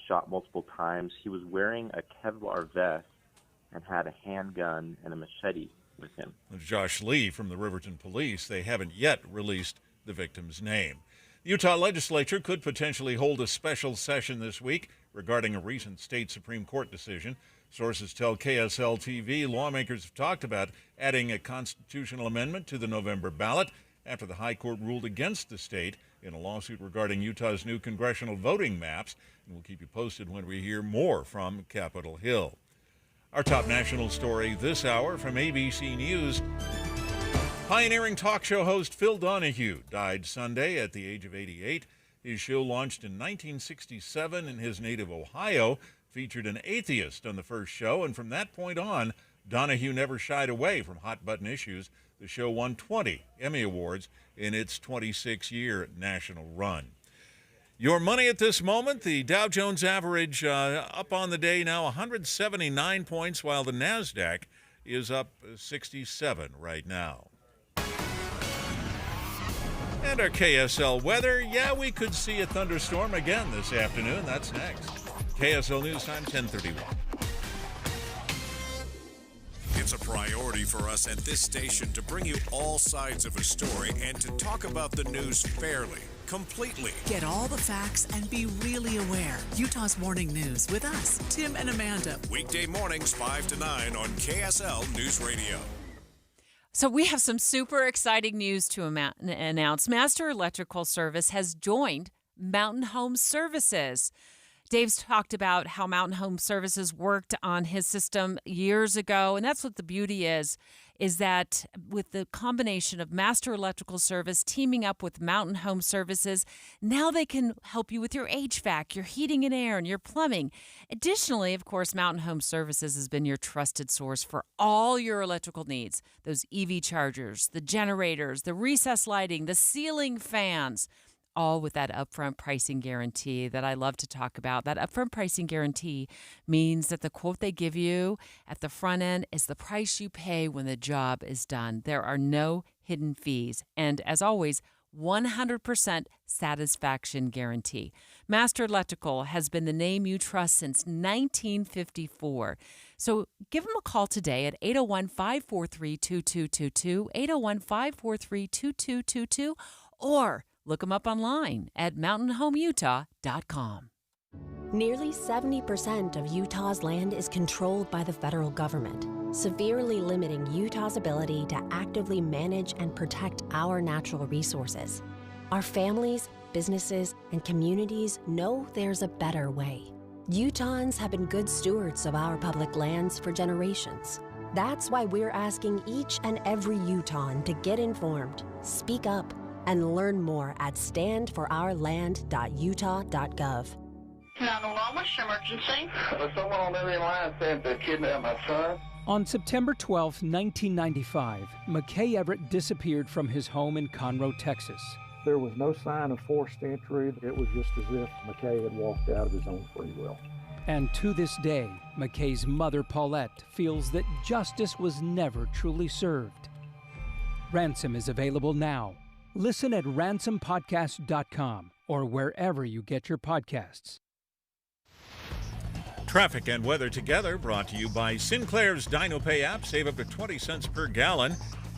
shot multiple times. He was wearing a Kevlar vest and had a handgun and a machete with him. Josh Lee from the Riverton Police. They haven't yet released the victim's name. The Utah legislature could potentially hold a special session this week regarding a recent state Supreme Court decision. Sources tell KSL-TV lawmakers have talked about adding a constitutional amendment to the November ballot after the High Court ruled against the state in a lawsuit regarding Utah's new congressional voting maps. And we'll keep you posted when we hear more from Capitol Hill. Our top national story this hour from ABC News. Pioneering talk show host Phil Donahue died Sunday at the age of 88. His show, launched in 1967 in his native Ohio, featured an atheist on the first show, and from that point on, Donahue never shied away from hot-button issues. The show won 20 Emmy Awards in its 26-year national run. Your money at this moment, the Dow Jones average up on the day now 179 points, while the NASDAQ is up 67 right now. And our KSL weather, we could see a thunderstorm again this afternoon. That's next. KSL News Time, 10:31. It's a priority for us at this station to bring you all sides of a story and to talk about the news fairly, completely. Get all the facts and be really aware. Utah's Morning News with us, Tim and Amanda. Weekday mornings 5 to 9 on KSL News Radio. So we have some super exciting news to announce. Master Electrical Service has joined Mountain Home Services. Dave's talked about how Mountain Home Services worked on his system years ago, and that's what the beauty is that with the combination of Master Electrical Service teaming up with Mountain Home Services, now they can help you with your HVAC, your heating and air, and your plumbing. Additionally, of course, Mountain Home Services has been your trusted source for all your electrical needs. Those EV chargers, the generators, the recessed lighting, the ceiling fans, all with that upfront pricing guarantee that I love to talk about. That upfront pricing guarantee means that the quote they give you at the front end is the price you pay when the job is done. There are no hidden fees. And as always, 100% satisfaction guarantee. Master Electrical has been the name you trust since 1954. So give them a call today at 801-543-2222, 801-543-2222, or look them up online at mountainhomeutah.com. Nearly 70% of Utah's land is controlled by the federal government, severely limiting Utah's ability to actively manage and protect our natural resources. Our families, businesses, and communities know there's a better way. Utahns have been good stewards of our public lands for generations. That's why we're asking each and every Utahn to get informed, speak up, and learn more at standforourland.utah.gov. 911, what's your emergency? Someone on the other line said they kidnapped my son. On September 12, 1995, McKay Everett disappeared from his home in Conroe, Texas. There was no sign of forced entry. It was just as if McKay had walked out of his own free will. And to this day, McKay's mother, Paulette, feels that justice was never truly served. Ransom is available now. Listen at ransompodcast.com or wherever you get your podcasts. Traffic and weather together, brought to you by Sinclair's DinoPay app. Save up to 20 cents per gallon.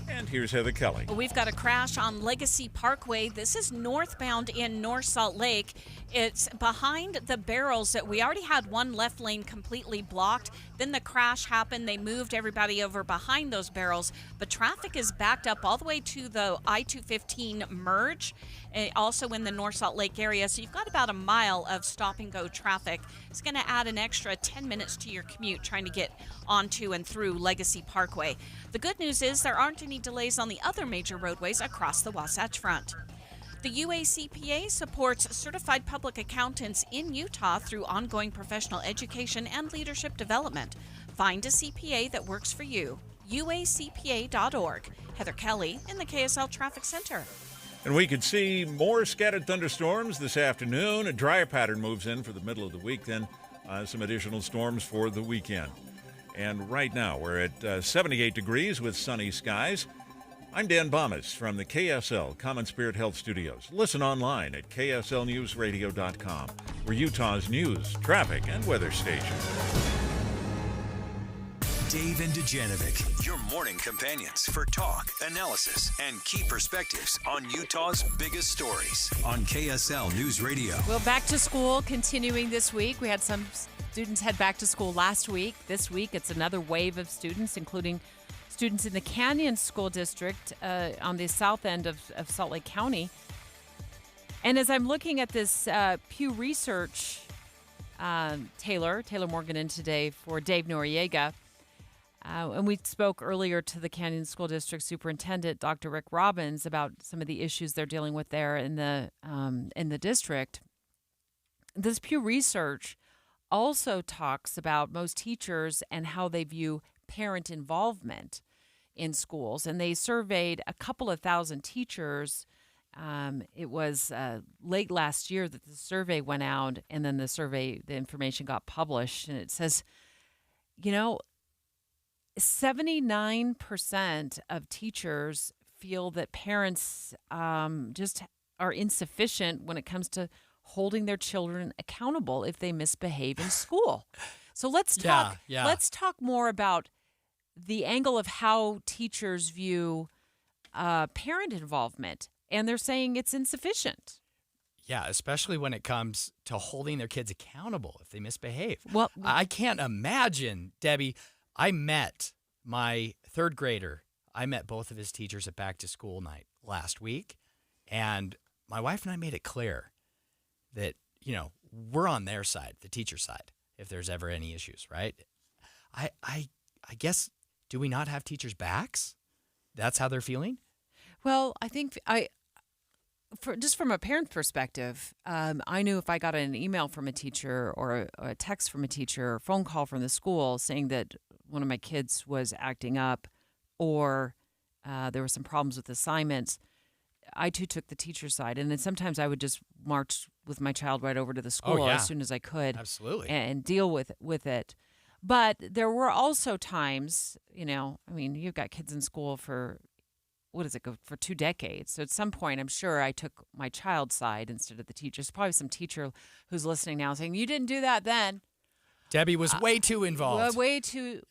And here's Heather Kelly. We've got a crash on Legacy Parkway. This is northbound in North Salt Lake. It's behind the barrels that we already had one left lane completely blocked. Then the crash happened. They moved everybody over behind those barrels. But traffic is backed up all the way to the I-215 merge, also in the North Salt Lake area. So you've got about a mile of stop-and-go traffic. It's going to add an extra 10 minutes to your commute trying to get onto and through Legacy Parkway. The good news is there aren't any delays on the other major roadways across the Wasatch Front. The UACPA supports certified public accountants in Utah through ongoing professional education and leadership development. Find a CPA that works for you. UACPA.org. Heather Kelly in the KSL Traffic Center. And we could see more scattered thunderstorms this afternoon. A drier pattern moves in for the middle of the week, then some additional storms for the weekend. And right now we're at 78 degrees with sunny skies. I'm Dan Bomas from the KSL Common Spirit Health Studios. Listen online at kslnewsradio.com. We're Utah's news, traffic, and weather station. Dave and Dujanovic, your morning companions for talk, analysis, and key perspectives on Utah's biggest stories on KSL News Radio. Well, back to school continuing this week. We had some students head back to school last week. This week, it's another wave of students, including students in the Canyon School District on the south end of Salt Lake County. And as I'm looking at this Pew Research, Taylor Morgan in today for Dave Noriega, and we spoke earlier to the Canyon School District Superintendent, Dr. Rick Robbins, about some of the issues they're dealing with there in the district. This Pew Research also talks about most teachers and how they view parent involvement in schools. And they surveyed a couple of thousand teachers. It was late last year that the survey went out, and then the information got published. And it says, 79% of teachers feel that parents just are insufficient when it comes to holding their children accountable if they misbehave in school. So let's talk. Yeah. Let's talk more about the angle of how teachers view parent involvement, and they're saying it's insufficient. Yeah, especially when it comes to holding their kids accountable if they misbehave. Well, I can't imagine, Debbie. I met my third grader. I met both of his teachers at back to school night last week, and my wife and I made it clear that, we're on their side, the teacher side, if there's ever any issues, right? I guess, do we not have teachers' backs? That's how they're feeling? Well, I think just from a parent perspective, I knew if I got an email from a teacher or a text from a teacher or phone call from the school saying that one of my kids was acting up or there were some problems with assignments, I too took the teacher's side. And then sometimes I would just march with my child right over to the school as soon as I could. Absolutely. And deal with it. But there were also times, you've got kids in school for, for 2 decades. So at some point, I'm sure I took my child's side instead of the teacher's. Probably some teacher who's listening now saying, you didn't do that then. Debbie was way too involved. Way too.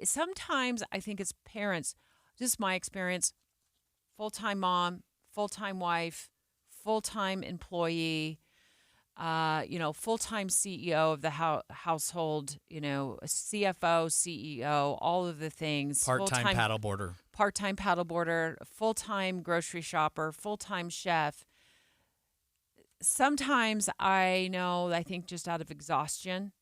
Sometimes I think as parents, just my experience, full-time mom, full-time wife, full-time employee, full-time CEO of the household, CFO, CEO, all of the things. Part-time paddleboarder. Part-time paddleboarder, full-time grocery shopper, full-time chef. Sometimes I think just out of exhaustion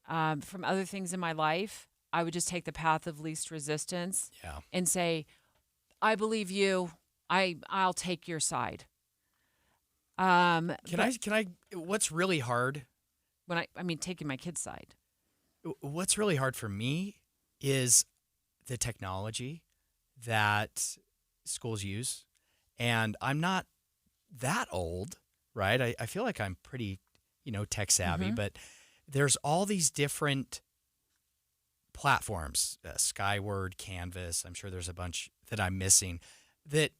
from other things in my life, I would just take the path of least resistance and say, I believe you. I'll take your side. Can I? What's really hard? When taking my kid's side. What's really hard for me is the technology that schools use, and I'm not that old, right? I feel like I'm pretty, tech savvy, but there's all these different platforms, Skyward, Canvas. I'm sure there's a bunch that I'm missing that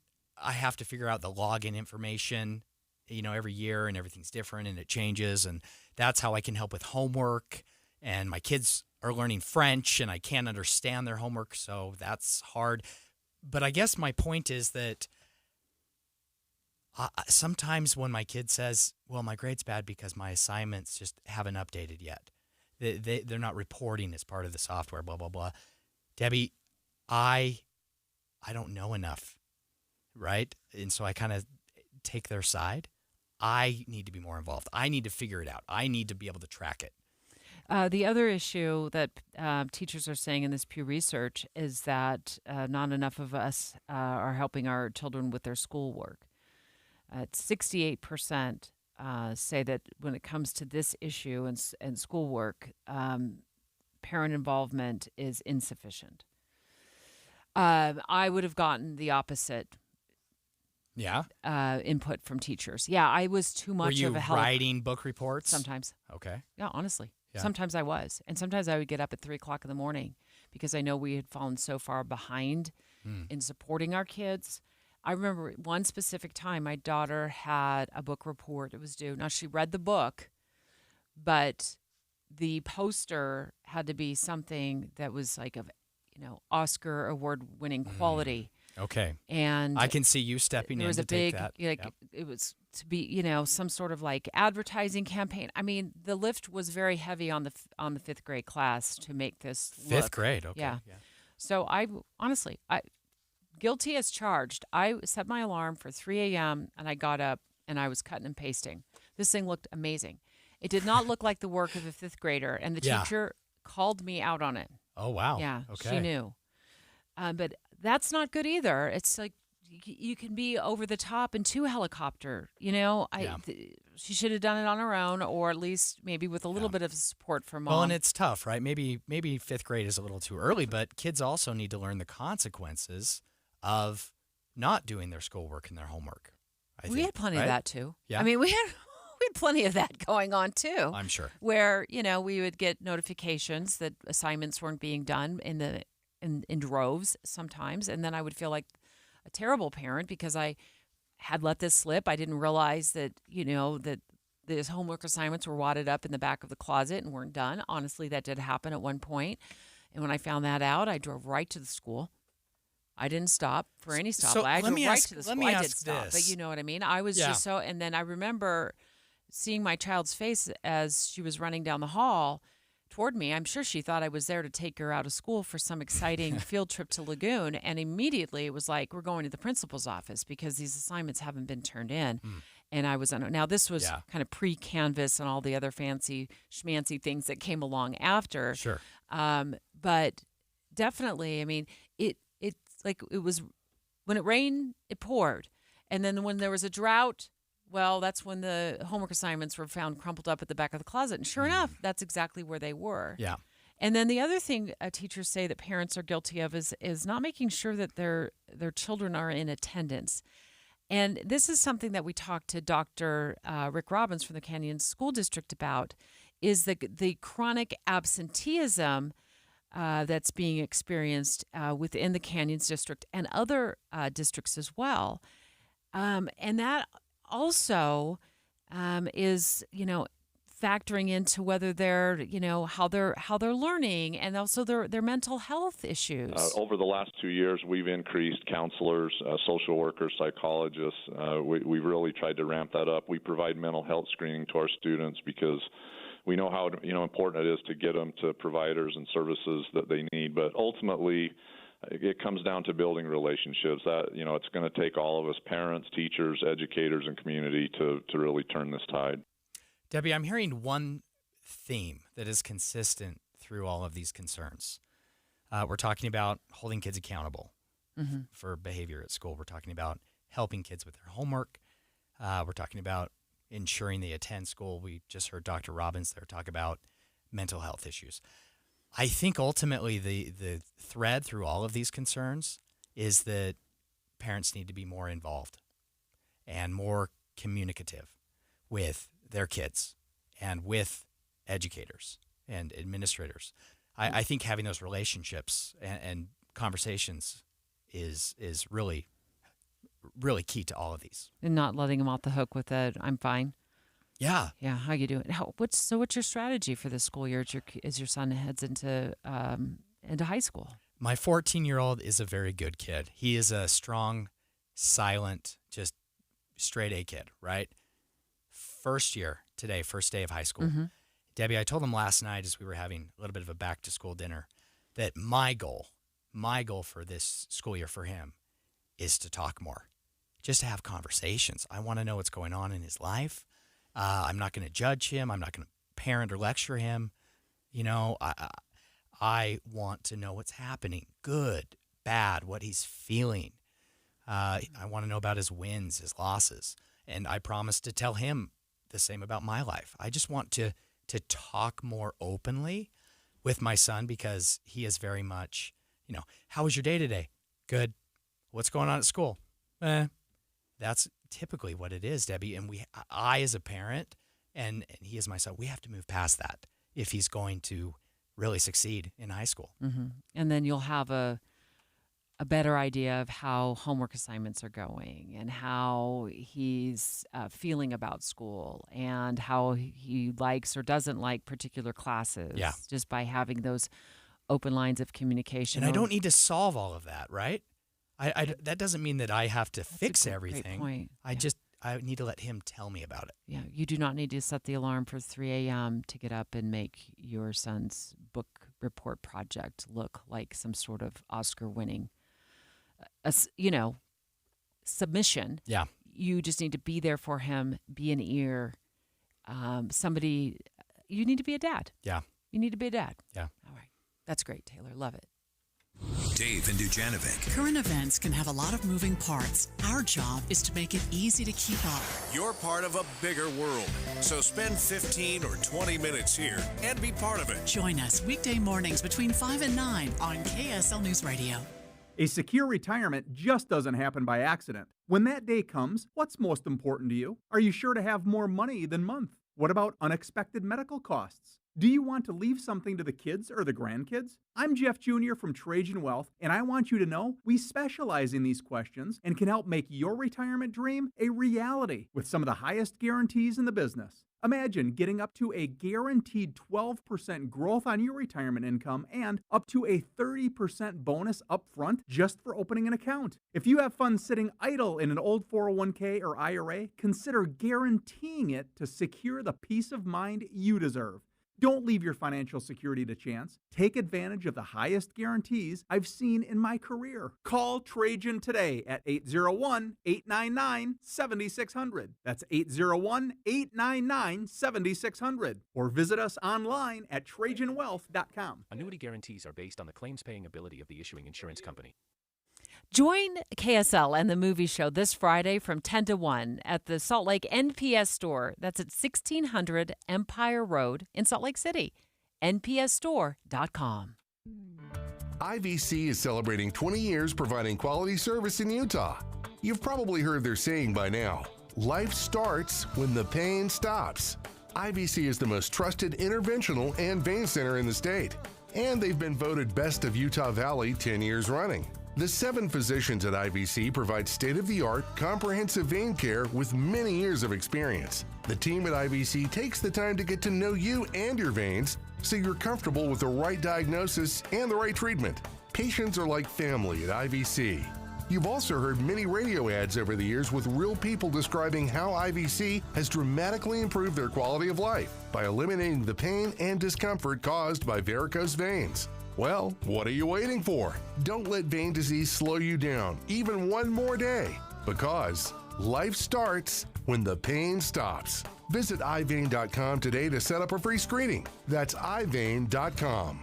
I have to figure out the login information, every year, and everything's different and it changes. And that's how I can help with homework. And my kids are learning French and I can't understand their homework, so that's hard. But I guess my point is that sometimes when my kid says, well, my grade's bad because my assignments just haven't updated yet. They're not reporting as part of the software, blah, blah, blah. Debbie, I don't know enough, right? And so I kind of take their side. I need to be more involved. I need to figure it out. I need to be able to track it. The other issue that teachers are saying in this Pew Research is that not enough of us are helping our children with their schoolwork. 68% say that when it comes to this issue and schoolwork, parent involvement is insufficient. I would have gotten the opposite. Yeah. Input from teachers. Yeah, I was too much of a help. Were you writing book reports? Sometimes. Okay. Yeah, honestly. Yeah. Sometimes I was. And sometimes I would get up at 3 o'clock in the morning because I know we had fallen so far behind in supporting our kids. I remember one specific time my daughter had a book report. It was due. Now, she read the book, but the poster had to be something that was like of, Oscar award-winning quality. Okay. And I can see you stepping in to take that. It was to be, some sort of like advertising campaign. I mean, the lift was very heavy on the 5th grade class to make this look. 5th grade, okay. Yeah. So I guilty as charged. I set my alarm for 3 a.m. and I got up and I was cutting and pasting. This thing looked amazing. It did not look like the work of a 5th grader, and the teacher called me out on it. Oh, wow. Yeah, okay. She knew. But that's not good either. It's like you can be over the top and too helicopter. She should have done it on her own, or at least maybe with a little bit of support from mom. Well, and it's tough, right? Maybe 5th grade is a little too early, but kids also need to learn the consequences of not doing their schoolwork and their homework. We had plenty of that too. Yeah. I mean, we had plenty of that going on too. I'm sure. Where, we would get notifications that assignments weren't being done in droves sometimes, and then I would feel like a terrible parent because I had let this slip. I didn't realize that, that these homework assignments were wadded up in the back of the closet and weren't done. Honestly, that did happen at one point. And when I found that out, I drove right to the school. I didn't stop for any stop. So I drove right to the let school. me I did ask stop, this. but you know what I mean? I was just so, and then I remember seeing my child's face as she was running down the hall toward me. I'm sure she thought I was there to take her out of school for some exciting field trip to Lagoon. And immediately it was like, we're going to the principal's office because these assignments haven't been turned in. And I was now this was kind of pre-Canvas and all the other fancy schmancy things that came along after. Sure. But definitely, I mean, it's like it was when it rained, it poured. And then when there was a drought, well, that's when the homework assignments were found crumpled up at the back of the closet. And sure enough, that's exactly where they were. Yeah. And then the other thing teachers say that parents are guilty of is not making sure that their children are in attendance. And this is something that we talked to Dr. Rick Robbins from the Canyon School District about, is the chronic absenteeism that's being experienced within the Canyons District and other districts as well. And that also is, factoring into whether they're, how they're learning, and also their mental health issues. Over the last 2 years, we've increased counselors, social workers, psychologists. We've really tried to ramp that up. We provide mental health screening to our students because we know how important it is to get them to providers and services that they need. But ultimately, it comes down to building relationships. That it's going to take all of us, parents, teachers, educators, and community to really turn this tide. Debbie, I'm hearing one theme that is consistent through all of these concerns. We're talking about holding kids accountable for behavior at school. We're talking about helping kids with their homework. We're talking about ensuring they attend school. We just heard Dr. Robbins there talk about mental health issues. I think ultimately the thread through all of these concerns is that parents need to be more involved and more communicative with their kids and with educators and administrators. I think having those relationships and conversations is really, really key to all of these. And not letting them off the hook with it. I'm fine. Yeah. Yeah. How you doing? What's your strategy for this school year as your son heads into high school? My 14-year-old is a very good kid. He is a strong, silent, just straight A kid, right? First year today, first day of high school. Mm-hmm. Debbie, I told him last night as we were having a little bit of a back-to-school dinner that my goal for this school year for him is to talk more, just to have conversations. I want to know what's going on in his life. I'm not going to judge him. I'm not going to parent or lecture him. You know, I want to know what's happening, good, bad, what he's feeling. I want to know about his wins, his losses. And I promise to tell him the same about my life. I just want to talk more openly with my son because he is very much, how was your day today? Good. What's going on at school? That's typically what it is, Debbie. And I as a parent and he as my son, we have to move past that if he's going to really succeed in high school. Mm-hmm. And then you'll have a better idea of how homework assignments are going and how he's feeling about school and how he likes or doesn't like particular classes. Yeah. Just by having those open lines of communication. And I don't need to solve all of that, right? That doesn't mean that I have to fix everything. Great point. I need to let him tell me about it. Yeah, you do not need to set the alarm for 3 a.m. to get up and make your son's book report project look like some sort of Oscar-winning, submission. Yeah. You just need to be there for him, be an ear. You need to be a dad. Yeah. You need to be a dad. Yeah. All right. That's great, Taylor. Love it. Dave and Dujanovic. Current events can have a lot of moving parts. Our job is to make it easy to keep up. You're part of a bigger world, so spend 15 or 20 minutes here and be part of it. Join us weekday mornings between 5 and 9 on KSL News Radio. A secure retirement just doesn't happen by accident. When that day comes, what's most important to you? Are you sure to have more money than month? What about unexpected medical costs? Do you want to leave something to the kids or the grandkids? I'm Jeff Jr. from Trajan Wealth, and I want you to know we specialize in these questions and can help make your retirement dream a reality with some of the highest guarantees in the business. Imagine getting up to a guaranteed 12% growth on your retirement income and up to a 30% bonus up front just for opening an account. If you have funds sitting idle in an old 401k or IRA, consider guaranteeing it to secure the peace of mind you deserve. Don't leave your financial security to chance. Take advantage of the highest guarantees I've seen in my career. Call Trajan today at 801-899-7600. That's 801-899-7600. Or visit us online at TrajanWealth.com. Annuity guarantees are based on the claims-paying ability of the issuing insurance company. Join KSL and the movie show this Friday from 10 to 1 at the Salt Lake NPS store. That's at 1600 Empire Road in Salt Lake City. NPSstore.com. IVC is celebrating 20 years providing quality service in Utah. You've probably heard their saying by now, life starts when the pain stops. IVC is the most trusted interventional and vein center in the state, and they've been voted Best of Utah Valley 10 years running. The 7 physicians at IVC provide state-of-the-art, comprehensive vein care with many years of experience. The team at IVC takes the time to get to know you and your veins so you're comfortable with the right diagnosis and the right treatment. Patients are like family at IVC. You've also heard many radio ads over the years with real people describing how IVC has dramatically improved their quality of life by eliminating the pain and discomfort caused by varicose veins. Well, what are you waiting for? Don't let vein disease slow you down even one more day, because life starts when the pain stops. Visit ivein.com today to set up a free screening. That's ivein.com.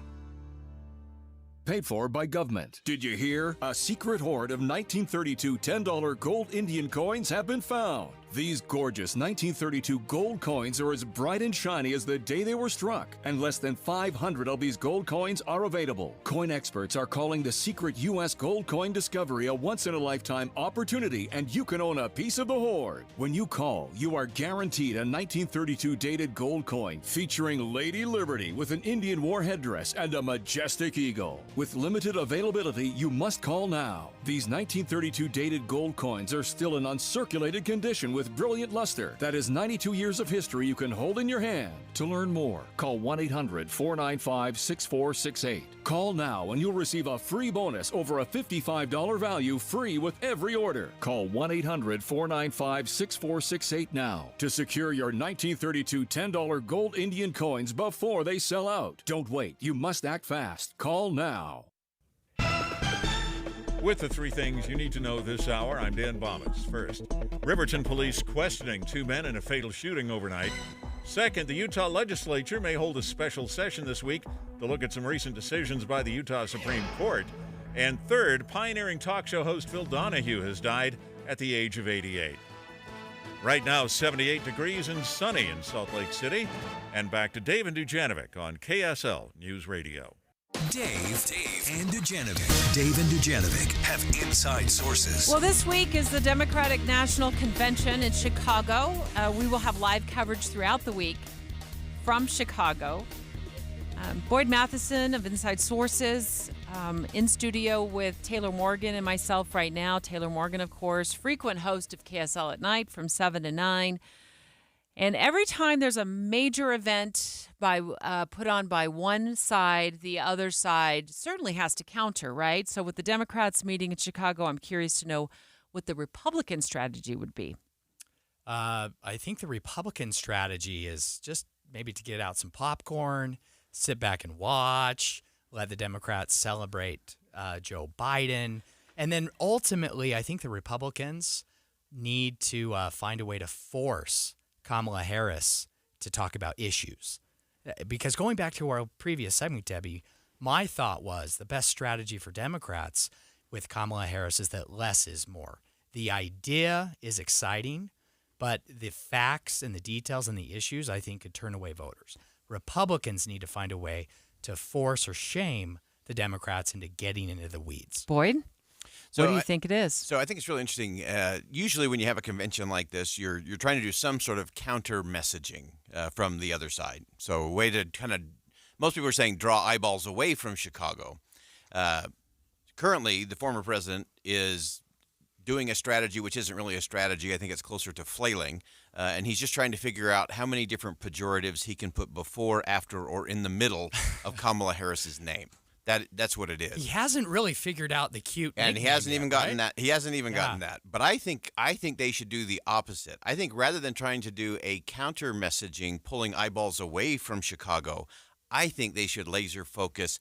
Paid for by government. Did you hear? A secret hoard of 1932 $10 gold Indian coins have been found. These gorgeous 1932 gold coins are as bright and shiny as the day they were struck, and less than 500 of these gold coins are available. Coin experts are calling the secret U.S. gold coin discovery a once-in-a-lifetime opportunity, and you can own a piece of the hoard. When you call, you are guaranteed a 1932 dated gold coin featuring Lady Liberty with an Indian war headdress and a majestic eagle. With limited availability, you must call now. These 1932 dated gold coins are still in uncirculated condition with brilliant luster. That is 92 years of history you can hold in your hand. To learn more, call 1-800-495-6468. Call now and you'll receive a free bonus over a $55 value free with every order. Call 1-800-495-6468 now to secure your 1932 $10 gold Indian coins before they sell out. Don't wait. You must act fast. Call now. With the three things you need to know this hour, I'm Dan Bomas. First, Riverton police questioning two men in a fatal shooting overnight. Second, the Utah legislature may hold a special session this week to look at some recent decisions by the Utah Supreme Court. And third, pioneering talk show host Phil Donahue has died at the age of 88. Right now, 78 degrees and sunny in Salt Lake City. And back to Dave and Dujanovic on KSL News Radio. Dave, and Dujanovic. Dave and Dujanovic have inside sources. Well, this week is the Democratic National Convention in Chicago. We will have live coverage throughout the week from Chicago. Boyd Matheson of Inside Sources in studio with Taylor Morgan and myself right now. Taylor Morgan, of course, frequent host of KSL at Night from 7 to 9. And every time there's a major event put on by one side, the other side certainly has to counter, right? So with the Democrats meeting in Chicago, I'm curious to know what the Republican strategy would be. I think the Republican strategy is just maybe to get out some popcorn, sit back and watch, let the Democrats celebrate Joe Biden. And then ultimately, I think the Republicans need to find a way to force Kamala Harris to talk about issues. Because going back to our previous segment, Debbie, my thought was the best strategy for Democrats with Kamala Harris is that less is more. The idea is exciting, but the facts and the details and the issues, I think, could turn away voters. Republicans need to find a way to force or shame the Democrats into getting into the weeds. Boyd? What do you think it is? So I think it's really interesting. Usually when you have a convention like this, you're trying to do some sort of counter messaging from the other side. So a way to kind of, most people are saying draw eyeballs away from Chicago. Currently, the former president is doing a strategy which isn't really a strategy. I think it's closer to flailing. And he's just trying to figure out how many different pejoratives he can put before, after, or in the middle of Kamala Harris's name. That's what it is. He hasn't really figured out the cute and he hasn't even gotten right? that. He hasn't even gotten that. But I think they should do the opposite. I think rather than trying to do a counter messaging, pulling eyeballs away from Chicago, I think they should laser focus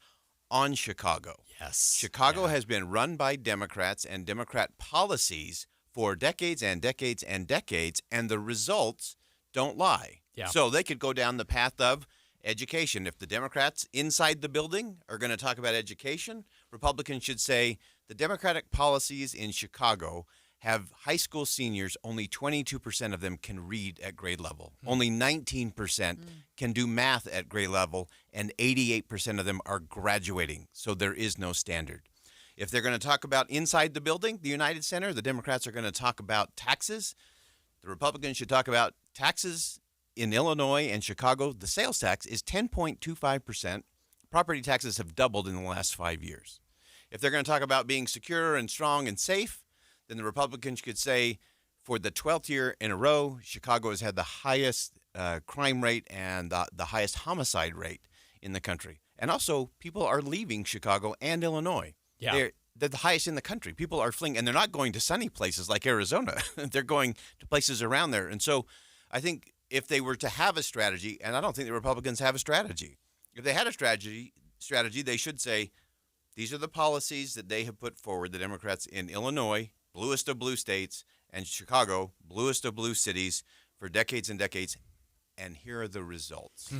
on Chicago. Yes. Chicago has been run by Democrats and Democrat policies for decades and decades and decades, and the results don't lie. Yeah. So they could go down the path of education. If the Democrats inside the building are going to talk about education, Republicans should say the Democratic policies in Chicago have high school seniors, only 22% of them can read at grade level. Only 19% can do math at grade level, and 88% of them are graduating. So there is no standard. If they're going to talk about inside the building, the United Center, the Democrats are going to talk about taxes. The Republicans should talk about taxes. In Illinois and Chicago, the sales tax is 10.25%. Property taxes have doubled in the last 5 years. If they're going to talk about being secure and strong and safe, then the Republicans could say for the 12th year in a row, Chicago has had the highest crime rate and the highest homicide rate in the country. And also, people are leaving Chicago and Illinois. Yeah. They're the highest in the country. People are fleeing, and they're not going to sunny places like Arizona. They're going to places around there. And so I think if they were to have a strategy, and I don't think the Republicans have a strategy. If they had a strategy, they should say, these are the policies that they have put forward, the Democrats in Illinois, bluest of blue states, and Chicago, bluest of blue cities, for decades and decades, and here are the results.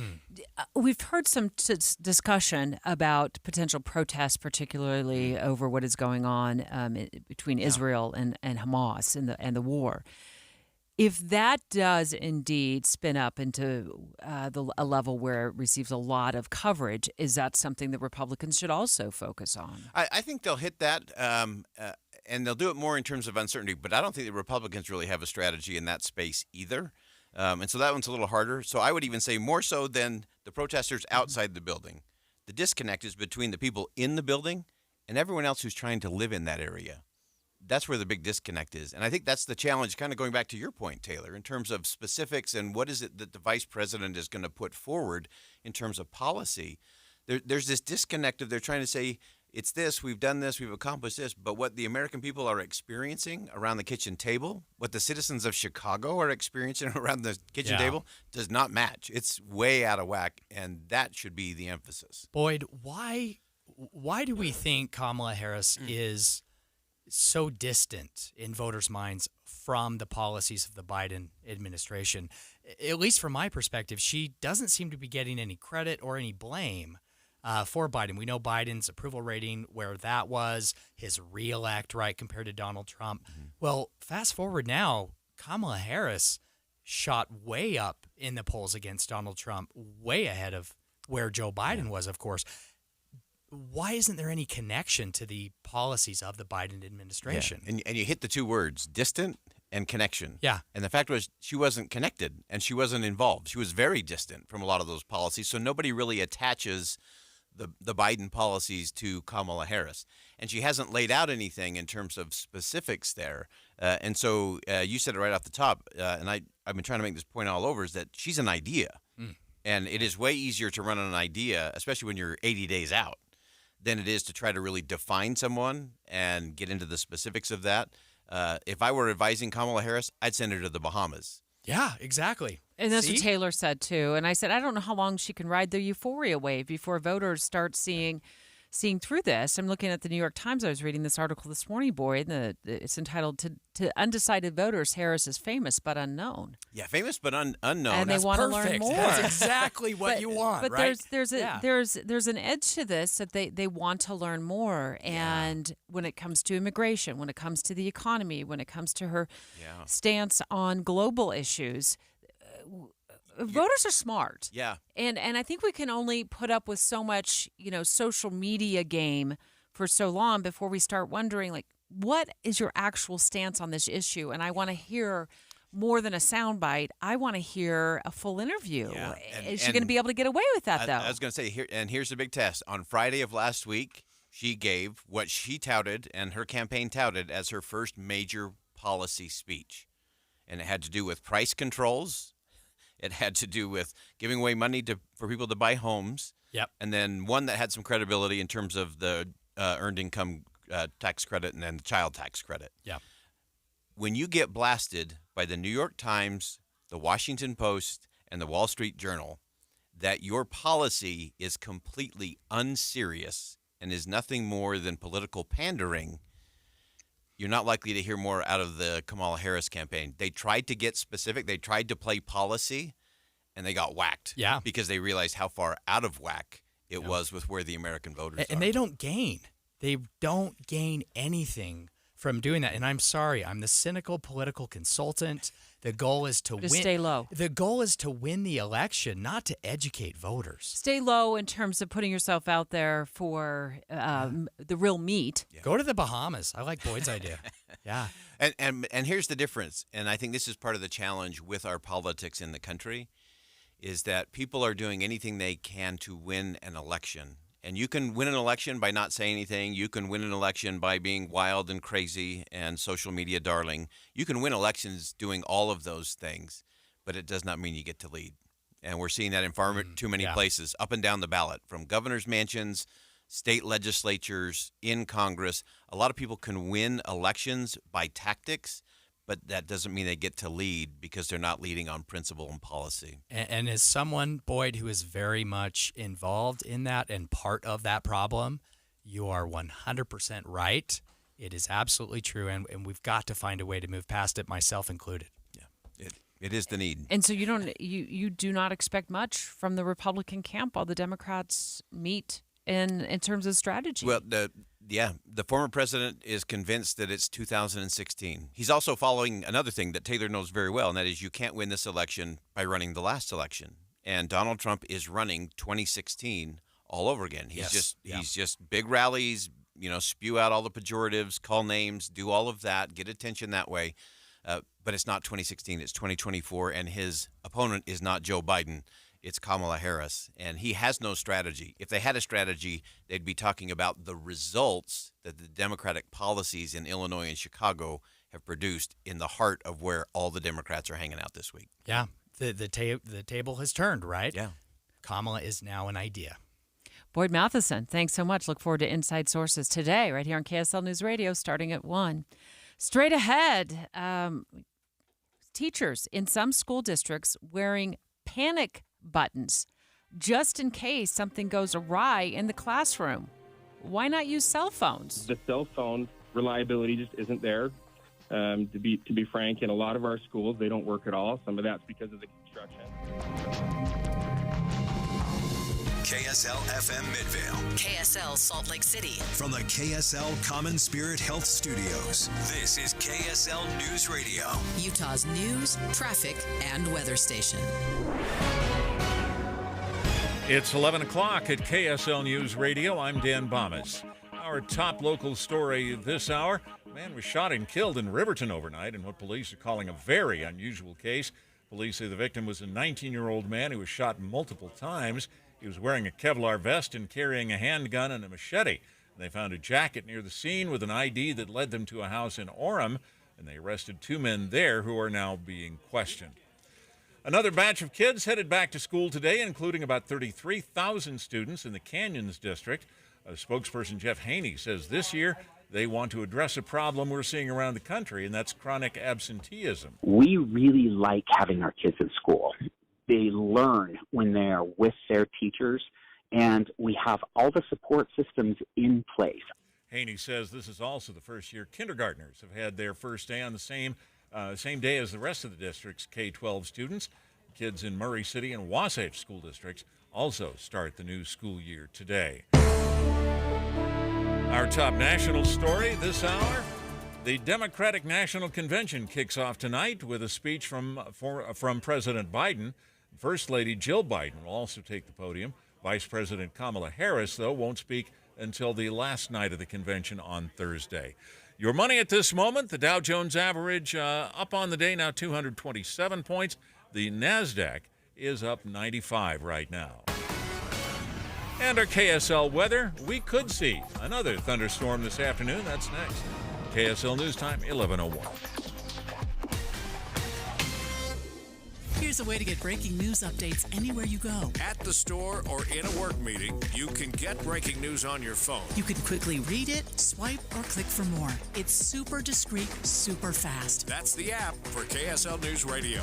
We've heard some discussion about potential protests, particularly over what is going on between Israel and Hamas and the war. If that does indeed spin up into a level where it receives a lot of coverage, is that something that Republicans should also focus on? I think they'll hit that, and they'll do it more in terms of uncertainty, but I don't think the Republicans really have a strategy in that space either. And so that one's a little harder. So I would even say more so than the protesters outside the building. The disconnect is between the people in the building and everyone else who's trying to live in that area. That's where the big disconnect is. And I think that's the challenge, kind of going back to your point, Taylor, in terms of specifics and what is it that the vice president is going to put forward in terms of policy. There's this disconnect of they're trying to say, it's this, we've done this, we've accomplished this, but what the American people are experiencing around the kitchen table, what the citizens of Chicago are experiencing around the kitchen table, does not match. It's way out of whack, and that should be the emphasis. Boyd, why do we think Kamala Harris is so distant in voters' minds from the policies of the Biden administration? At least from my perspective, she doesn't seem to be getting any credit or any blame for Biden. We know Biden's approval rating, where that was, his reelect, right, compared to Donald Trump. Mm-hmm. Well, fast forward now, Kamala Harris shot way up in the polls against Donald Trump, way ahead of where Joe Biden was, of course. Why isn't there any connection to the policies of the Biden administration? Yeah. And you hit the two words, distant and connection. Yeah. And the fact was she wasn't connected and she wasn't involved. She was very distant from a lot of those policies, so nobody really attaches the Biden policies to Kamala Harris. And she hasn't laid out anything in terms of specifics there. And so you said it right off the top, and I've been trying to make this point all over, is that she's an idea. Mm. And it is way easier to run on an idea, especially when you're 80 days out, than it is to try to really define someone and get into the specifics of that. If I were advising Kamala Harris, I'd send her to the Bahamas. Yeah, exactly. And that's what Taylor said, too. And I said, I don't know how long she can ride the euphoria wave before voters start seeing through this. I'm looking at the New York Times. I was reading this article this morning, Boyd, and it's entitled to Undecided Voters, Harris is Famous but Unknown. Yeah, famous but unknown. And they want to learn more. That's exactly what you want, but right? There's an edge to this that they want to learn more. And when it comes to immigration, when it comes to the economy, when it comes to her stance on global issues, voters are smart. Yeah. And I think we can only put up with so much, social media game for so long before we start wondering, like, what is your actual stance on this issue? And I want to hear more than a soundbite. I want to hear a full interview. Yeah. Is she going to be able to get away with that, though? I was going to say, here's the big test. On Friday of last week, she gave what she touted and her campaign touted as her first major policy speech. And it had to do with price controls. It had to do with giving away money for people to buy homes. Yep. And then one that had some credibility in terms of the earned income tax credit and then the child tax credit. Yeah. When you get blasted by the New York Times, the Washington Post, and the Wall Street Journal that your policy is completely unserious and is nothing more than political pandering, you're not likely to hear more out of the Kamala Harris campaign. They tried to get specific. They tried to play policy, and they got whacked. Yeah. Because they realized how far out of whack it was with where the American voters are. And they don't gain. They don't gain anything from doing that. And I'm sorry, I'm the cynical political consultant. The goal is to win. Stay low. The goal is to win the election, not to educate voters. Stay low in terms of putting yourself out there for the real meat. Yeah. Go to the Bahamas. I like Boyd's idea. Yeah. And here's the difference, and I think this is part of the challenge with our politics in the country, is that people are doing anything they can to win an election. And you can win an election by not saying anything. You can win an election by being wild and crazy and social media darling. You can win elections doing all of those things, but it does not mean you get to lead. And we're seeing that in far too many places, up and down the ballot, from governor's mansions, state legislatures, in Congress. A lot of people can win elections by tactics, but that doesn't mean they get to lead because they're not leading on principle and policy. And as someone, Boyd, who is very much involved in that and part of that problem, you are 100% right. It is absolutely true, and we've got to find a way to move past it, myself included. Yeah, it is the need. And so you do not expect much from the Republican camp while the Democrats meet in terms of strategy. Well, Yeah, the former president is convinced that it's 2016. He's also following another thing that Taylor knows very well, and that is you can't win this election by running the last election. And Donald Trump is running 2016 all over again. He's just big rallies, spew out all the pejoratives, call names, do all of that, get attention that way. But it's not 2016, it's 2024, and his opponent is not Joe Biden. It's Kamala Harris, and he has no strategy. If they had a strategy, they'd be talking about the results that the Democratic policies in Illinois and Chicago have produced in the heart of where all the Democrats are hanging out this week. Yeah, the table has turned, right? Yeah. Kamala is now an idea. Boyd Matheson, thanks so much. Look forward to Inside Sources today, right here on KSL News Radio, starting at 1. Straight ahead, teachers in some school districts wearing panic buttons just in case something goes awry in the classroom. Why not use cell phones? The cell phone reliability just isn't there. To be frank, in a lot of our schools, they don't work at all. Some of that's because of the construction. KSL FM Midvale. KSL Salt Lake City. From the KSL Common Spirit Health Studios, this is KSL News Radio. Utah's news, traffic, and weather station. It's 11 o'clock at KSL News Radio. I'm Dan Bomas. Our top local story this hour. A man was shot and killed in Riverton overnight in what police are calling a very unusual case. Police say the victim was a 19-year-old man who was shot multiple times. He was wearing a Kevlar vest and carrying a handgun and a machete. They found a jacket near the scene with an ID that led them to a house in Orem, and they arrested 2 men there who are now being questioned. Another batch of kids headed back to school today, including about 33,000 students in the Canyons district. Spokesperson Jeff Haney says this year they want to address a problem we're seeing around the country, and that's chronic absenteeism. We really like having our kids in school. They learn when they're with their teachers, and we have all the support systems in place. Haney says this is also the first year kindergartners have had their first day on the same day as the rest of the district's K-12 students. Kids in Murray City and Wasatch school districts also start the new school year today. Our top national story this hour. The Democratic National Convention kicks off tonight with a speech from President Biden. First Lady Jill Biden will also take the podium. Vice President Kamala Harris, though, won't speak until the last night of the convention on Thursday. Your money at this moment, the Dow Jones average up on the day now 227 points. The NASDAQ is up 95 right now. And our KSL weather, we could see another thunderstorm this afternoon. That's next. KSL News Time, 11:01. Here's a way to get breaking news updates anywhere you go. At the store or in a work meeting, you can get breaking news on your phone. You can quickly read it, swipe, or click for more. It's super discreet, super fast. That's the app for KSL News Radio.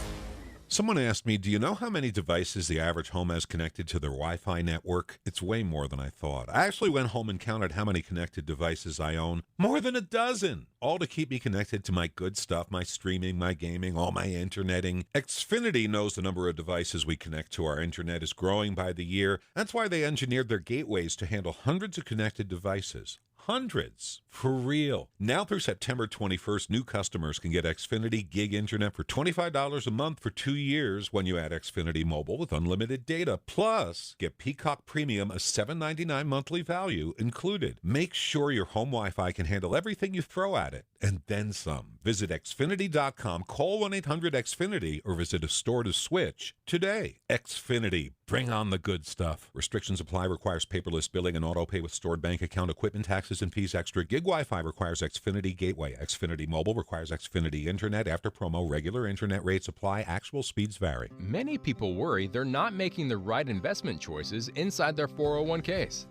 Someone asked me, do you know how many devices the average home has connected to their Wi-Fi network? It's way more than I thought. I actually went home and counted how many connected devices I own. More than a dozen. All to keep me connected to my good stuff, my streaming, my gaming, all my interneting. Xfinity knows the number of devices we connect to our internet is growing by the year. That's why they engineered their gateways to handle hundreds of connected devices. Hundreds. For real. Now through September 21st, new customers can get Xfinity Gig Internet for $25 a month for 2 years when you add Xfinity Mobile with unlimited data. Plus, get Peacock Premium, a $7.99 monthly value included. Make sure your home Wi-Fi can handle everything you throw at it, and then some. Visit Xfinity.com, call 1-800-XFINITY, or visit a store to switch today. Xfinity. Bring on the good stuff. Restrictions apply. Requires paperless billing and auto pay with stored bank account, equipment taxes and fees extra. Gig Wi-Fi requires Xfinity Gateway. Xfinity Mobile requires Xfinity Internet. After promo, regular internet rates apply. Actual speeds vary. Many people worry they're not making the right investment choices inside their 401ks.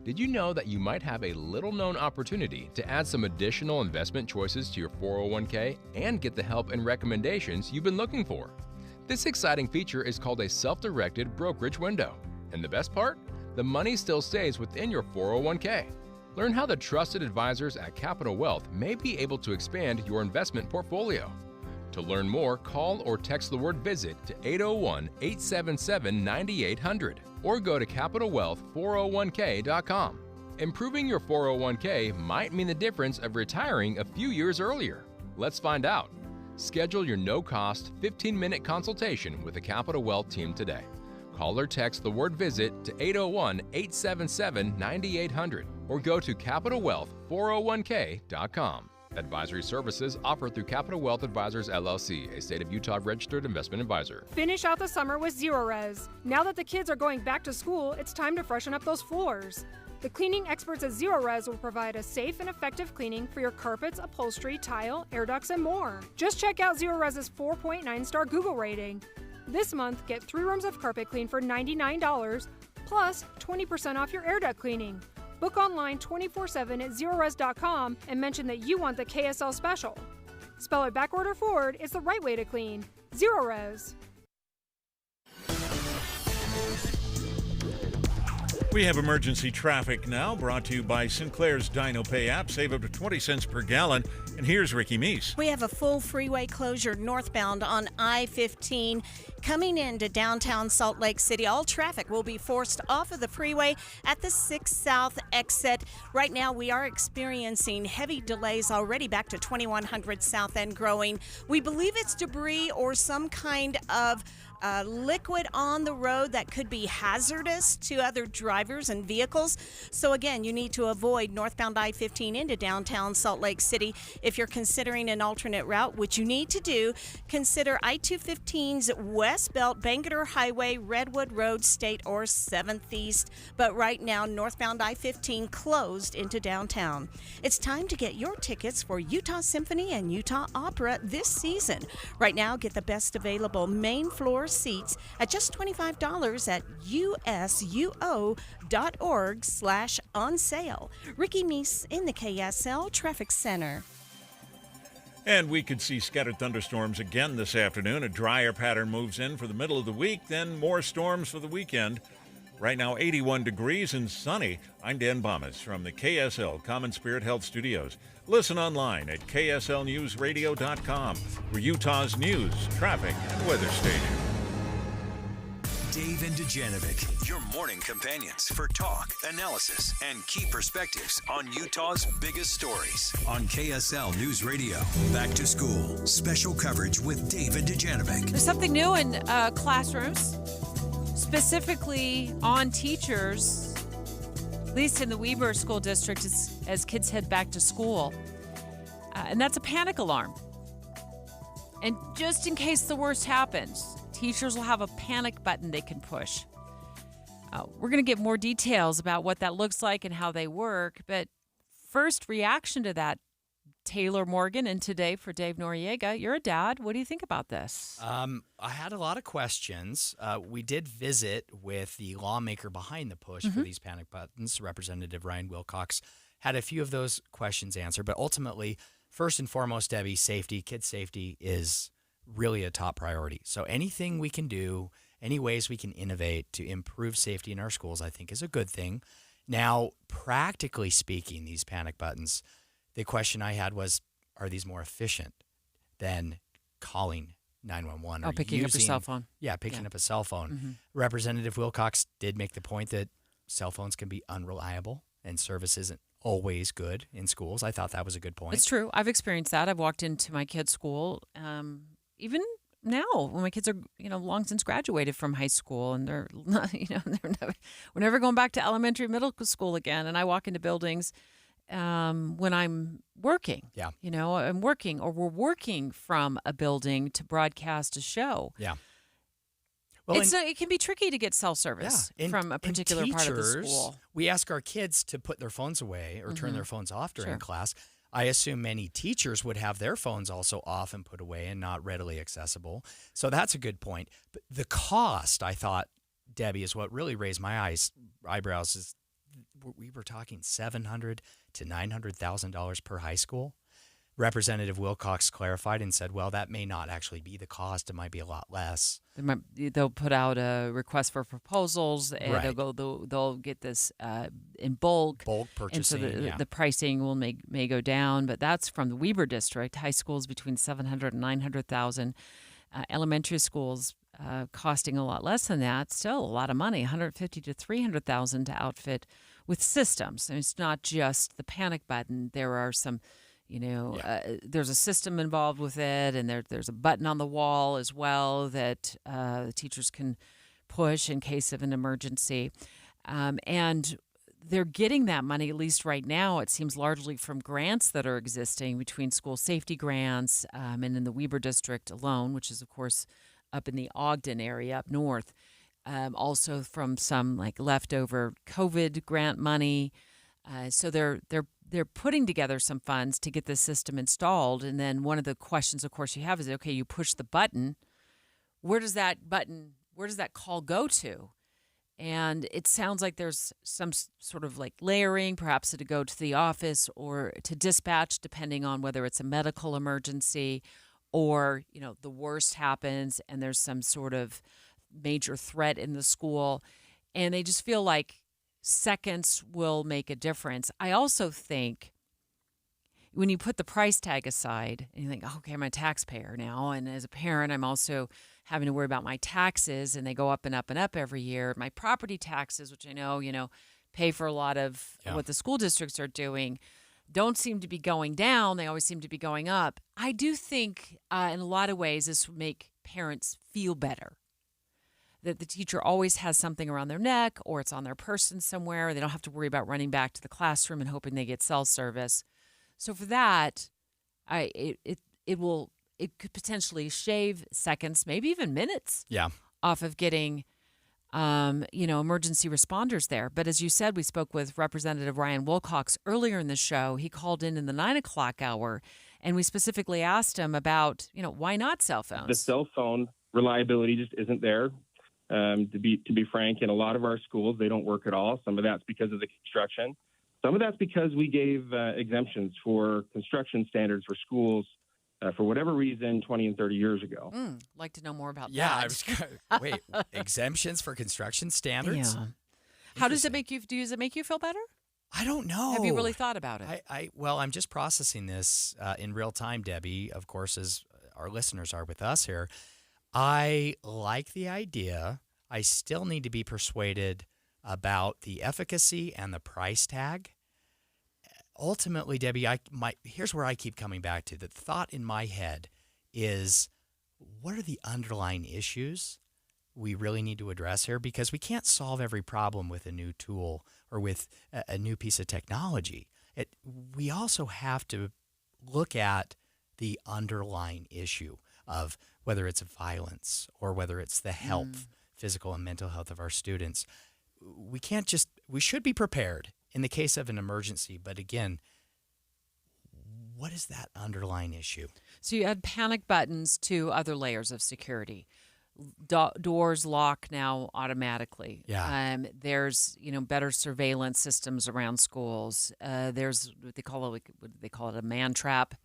Did you know that you might have a little-known opportunity to add some additional investment choices to your 401k and get the help and recommendations you've been looking for? This exciting feature is called a self-directed brokerage window. And the best part? The money still stays within your 401k. Learn how the trusted advisors at Capital Wealth may be able to expand your investment portfolio. To learn more, call or text the word VISIT to 801-877-9800 or go to CapitalWealth401k.com. Improving your 401k might mean the difference of retiring a few years earlier. Let's find out. Schedule your no-cost 15-minute consultation with the Capital Wealth team today. Call or text the word VISIT to 801-877-9800 or go to CapitalWealth401k.com. Advisory services offered through Capital Wealth Advisors, LLC, a state of Utah registered investment advisor. Finish out the summer with Zero Res. Now that the kids are going back to school, it's time to freshen up those floors. The cleaning experts at Zero Res will provide a safe and effective cleaning for your carpets, upholstery, tile, air ducts, and more. Just check out Zero Res's 4.9-star Google rating. This month, get 3 rooms of carpet clean for $99, plus 20% off your air duct cleaning. Book online 24/7 at ZeroRes.com and mention that you want the KSL special. Spell it backward or forward, it's the right way to clean. Zero Res. We have emergency traffic now, brought to you by Sinclair's Dino Pay app. Save up to 20 cents per gallon. And here's Ricky Meese. We have a full freeway closure northbound on I-15 coming into downtown Salt Lake City. All traffic will be forced off of the freeway at the 6 South exit. Right now, we are experiencing heavy delays already back to 2100 South and growing. We believe it's debris or some kind of liquid on the road that could be hazardous to other drivers and vehicles. So again, you need to avoid northbound I-15 into downtown Salt Lake City. If you're considering an alternate route, which you need to do, consider I-215's West Belt, Bangerter Highway, Redwood Road, State, or 7th East. But right now, northbound I-15 closed into downtown. It's time to get your tickets for Utah Symphony and Utah Opera this season. Right now, get the best available main floor seats at just $25 at usuo.org/on sale. Ricky Meese in the KSL Traffic Center. And we could see scattered thunderstorms again this afternoon. A drier pattern moves in for the middle of the week, then more storms for the weekend. Right now, 81 degrees and sunny. I'm Dan Bomas from the KSL Common Spirit Health Studios. Listen online at kslnewsradio.com for Utah's news, traffic, and weather station. Dave and Dujanovic, your morning companions for talk, analysis, and key perspectives on Utah's biggest stories on KSL News Radio. Back to school, special coverage with Dave and Dujanovic. There's something new in classrooms, specifically on teachers, at least in the Weber School District, as kids head back to school. And that's a panic alarm. And just in case the worst happens, teachers will have a panic button they can push. We're going to get more details about what that looks like and how they work. But first reaction to that, Taylor Morgan, and today for Dave Noriega. You're a dad. What do you think about this? I had a lot of questions. We did visit with the lawmaker behind the push for these panic buttons. Representative Ryan Wilcox had a few of those questions answered. But ultimately, first and foremost, Debbie, safety, kid safety is really a top priority. So anything we can do, any ways we can innovate to improve safety in our schools, I think is a good thing. Now, practically speaking, these panic buttons, the question I had was, are these more efficient than calling 911? Oh, picking up your cell phone. Yeah, picking up a cell phone. Mm-hmm. Representative Wilcox did make the point that cell phones can be unreliable and service isn't always good in schools. I thought that was a good point. It's true. I've experienced that. I've walked into my kids' school, even now when my kids are, long since graduated from high school, and they're, we're never going back to elementary, middle school again. And I walk into buildings when I'm working. Yeah. I'm working, or we're working from a building to broadcast a show. Yeah. Well, it can be tricky to get self-service from a particular part of the school. We ask our kids to put their phones away or turn their phones off during class. I assume many teachers would have their phones also off and put away and not readily accessible. So that's a good point. But the cost, I thought, Debbie, is what really raised my eyebrows. Is we were talking $700,000 to $900,000 per high school. Representative Wilcox clarified and said, well, that may not actually be the cost. It might be a lot less. They'll put out a request for proposals, and they'll get this in bulk. Bulk purchasing, and so the pricing may go down, but that's from the Weber district. High schools between $700,000 and $900,000. Elementary schools costing a lot less than that. Still a lot of money, $150,000 to $300,000 to outfit with systems. And it's not just the panic button. There are some, there's a system involved with it, and there's a button on the wall as well that the teachers can push in case of an emergency. And they're getting that money, at least right now, it seems largely from grants that are existing between school safety grants and in the Weber district alone, which is, of course, up in the Ogden area up north. Also from some like leftover COVID grant money. So they're putting together some funds to get this system installed. And then one of the questions, of course, you have is, okay, you push the button. Where does that call go to? And it sounds like there's some sort of like layering, perhaps to go to the office or to dispatch, depending on whether it's a medical emergency or, the worst happens and there's some sort of major threat in the school. And they just feel like seconds will make a difference. I also think when you put the price tag aside and you think, okay, I'm a taxpayer now. And as a parent, I'm also having to worry about my taxes, and they go up and up and up every year. My property taxes, which I know, pay for a lot of what the school districts are doing, don't seem to be going down. They always seem to be going up. I do think in a lot of ways this would make parents feel better, that the teacher always has something around their neck or it's on their person somewhere. They don't have to worry about running back to the classroom and hoping they get cell service. So for that, it could potentially shave seconds, maybe even minutes off of getting, emergency responders there. But as you said, we spoke with Representative Ryan Wilcox earlier in the show. He called in the 9 o'clock hour, and we specifically asked him about, why not cell phones? The cell phone reliability just isn't there. To be frank, in a lot of our schools, they don't work at all. Some of that's because of the construction. Some of that's because we gave exemptions for construction standards for schools for whatever reason 20 and 30 years ago. Like to know more about that. Yeah, wait, exemptions for construction standards? Yeah. How does it make you? Does it make you feel better? I don't know. Have you really thought about it? I'm just processing this in real time, Debbie, of course, as our listeners are with us here. I like the idea. I still need to be persuaded about the efficacy and the price tag. Ultimately, Debbie, here's where I keep coming back to. The thought in my head is, what are the underlying issues we really need to address here? Because we can't solve every problem with a new tool or with a new piece of technology. We also have to look at the underlying issue of whether it's violence or whether it's the health, physical and mental health of our students. We should be prepared in the case of an emergency. But again, what is that underlying issue? So you add panic buttons to other layers of security. Doors lock now automatically. Yeah. There's better surveillance systems around schools. There's what they call it a man trap.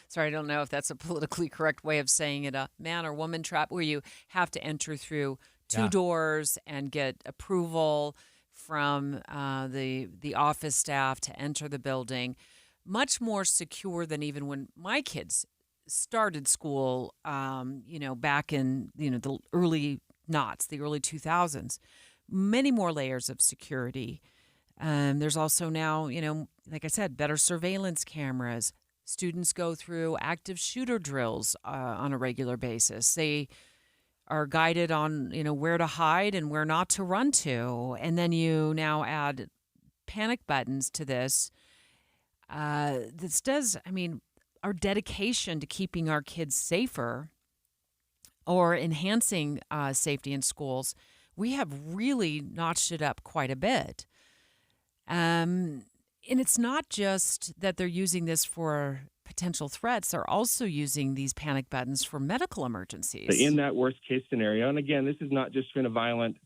Sorry, I don't know if that's a politically correct way of saying it. A man or woman trap, where you have to enter through two doors and get approval from the office staff to enter the building. Much more secure than even when my kids started school, back in, the early noughts, the early 2000s. Many more layers of security. There's also now, like I said, better surveillance cameras. Students go through active shooter drills on a regular basis. They are guided on, where to hide and where not to run to. And then you now add panic buttons to this. Our dedication to keeping our kids safer or enhancing safety in schools, we have really notched it up quite a bit. And it's not just that they're using this for potential threats, they're also using these panic buttons for medical emergencies. In that worst case scenario, and again, this is not just in a violent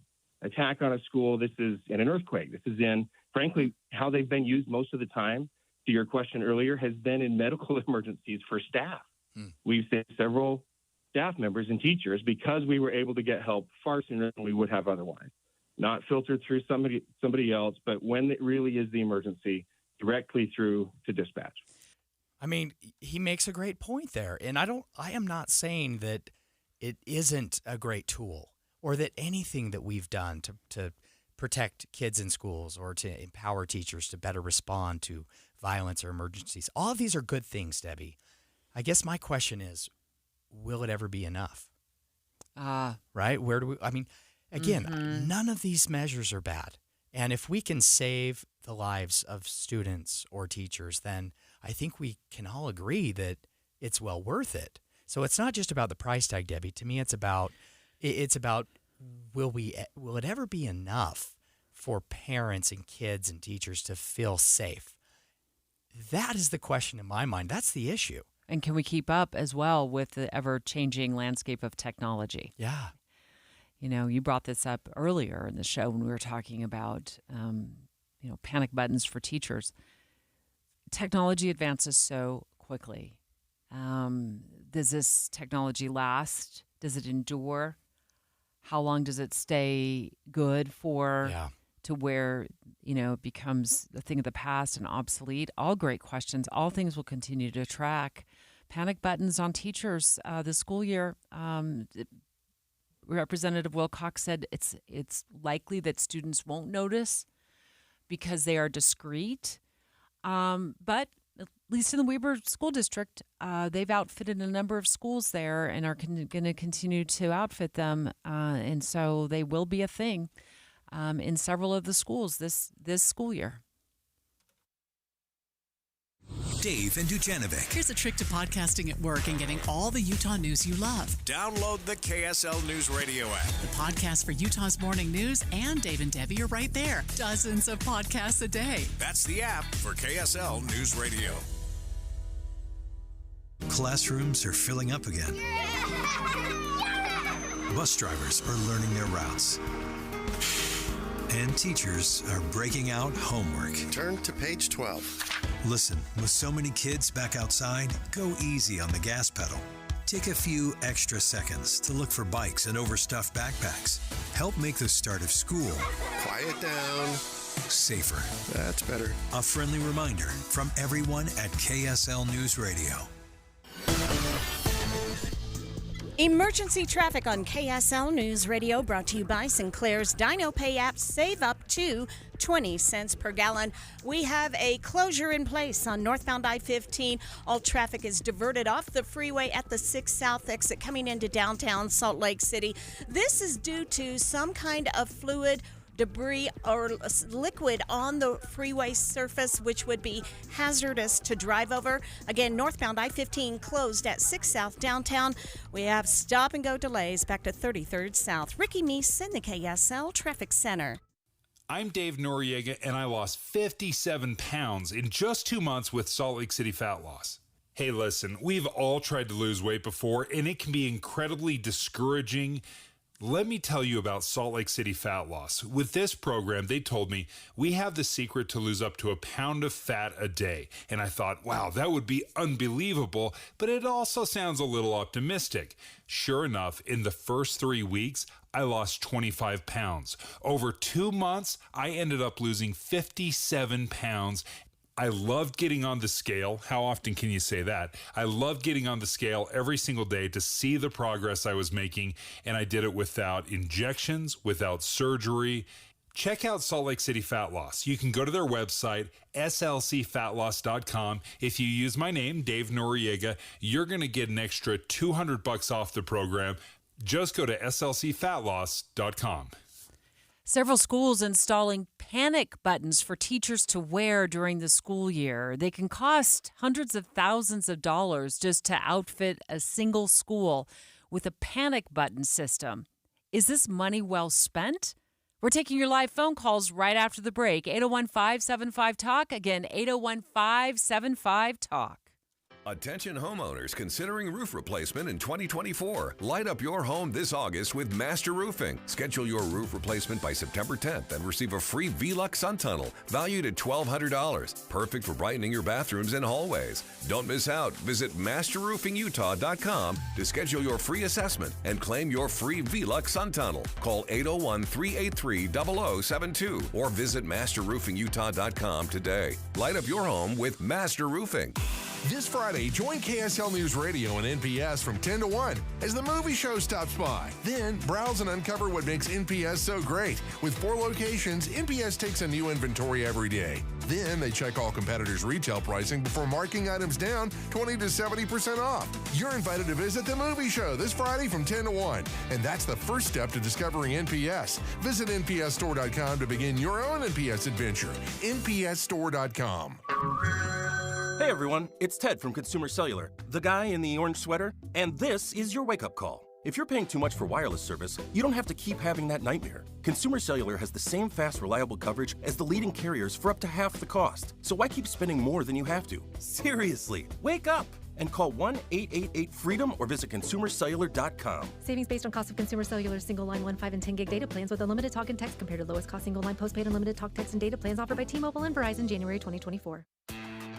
attack on a school, this is in an earthquake. This is in, frankly, how they've been used most of the time, to your question earlier, has been in medical emergencies for staff. We've seen several staff members and teachers because we were able to get help far sooner than we would have otherwise. Not filtered through somebody else, but when it really is the emergency, directly through to dispatch. I mean, he makes a great point there. And I am not saying that it isn't a great tool or that anything that we've done to protect kids in schools or to empower teachers to better respond to violence or emergencies. All of these are good things, Debbie. I guess my question is, will it ever be enough? Right? Where do we, I mean, again, none of these measures are bad. And if we can save the lives of students or teachers, then I think we can all agree that it's well worth it. So it's not just about the price tag, Debbie. To me, it's about will it ever be enough for parents and kids and teachers to feel safe? That is the question in my mind. That's the issue. And can we keep up as well with the ever-changing landscape of technology? Yeah. You know, you brought this up earlier in the show when we were talking about, panic buttons for teachers. Technology advances so quickly. Does this technology last? Does it endure? How long does it stay good for? Yeah. To where, it becomes a thing of the past and obsolete? All great questions. All things will continue to track. Panic buttons on teachers this school year. Representative Wilcox said it's likely that students won't notice because they are discreet. But at least in the Weber School District, they've outfitted a number of schools there and are going to continue to outfit them. And so they will be a thing in several of the schools this school year. Dave and Dujanovic. Here's a trick to podcasting at work and getting all the Utah news you love. Download the KSL News Radio app. The podcast for Utah's morning news and Dave and Debbie are right there. Dozens of podcasts a day. That's the app for KSL News Radio. Classrooms are filling up again. Bus drivers are learning their routes. And teachers are breaking out homework. Turn to page 12. Listen, with so many kids back outside, go easy on the gas pedal. Take a few extra seconds to look for bikes and overstuffed backpacks. Help make the start of school Quiet down. safer. That's better. A friendly reminder from everyone at KSL News Radio. Emergency traffic on KSL News Radio, brought to you by Sinclair's Dino Pay app. Save up to 20 cents per gallon. We have a closure in place on northbound I-15. All traffic is diverted off the freeway at the 6 South exit coming into downtown Salt Lake City. This is due to some kind of fluid, debris, or liquid on the freeway surface, which would be hazardous to drive over. Again, northbound I-15 closed at 6 South downtown. We have stop-and-go delays back to 33rd South. Ricky Meese in the KSL Traffic Center. I'm Dave Noriega, and I lost 57 pounds in just 2 months with Salt Lake City Fat Loss. Hey, listen, we've all tried to lose weight before, and it can be incredibly discouraging. Let me tell you about Salt Lake City Fat Loss. With this program, they told me we have the secret to lose up to a pound of fat a day. And I thought, wow, that would be unbelievable, but it also sounds a little optimistic. Sure enough, in the first 3 weeks, I lost 25 pounds. Over 2 months, I ended up losing 57 pounds. I loved getting on the scale. How often can you say that? I loved getting on the scale every single day to see the progress I was making, and I did it without injections, without surgery. Check out Salt Lake City Fat Loss. You can go to their website, slcfatloss.com. If you use my name, Dave Noriega, you're going to get an extra $200 off the program. Just go to slcfatloss.com. Several schools installing panic buttons for teachers to wear during the school year. They can cost hundreds of thousands of dollars just to outfit a single school with a panic button system. Is this money well spent? We're taking your live phone calls right after the break. 801-575-TALK. Again, 801-575-TALK. Attention homeowners considering roof replacement in 2024. Light up your home this August with Master Roofing. Schedule your roof replacement by September 10th and receive a free V-Lux sun tunnel valued at $1,200. Perfect for brightening your bathrooms and hallways. Don't miss out. Visit masterroofingutah.com to schedule your free assessment and claim your free V-Lux sun tunnel. Call 801-383-0072 or visit masterroofingutah.com today. Light up your home with Master Roofing. This Friday, join KSL News Radio and NPS from 10 to 1 as the movie show stops by. Then, browse and uncover what makes NPS so great. With 4 locations, NPS takes a new inventory every day. Then, they check all competitors' retail pricing before marking items down 20 to 70% off. You're invited to visit the movie show this Friday from 10 to 1. And that's the first step to discovering NPS. Visit npsstore.com to begin your own NPS adventure. npsstore.com. Hey everyone, it's Ted from Consumer Cellular, the guy in the orange sweater, and this is your wake-up call. If you're paying too much for wireless service, you don't have to keep having that nightmare. Consumer Cellular has the same fast, reliable coverage as the leading carriers for up to half the cost. So why keep spending more than you have to? Seriously, wake up and call 1-888-FREEDOM or visit consumercellular.com. Savings based on cost of Consumer Cellular single line 1, 5, and 10 gig data plans with unlimited talk and text compared to lowest cost single line postpaid unlimited talk, text, and data plans offered by T-Mobile and Verizon January 2024.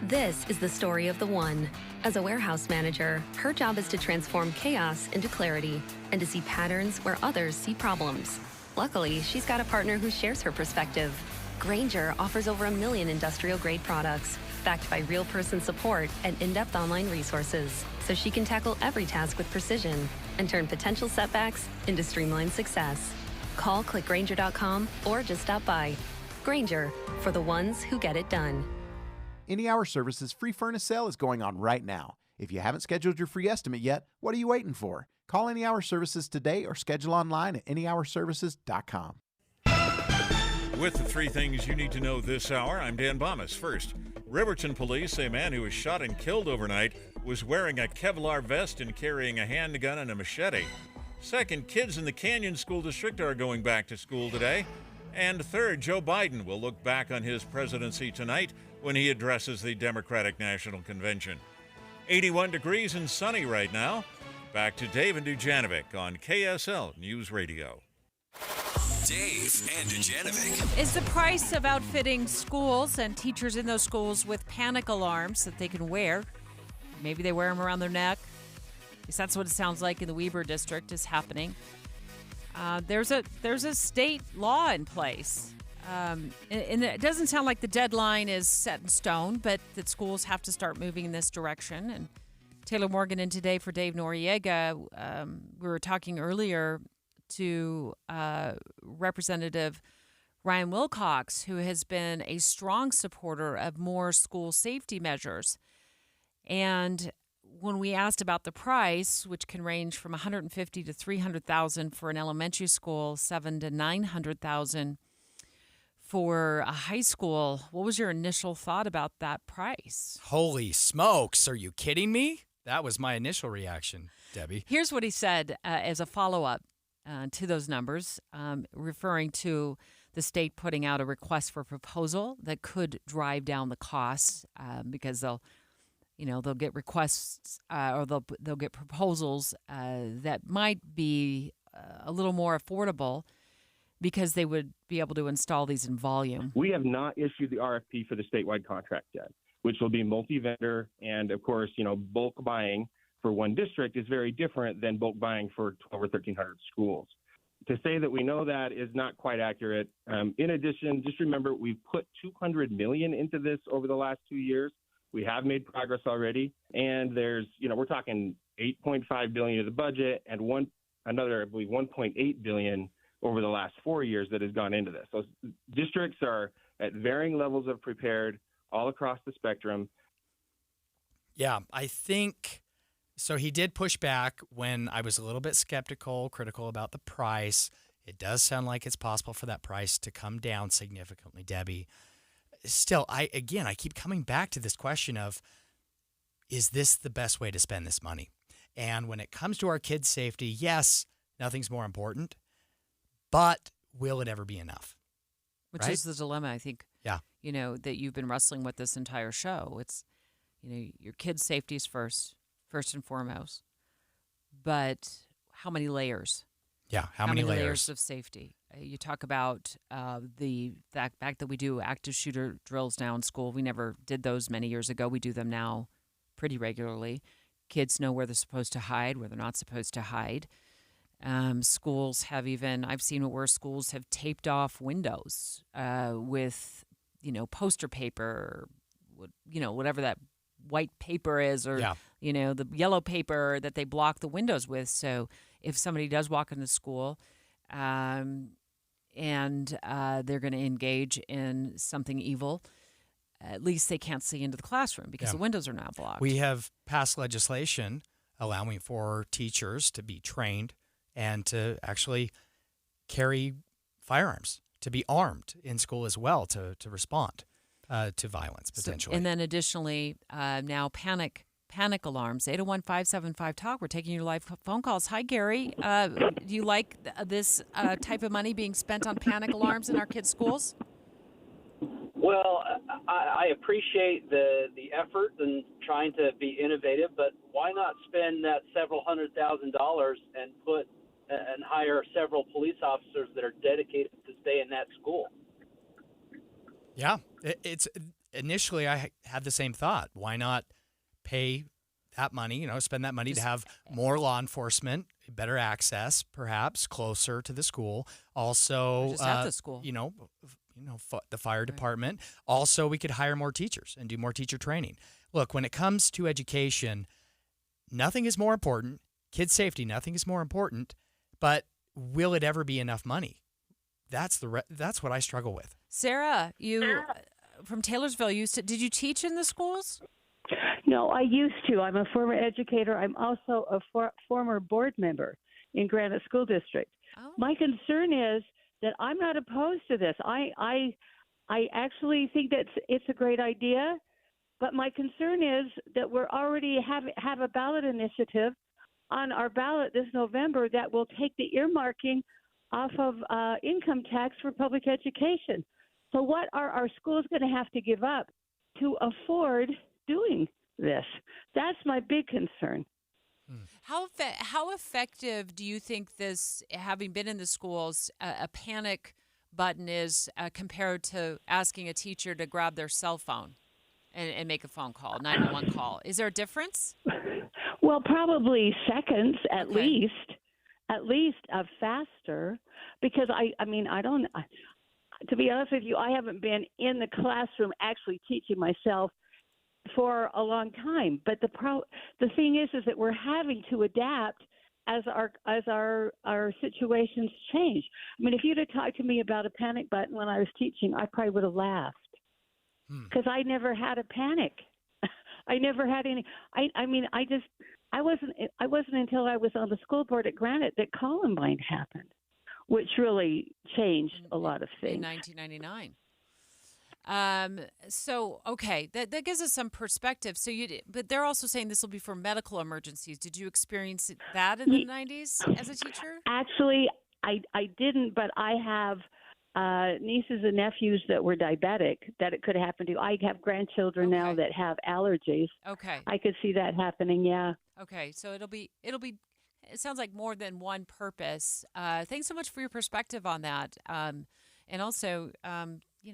This is the story of the one. As a warehouse manager, her job is to transform chaos into clarity and to see patterns where others see problems. Luckily, she's got a partner who shares her perspective. Grainger offers over 1 million industrial-grade products, backed by real person support and in-depth online resources, so she can tackle every task with precision and turn potential setbacks into streamlined success. Call clickgrainger.com or just stop by. Grainger, for the ones who get it done. Any Hour Services free furnace sale is going on right now. If you haven't scheduled your free estimate yet, what are you waiting for? Call Any Hour Services today or schedule online at anyhourservices.com. With the 3 things you need to know this hour, I'm Dan Bomas. First, Riverton police say a man who was shot and killed overnight was wearing a Kevlar vest and carrying a handgun and a machete. Second, kids in the Canyon School District are going back to school today. And third, Joe Biden will look back on his presidency tonight when he addresses the Democratic National Convention. 81 degrees and sunny right now. Back to Dave and Dujanovic on KSL News Radio. Dave and Dujanovic. Is the price of outfitting schools and teachers in those schools with panic alarms that they can wear? Maybe they wear them around their neck. At least that's what it sounds like in the Weber district is happening. There's a state law in place. And it doesn't sound like the deadline is set in stone, but that schools have to start moving in this direction. And Taylor Morgan in Today for Dave Noriega, we were talking earlier to Representative Ryan Wilcox, who has been a strong supporter of more school safety measures. And when we asked about the price, which can range from $150,000 to $300,000 for an elementary school, $700,000 to $900,000 for a high school, what was your initial thought about that price? Holy smokes, are you kidding me? That was my initial reaction, Debbie. Here's what he said as a follow-up to those numbers, referring to the state putting out a request for proposal that could drive down the costs because they'll get requests or they'll get proposals that might be a little more affordable because they would be able to install these in volume. We have not issued the RFP for the statewide contract yet, which will be multi-vendor. And of course, bulk buying for one district is very different than bulk buying for 12 or 1,300 schools. To say that we know that is not quite accurate. In addition, just remember, we've put $200 million into this over the last 2 years. We have made progress already. And there's, we're talking $8.5 billion of the budget and another, I believe, $1.8 billion over the last 4 years that has gone into this. So districts are at varying levels of prepared all across the spectrum. Yeah, I think so. He did push back when I was a little bit critical about the price. It does sound like it's possible for that price to come down significantly, Debbie. Still, I keep coming back to this question of, is this the best way to spend this money? And when it comes to our kids' safety, yes, nothing's more important. But will it ever be enough? Which is the dilemma, I think. Yeah. That you've been wrestling with this entire show. It's, your kids' safety is first and foremost. But how many layers? Yeah, how many layers of safety? You talk about the fact that we do active shooter drills now in school. We never did those many years ago. We do them now pretty regularly. Kids know where they're supposed to hide, where they're not supposed to hide. Schools have I've seen where schools have taped off windows with, poster paper, whatever that white paper is, or the yellow paper that they block the windows with. So if somebody does walk into school, and they're going to engage in something evil, at least they can't see into the classroom because the windows are now blocked. We have passed legislation allowing for teachers to be trained and to actually carry firearms, to be armed in school as well, to respond to violence potentially. And then additionally, now panic alarms, 801-575-TALK. We're taking your live phone calls. Hi, Gary. Do you like this type of money being spent on panic alarms in our kids' schools? Well, I appreciate the effort and trying to be innovative, but why not spend that several $100,000 and hire several police officers that are dedicated to stay in that school? Yeah, it's initially I had the same thought. Why not pay that money, spend that money to have more law enforcement, better access, perhaps closer to the school. Also, just at the school. The fire department. Also, we could hire more teachers and do more teacher training. Look, when it comes to education, nothing is more important. Kids' safety, nothing is more important. But will it ever be enough money? That's what I struggle with. Sarah, you from Taylorsville, did you teach in the schools? No, I used to. I'm a former educator. I'm also a former board member in Granite School District. Oh. My concern is that I'm not opposed to this. I actually think that it's a great idea, but my concern is that we're already have a ballot initiative on our ballot this November that will take the earmarking off of income tax for public education. So what are our schools going to have to give up to afford doing this? That's my big concern. How effective do you think this, having been in the schools, a panic button is compared to asking a teacher to grab their cell phone and make a phone call, 911 call? Is there a difference? Well, probably seconds at least faster, because to be honest with you, I haven't been in the classroom actually teaching myself for a long time. But the thing is that we're having to adapt as our situations change. I mean, if you'd have talked to me about a panic button when I was teaching, I probably would have laughed because I never had a panic. I never had any. I wasn't until I was on the school board at Granite that Columbine happened, which really changed a lot of things. In 1999. That gives us some perspective. But they're also saying this will be for medical emergencies. Did you experience that in the 90s as a teacher? Actually, I didn't, but I have nieces and nephews that were diabetic that it could happen to. I have grandchildren now that have allergies. Okay. I could see that happening, yeah. Okay, so it'll be it sounds like more than one purpose. Thanks so much for your perspective on that. And also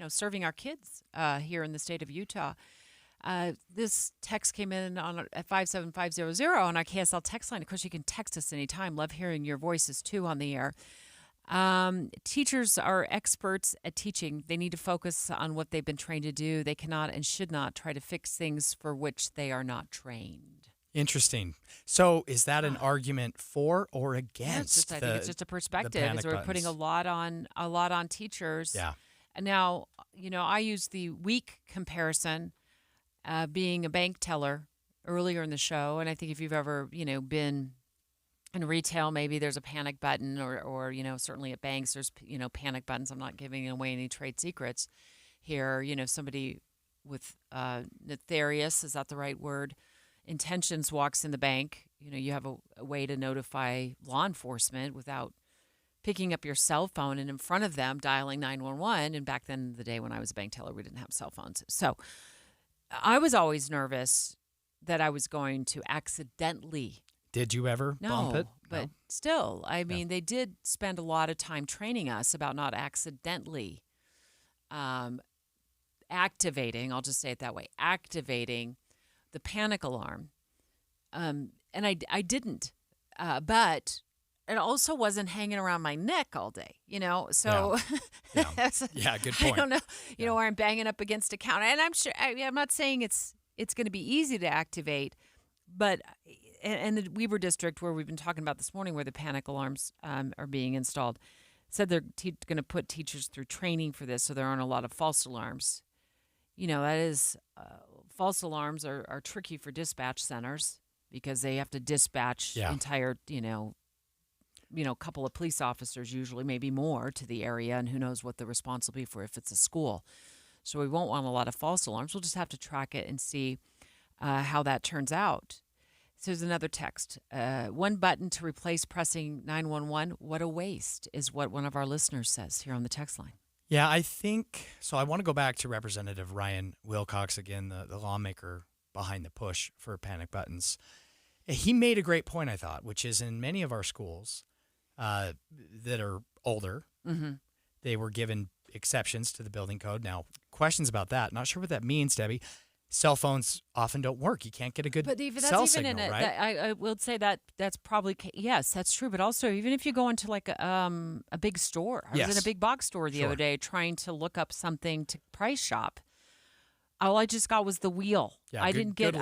serving our kids here in the state of Utah. This text came in at 57500 on our KSL text line. Of course, you can text us anytime. Love hearing your voices, too, on the air. Teachers are experts at teaching. They need to focus on what they've been trained to do. They cannot and should not try to fix things for which they are not trained. Interesting. So is that an argument for or against? I think it's just a perspective. Is we're putting a lot on teachers. Yeah. And now, I use the week comparison, being a bank teller earlier in the show. And I think if you've ever, been in retail, maybe there's a panic button or certainly at banks, there's, panic buttons. I'm not giving away any trade secrets here. Somebody with nefarious, is that the right word? Intentions walks in the bank. You have a way to notify law enforcement without picking up your cell phone and in front of them dialing 911. And back then in the day when I was a bank teller, we didn't have cell phones. So I was always nervous that I was going to accidentally. Did you ever bump it? But still, they did spend a lot of time training us about not accidentally activating, I'll just say it that way, activating the panic alarm. And I didn't, but it also wasn't hanging around my neck all day, so yeah, good point. I don't know, where I'm banging up against a counter, and I'm sure I'm not saying it's it's going to be easy to activate, but and the Weber district, where we've been talking about this morning, where the panic alarms are being installed, said they're going to put teachers through training for this, so there aren't a lot of false alarms. That is, false alarms are tricky for dispatch centers because they have to dispatch entire, couple of police officers, usually maybe more, to the area, and who knows what the response will be for if it's a school. So we won't want a lot of false alarms. We'll just have to track it and see how that turns out. So there's another text. One button to replace pressing 911. What a waste, is what one of our listeners says here on the text line. Yeah, I think so. I want to go back to Representative Ryan Wilcox again, the lawmaker behind the push for panic buttons. He made a great point, I thought, which is in many of our schools that are older, they were given exceptions to the building code. Now, questions about that. Not sure what that means, Debbie. Cell phones often don't work. You can't get a good cell signal, right? I will say that's probably, yes, that's true. But also, even if you go into like a big store, I was in a big box store the other day trying to look up something to price shop. All I just got was the wheel. Yeah, I didn't get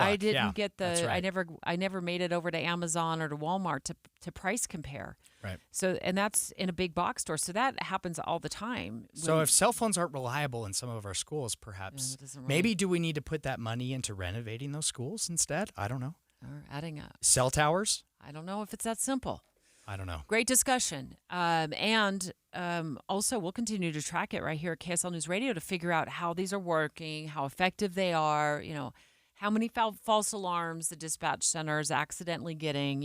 that's right. I never made it over to Amazon or to Walmart to price compare. Right. So, and that's in a big box store. So that happens all the time. So if cell phones aren't reliable in some of our schools, perhaps maybe do we need to put that money into renovating those schools instead? I don't know. Or adding a cell towers? I don't know if it's that simple. I don't know. Great discussion. And also, we'll continue to track it right here at KSL News Radio to figure out how these are working, how effective they are, how many false alarms the dispatch center is accidentally getting,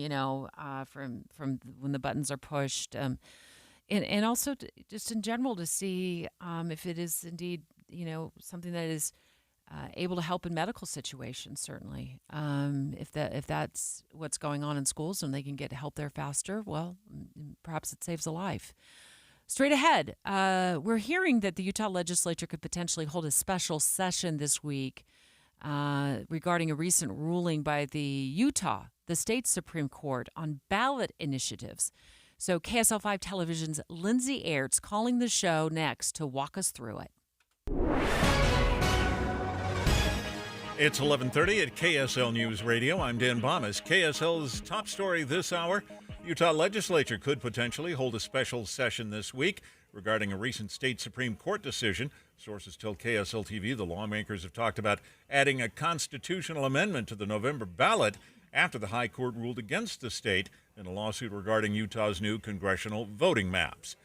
from when the buttons are pushed. And also just in general to see if it is indeed, something that is able to help in medical situations, certainly. If that's what's going on in schools and they can get help there faster, well, perhaps it saves a life. Straight ahead, we're hearing that the Utah legislature could potentially hold a special session this week regarding a recent ruling by the state Supreme Court on ballot initiatives. So KSL5 Television's Lindsay Aerts calling the show next to walk us through it. It's 11:30 at KSL News Radio. I'm Dan Bomas. KSL's top story this hour: Utah legislature could potentially hold a special session this week regarding a recent state Supreme Court decision. Sources tell KSL TV the lawmakers have talked about adding a constitutional amendment to the November ballot after the High Court ruled against the state in a lawsuit regarding Utah's new congressional voting maps.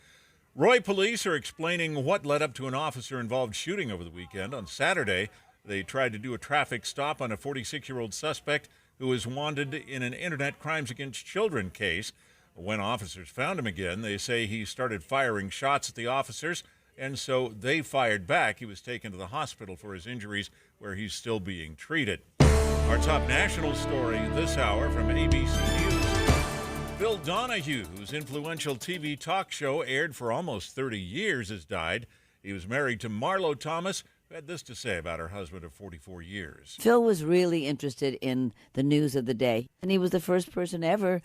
Roy police are explaining what led up to an officer-involved shooting over the weekend. On Saturday, they tried to do a traffic stop on a 46-year-old suspect who was wanted in an Internet Crimes Against Children case. When officers found him again, they say he started firing shots at the officers, and so they fired back. He was taken to the hospital for his injuries, where he's still being treated. Our top national story this hour from ABC News. Phil Donahue, whose influential TV talk show aired for almost 30 years, has died. He was married to Marlo Thomas, who had this to say about her husband of 44 years. Phil was really interested in the news of the day, and he was the first person ever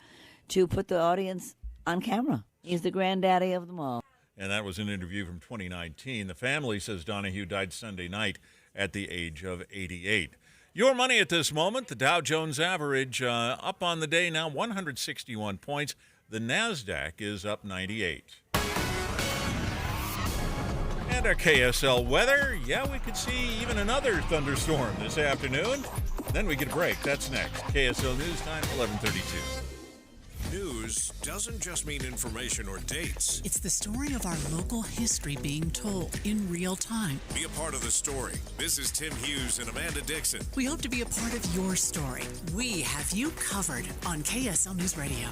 to put the audience on camera. He's the granddaddy of them all. And that was an interview from 2019. The family says Donahue died Sunday night at the age of 88. Your money at this moment: the Dow Jones average up on the day now, 161 points. The NASDAQ is up 98. And our KSL weather, we could see even another thunderstorm this afternoon. Then we get a break. That's next. KSL News Time, 11:32. News doesn't just mean information or dates. It's the story of our local history being told in real time. Be a part of the story. This is Tim Hughes and Amanda Dixon. We hope to be a part of your story. We have you covered on KSL News Radio.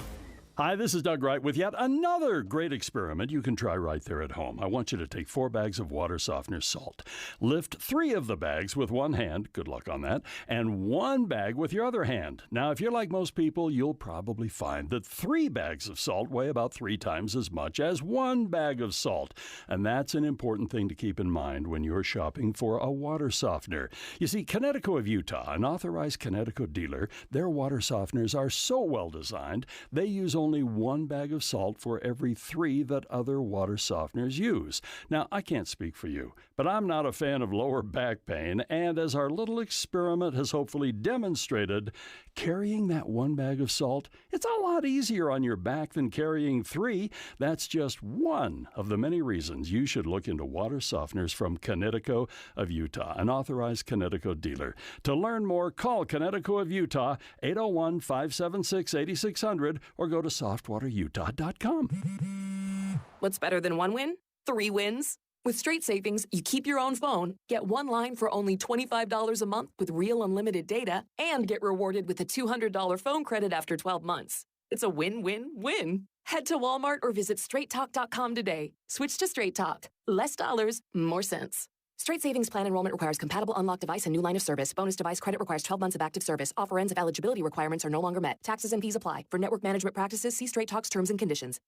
Hi, this is Doug Wright with yet another great experiment you can try right there at home. I want you to take 4 bags of water softener salt. Lift 3 of the bags with one hand, good luck on that, and 1 bag with your other hand. Now, if you're like most people, you'll probably find that 3 bags of salt weigh about 3 times as much as 1 bag of salt. And that's an important thing to keep in mind when you're shopping for a water softener. You see, Connecticut of Utah, an authorized Connecticut dealer, their water softeners are so well designed, they use only 1 bag of salt for every 3 that other water softeners use. Now, I can't speak for you, but I'm not a fan of lower back pain, and as our little experiment has hopefully demonstrated, carrying that 1 bag of salt, it's a lot easier on your back than carrying 3. That's just one of the many reasons you should look into water softeners from Connecticut of Utah, an authorized Connecticut dealer. To learn more, call Connecticut of Utah, 801-576-8600, or go to softwaterutah.com. What's better than 1 win? 3 wins. With Straight Savings, you keep your own phone, get 1 line for only $25 a month with real unlimited data, and get rewarded with a $200 phone credit after 12 months. It's a win-win-win. Head to Walmart or visit straighttalk.com today. Switch to Straight Talk. Less dollars, more sense. Straight Savings Plan enrollment requires compatible unlocked device and new line of service. Bonus device credit requires 12 months of active service. Offer ends if eligibility requirements are no longer met. Taxes and fees apply. For network management practices, see Straight Talk's terms and conditions.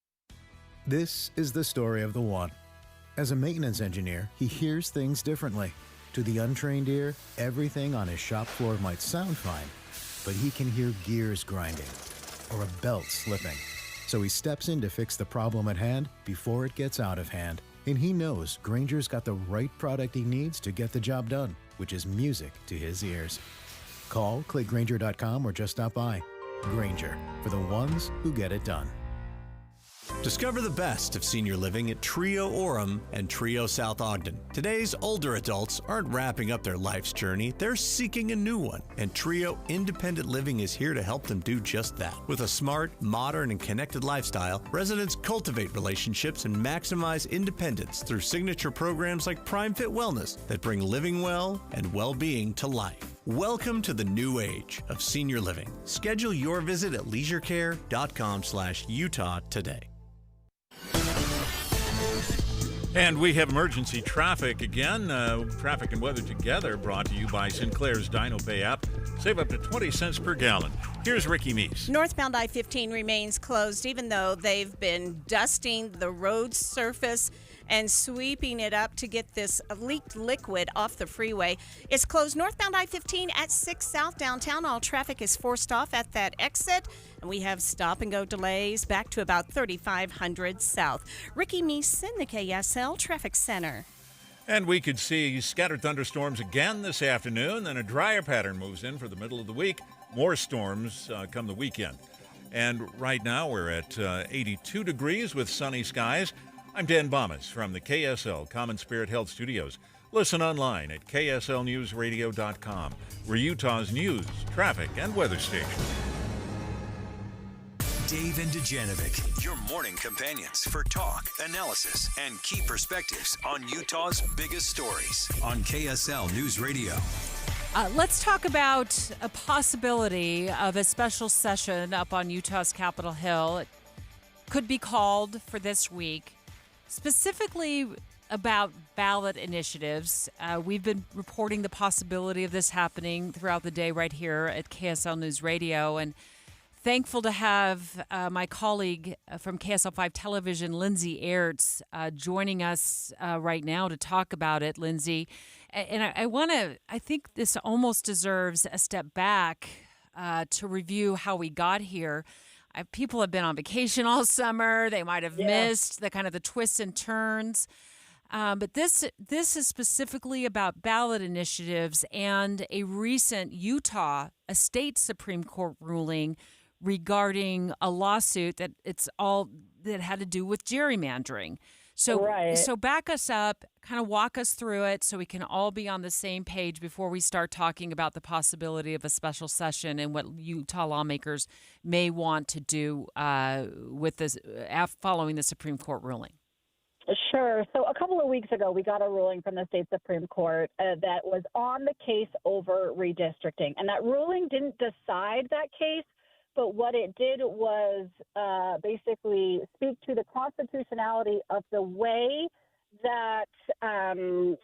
This is the story of the one. As a maintenance engineer, he hears things differently. To the untrained ear, everything on his shop floor might sound fine, but he can hear gears grinding or a belt slipping. So he steps in to fix the problem at hand before it gets out of hand. And he knows Grainger's got the right product he needs to get the job done, which is music to his ears. Call, click Grainger.com, or just stop by. Grainger, for the ones who get it done. Discover the best of senior living at Trio Orem and Trio South Ogden. Today's older adults aren't wrapping up their life's journey, they're seeking a new one. And Trio Independent Living is here to help them do just that. With a smart, modern, and connected lifestyle, residents cultivate relationships and maximize independence through signature programs like Prime Fit Wellness that bring living well and well-being to life. Welcome to the new age of senior living. Schedule your visit at leisurecare.com/Utah today. And we have emergency traffic again. Traffic and weather together brought to you by Sinclair's DinoPay app. Save up to 20 cents per gallon. Here's Ricky Meese. Northbound I-15 remains closed, even though they've been dusting the road surface and sweeping it up to get this leaked liquid off the freeway. It's closed northbound I-15 at 6 South downtown. All traffic is forced off at that exit, and we have stop-and-go delays back to about 3500 South. Ricky Meese in the KSL Traffic Center. And we could see scattered thunderstorms again this afternoon. Then a drier pattern moves in for the middle of the week. More storms come the weekend. And right now we're at 82 degrees with sunny skies. I'm Dan Bomas from the KSL Common Spirit Health Studios. Listen online at kslnewsradio.com. We're Utah's news, traffic, and weather station. Dave and Dujanovic, your morning companions for talk, analysis, and key perspectives on Utah's biggest stories on KSL News Radio. Let's talk about a possibility of a special session up on Utah's Capitol Hill. It could be called for this week, specifically about ballot initiatives. We've been reporting the possibility of this happening throughout the day right here at KSL News Radio, and thankful to have my colleague from KSL5 Television, Lindsay Aerts, joining us right now to talk about it. Lindsay, and I think this almost deserves a step back to review how we got here. People have been on vacation all summer. They might have missed the kind of the twists and turns. But this is specifically about ballot initiatives and a recent Utah, a state Supreme Court ruling regarding a lawsuit that had to do with gerrymandering. So back us up, kind of walk us through it so we can all be on the same page before we start talking about the possibility of a special session and what Utah lawmakers may want to do with this following the Supreme Court ruling. Sure. So a couple of weeks ago, we got a ruling from the state Supreme Court that was on the case over redistricting. And that ruling didn't decide that case, but what it did was basically speak to the constitutionality of the way that the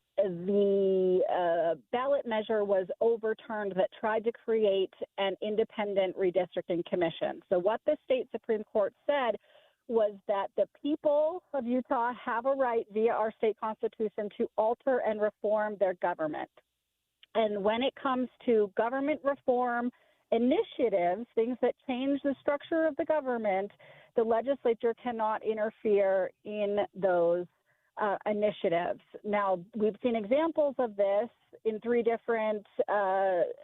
ballot measure was overturned that tried to create an independent redistricting commission. So what the state Supreme Court said was that the people of Utah have a right via our state constitution to alter and reform their government. And when it comes to government reform initiatives, things that change the structure of the government, the legislature cannot interfere in those initiatives. Now, we've seen examples of this in 3 different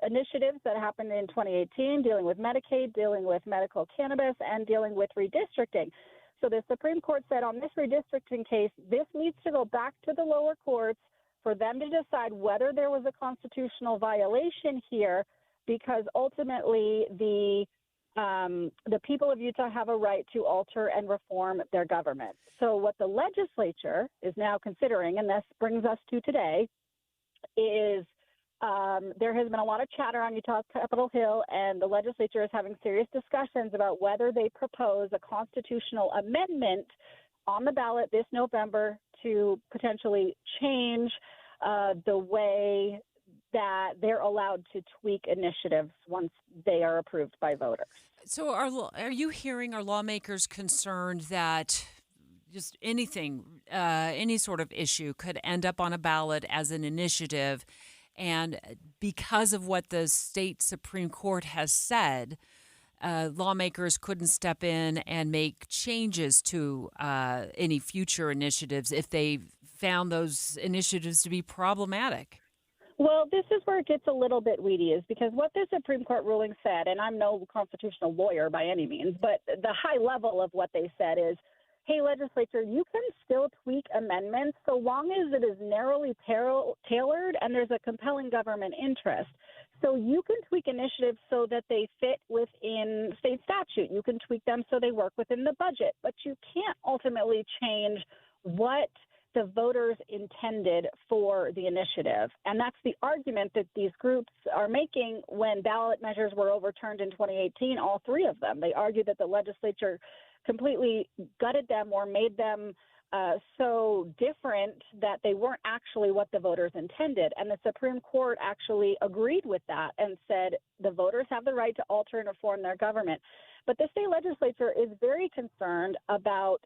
initiatives that happened in 2018, dealing with Medicaid, dealing with medical cannabis, and dealing with redistricting. So the Supreme Court said on this redistricting case, this needs to go back to the lower courts for them to decide whether there was a constitutional violation here, because ultimately the people of Utah have a right to alter and reform their government. So what the legislature is now considering, and this brings us to today, is there has been a lot of chatter on Utah's Capitol Hill, and the legislature is having serious discussions about whether they propose a constitutional amendment on the ballot this November to potentially change the way that they're allowed to tweak initiatives once they are approved by voters. So are you hearing, are lawmakers concerned that just anything, any sort of issue could end up on a ballot as an initiative, and because of what the state Supreme Court has said, lawmakers couldn't step in and make changes to any future initiatives if they found those initiatives to be problematic? Well, this is where it gets a little bit weedy, is because what the Supreme Court ruling said, and I'm no constitutional lawyer by any means, but the high level of what they said is, hey, legislature, you can still tweak amendments so long as it is narrowly tailored and there's a compelling government interest. So you can tweak initiatives so that they fit within state statute. You can tweak them so they work within the budget, but you can't ultimately change what the voters intended for the initiative. And that's the argument that these groups are making when ballot measures were overturned in 2018, all 3 of them. They argued that the legislature completely gutted them or made them so different that they weren't actually what the voters intended. And the Supreme Court actually agreed with that and said the voters have the right to alter and reform their government. But the state legislature is very concerned about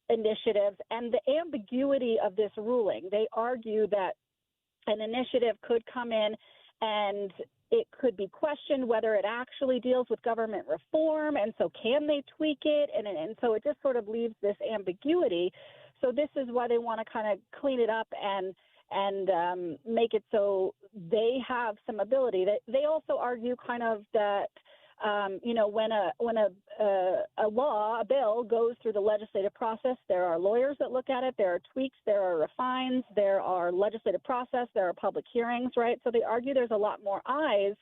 initiatives and the ambiguity of this ruling. They argue that an initiative could come in and it could be questioned whether it actually deals with government reform, and so can they tweak it? And so it just sort of leaves this ambiguity. So this is why they want to kind of clean it up and make it so they have some ability. They also argue kind of that when a bill goes through the legislative process, there are lawyers that look at it, there are tweaks, there are refines, there are legislative process, there are public hearings, right? So they argue there's a lot more eyes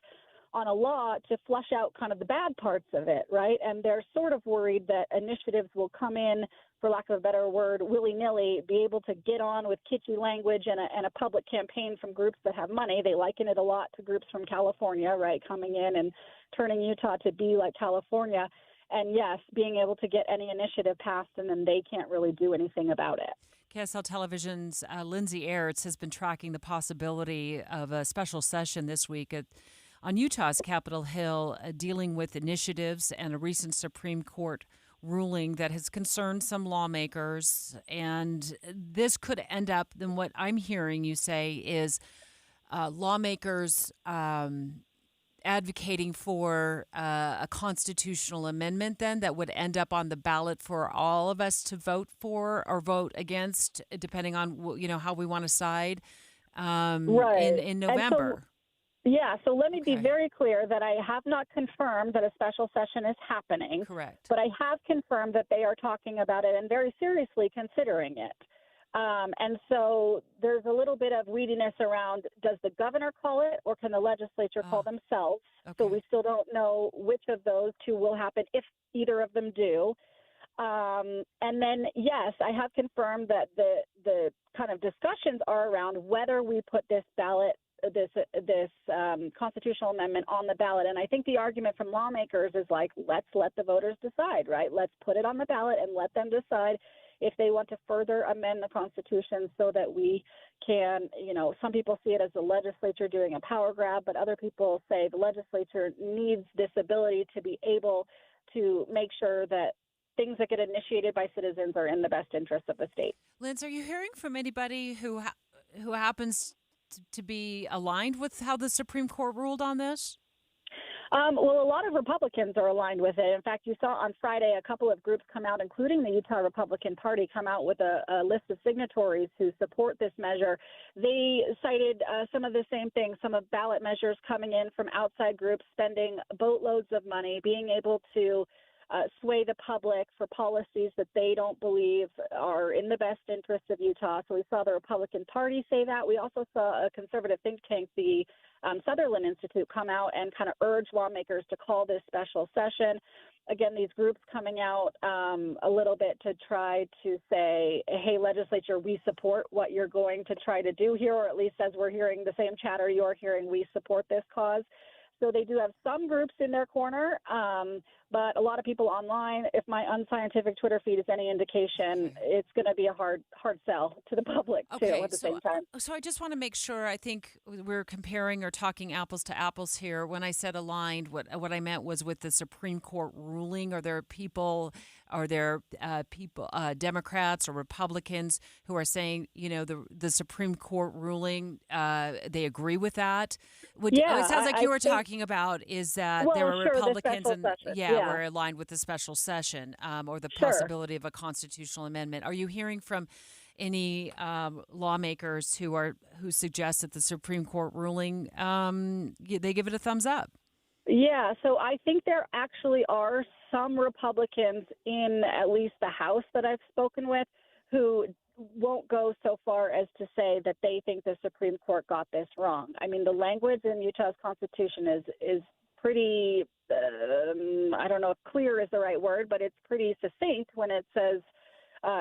on a law to flush out kind of the bad parts of it, right? And they're sort of worried that initiatives will come in, for lack of a better word, willy-nilly, be able to get on with kitschy language and a public campaign from groups that have money. They liken it a lot to groups from California, right, coming in and turning Utah to be like California. And yes, being able to get any initiative passed, and then they can't really do anything about it. KSL Television's Lindsay Aerts has been tracking the possibility of a special session this week on Utah's Capitol Hill, dealing with initiatives and a recent Supreme Court ruling that has concerned some lawmakers. And this could end up, then what I'm hearing you say is lawmakers advocating for a constitutional amendment then that would end up on the ballot for all of us to vote for or vote against, depending on how we want to side right. in November. So let me be very clear that I have not confirmed that a special session is happening. Correct. But I have confirmed that they are talking about it and very seriously considering it. And so there's a little bit of weediness around, does the governor call it or can the legislature call themselves? Okay. So we still don't know which of those 2 will happen, if either of them do. And then, yes, I have confirmed that the kind of discussions are around whether we put this constitutional amendment on the ballot. And I think the argument from lawmakers is like, let's let the voters decide, right? Let's put it on the ballot and let them decide if they want to further amend the Constitution so that we can, some people see it as the legislature doing a power grab, but other people say the legislature needs this ability to be able to make sure that things that get initiated by citizens are in the best interest of the state. Linz, are you hearing from anybody who happens to be aligned with how the Supreme Court ruled on this? Well, a lot of Republicans are aligned with it. In fact, you saw on Friday a couple of groups come out, including the Utah Republican Party, come out with a list of signatories who support this measure. They cited some of the same things, some of ballot measures coming in from outside groups, spending boatloads of money, being able to sway the public for policies that they don't believe are in the best interest of Utah. So we saw the Republican Party say that. We also saw a conservative think tank, the Sutherland Institute, come out and kind of urge lawmakers to call this special session. Again, these groups coming out a little bit to try to say, hey, legislature, we support what you're going to try to do here, or at least as we're hearing the same chatter you're hearing, we support this cause. So they do have some groups in their corner, but a lot of people online, if my unscientific Twitter feed is any indication, it's going to be a hard sell to the public, too, at the same time. So I just want to make sure, I think we're comparing or talking apples to apples here. When I said aligned, what I meant was with the Supreme Court ruling. Are there people, Democrats or Republicans who are saying, the Supreme Court ruling, they agree with that? It sounds like you were talking about is that there were Republicans and were aligned with the special session or the possibility of a constitutional amendment. Are you hearing from any lawmakers who suggest that the Supreme Court ruling they give it a thumbs up? Yeah, so I think there actually are some Republicans in at least the House that I've spoken with who won't go so far as to say that they think the Supreme Court got this wrong. I mean, the language in Utah's Constitution is pretty, I don't know if clear is the right word, but it's pretty succinct when it says,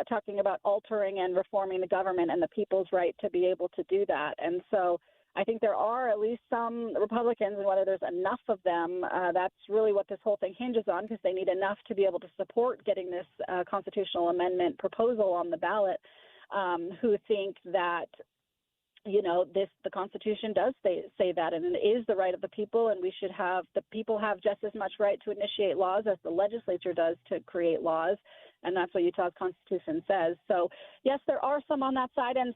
talking about altering and reforming the government and the people's right to be able to do that. And so I think there are at least some Republicans, and whether there's enough of them, that's really what this whole thing hinges on, because they need enough to be able to support getting this constitutional amendment proposal on the ballot, who think that, the Constitution does say that, and it is the right of the people, and the people have just as much right to initiate laws as the legislature does to create laws, and that's what Utah's Constitution says. So, yes, there are some on that side, and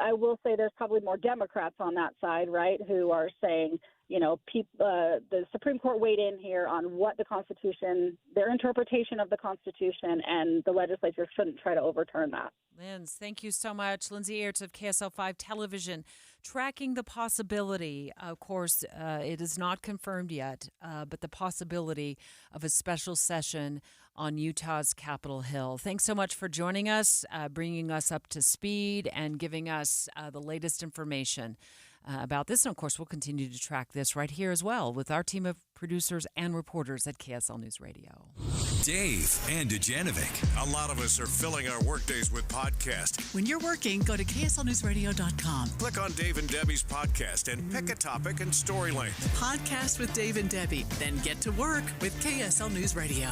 I will say there's probably more Democrats on that side, right, who are saying, the Supreme Court weighed in here on what the Constitution, their interpretation of the Constitution, and the legislature shouldn't try to overturn that. Linz, thank you so much. Lindsay Aerts of KSL5 Television, tracking the possibility, of course, it is not confirmed yet, but the possibility of a special session on Utah's Capitol Hill. Thanks so much for joining us, bringing us up to speed, and giving us the latest information about this. And, of course, we'll continue to track this right here as well with our team of producers and reporters at KSL News Radio. Dave and Dujanovic. A lot of us are filling our workdays with podcasts. When you're working, go to KSLNewsRadio.com. Click on Dave and Debbie's podcast and pick a topic and story length. Podcast with Dave and Debbie. Then get to work with KSL News Radio.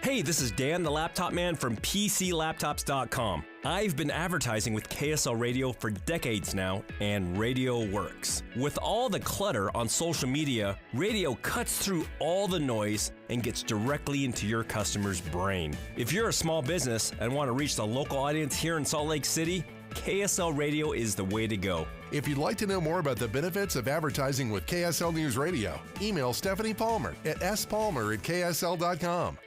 Hey, this is Dan, the laptop man from PCLaptops.com. I've been advertising with KSL Radio for decades now, and radio works. With all the clutter on social media, radio cuts through all the noise and gets directly into your customer's brain. If you're a small business and want to reach the local audience here in Salt Lake City, KSL Radio is the way to go. If you'd like to know more about the benefits of advertising with KSL News Radio, email Stephanie Palmer at spalmer@ksl.com.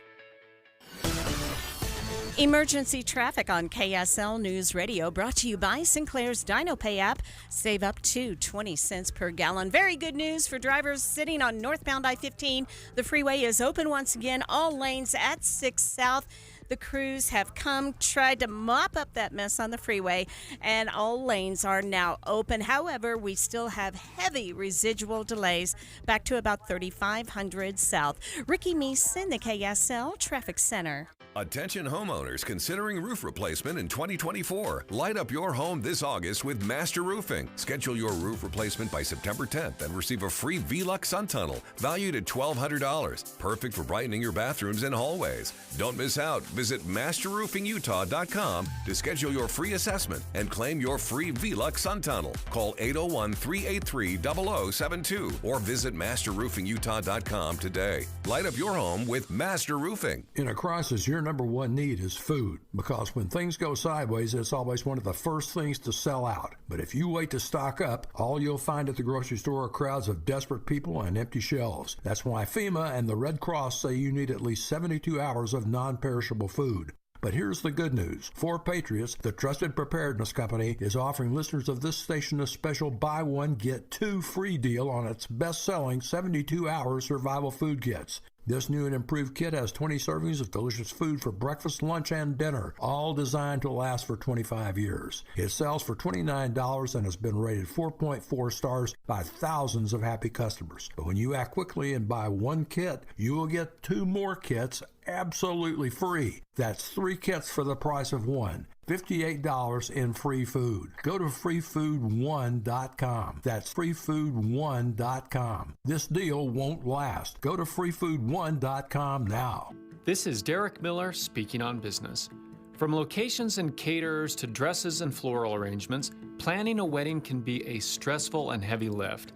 Emergency traffic on KSL News Radio, brought to you by Sinclair's DinoPay app. Save up to 20 cents per gallon. Very good news for drivers sitting on northbound I-15. The freeway is open once again, all lanes at 6 South. The crews have tried to mop up that mess on the freeway, and all lanes are now open. However, we still have heavy residual delays back to about 3500 South. Ricky Meese in the KSL Traffic Center. Attention homeowners considering roof replacement in 2024. Light up your home this August with Master Roofing. Schedule your roof replacement by September 10th and receive a free V-Lux sun tunnel valued at $1,200. Perfect for brightening your bathrooms and hallways. Don't miss out. Visit MasterRoofingUtah.com to schedule your free assessment and claim your free V-Lux sun tunnel. Call 801-383-0072 or visit MasterRoofingUtah.com today. Light up your home with Master Roofing. In a crisis, you're not number one need is food, because when things go sideways, it's always one of the first things to sell out. But if you wait to stock up, all you'll find at the grocery store are crowds of desperate people and empty shelves. That's why FEMA and the Red Cross say you need at least 72 hours of non-perishable food. But here's the good news. For Patriots, the trusted preparedness company is offering listeners of this station a special buy one, get two free deal on its best-selling 72-hour survival food kits. This new and improved kit has 20 servings of delicious food for breakfast, lunch, and dinner, all designed to last for 25 years. It sells for $29 and has been rated 4.4 stars by thousands of happy customers. But when you act quickly and buy one kit, you will get two more kits absolutely free. That's 3 kits for the price of one. $58 in free food. Go to freefood1.com. That's freefood1.com. This deal won't last. Go to freefood1.com now. This is Derek Miller speaking on business. From locations and caterers to dresses and floral arrangements, planning a wedding can be a stressful and heavy lift.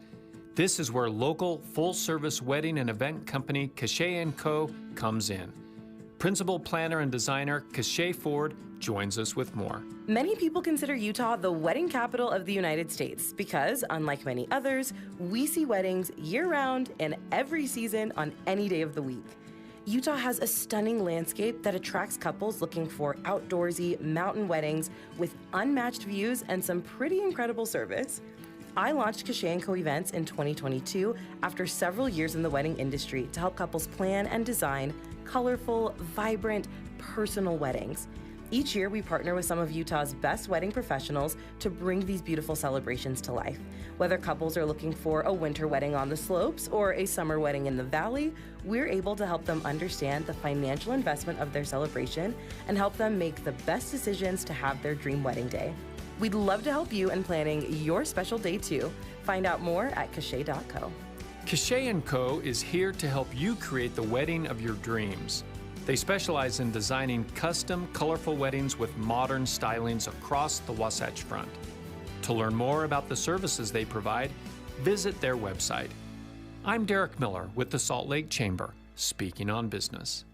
This is where local full-service wedding and event company Cachet & Co. comes in. Principal planner and designer Cachet Ford joins us with more. Many people consider Utah the wedding capital of the United States because, unlike many others, we see weddings year-round and every season on any day of the week. Utah has a stunning landscape that attracts couples looking for outdoorsy mountain weddings with unmatched views and some pretty incredible service. I launched Cachet & Co. events in 2022 after several years in the wedding industry to help couples plan and design colorful, vibrant, personal weddings. Each year, we partner with some of Utah's best wedding professionals to bring these beautiful celebrations to life. Whether couples are looking for a winter wedding on the slopes or a summer wedding in the valley, we're able to help them understand the financial investment of their celebration and help them make the best decisions to have their dream wedding day. We'd love to help you in planning your special day too. Find out more at cachet.co. Cachet & Co. is here to help you create the wedding of your dreams. They specialize in designing custom, colorful weddings with modern stylings across the Wasatch Front. To learn more about the services they provide, visit their website. I'm Derek Miller with the Salt Lake Chamber, speaking on business.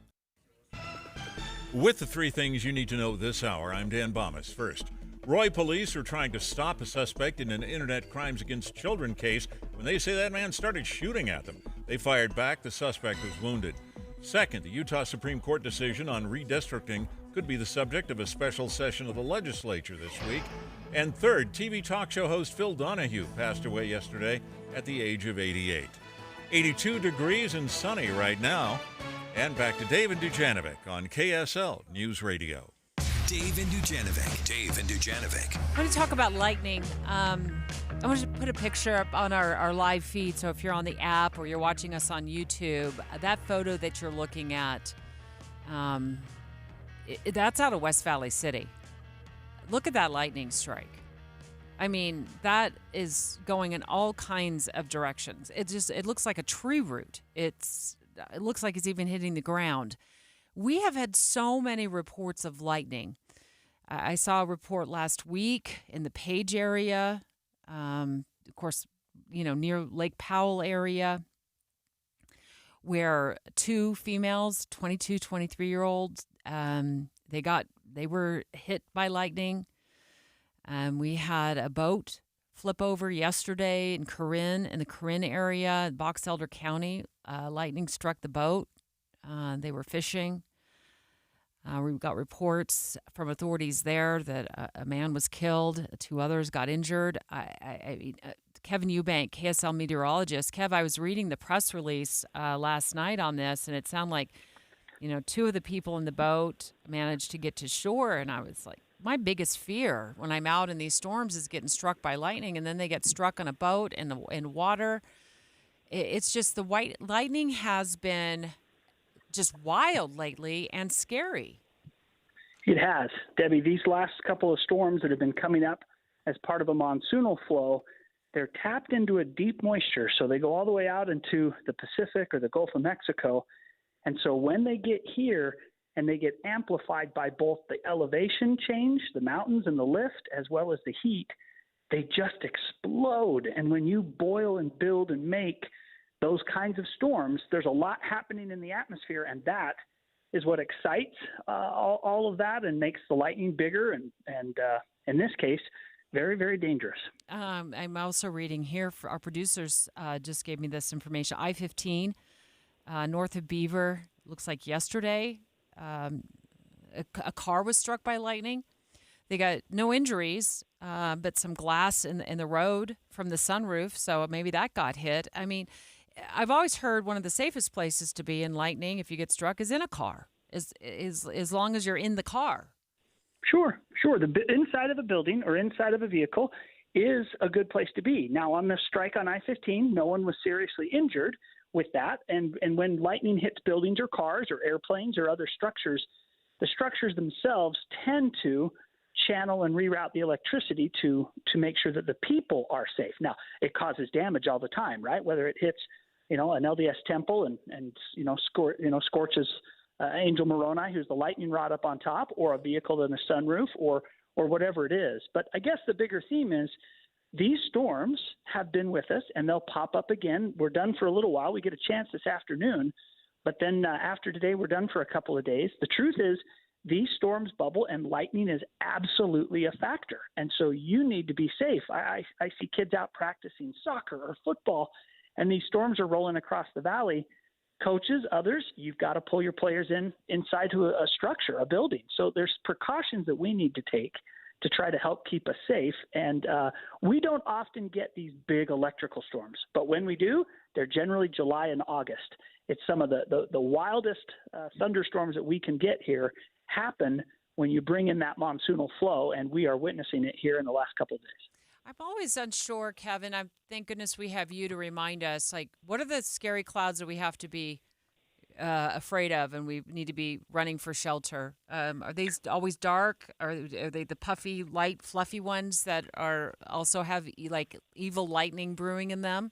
With the 3 things you need to know this hour, I'm Dan Bomas. First, Roy police are trying to stop a suspect in an internet crimes against children case when they say that man started shooting at them. They fired back. The suspect was wounded. Second, the Utah Supreme Court decision on redistricting could be the subject of a special session of the legislature this week. And third, TV talk show host Phil Donahue passed away yesterday at the age of 88. 82 degrees and sunny right now. And back to Dave and Dujanovic on KSL News Radio. Dave and Dujanovic. I want to talk about lightning. I want to put a picture up on our live feed. So if you're on the app or you're watching us on YouTube, that photo that you're looking at, that's out of West Valley City. Look at that lightning strike. I mean, that is going in all kinds of directions. It looks like a tree root. It looks like it's even hitting the ground. We have had so many reports of lightning. I saw a report last week in the Page area, of course, near Lake Powell area, where 2 females, 22, 23-year-olds, they were hit by lightning. We had a boat flip over yesterday in the Corinne area, Box Elder County. Lightning struck the boat. They were fishing. We've got reports from authorities there that a man was killed, 2 others got injured. Kevin Eubank, KSL meteorologist. Kev, I was reading the press release last night on this, and it sounded like, 2 of the people in the boat managed to get to shore, and I was like, my biggest fear when I'm out in these storms is getting struck by lightning, and then they get struck on a boat in water. It's just the white lightning has been just wild lately and scary. It has, Debbie. These last couple of storms that have been coming up as part of a monsoonal flow, they're tapped into a deep moisture. So they go all the way out into the Pacific or the Gulf of Mexico. And so when they get here and they get amplified by both the elevation change, the mountains and the lift, as well as the heat, they just explode. And when you boil and build and make those kinds of storms, there's a lot happening in the atmosphere, and that is what excites all of that and makes the lightning bigger and in this case, very, very dangerous. I'm also reading here, our producers just gave me this information. I-15 north of Beaver, looks like yesterday, a car was struck by lightning. They got no injuries, but some glass in the road from the sunroof, so maybe that got hit. I mean, I've always heard one of the safest places to be in lightning if you get struck is in a car, as long as you're in the car. Sure. The inside of a building or inside of a vehicle is a good place to be. Now, on the strike on I-15, no one was seriously injured with that. And when lightning hits buildings or cars or airplanes or other structures, the structures themselves tend to channel and reroute the electricity to make sure that the people are safe. Now, it causes damage all the time, right? Whether it hits, an LDS temple and scorches Angel Moroni, who's the lightning rod up on top, or a vehicle in a sunroof, or whatever it is. But I guess the bigger theme is these storms have been with us, and they'll pop up again. We're done for a little while. We get a chance this afternoon, but then after today, we're done for a couple of days. The truth is, these storms bubble, and lightning is absolutely a factor. And so you need to be safe. I see kids out practicing soccer or football, and these storms are rolling across the valley. Coaches, others, you've got to pull your players inside to a structure, a building. So there's precautions that we need to take to try to help keep us safe. And we don't often get these big electrical storms, but when we do, they're generally July and August. It's some of the wildest thunderstorms that we can get here happen when you bring in that monsoonal flow, and we are witnessing it here in the last couple of days. I'm always unsure, Kevin. Thank goodness we have you to remind us. Like, what are the scary clouds that we have to be afraid of, and we need to be running for shelter? Are these always dark? Are they the puffy, light, fluffy ones that are also have like evil lightning brewing in them?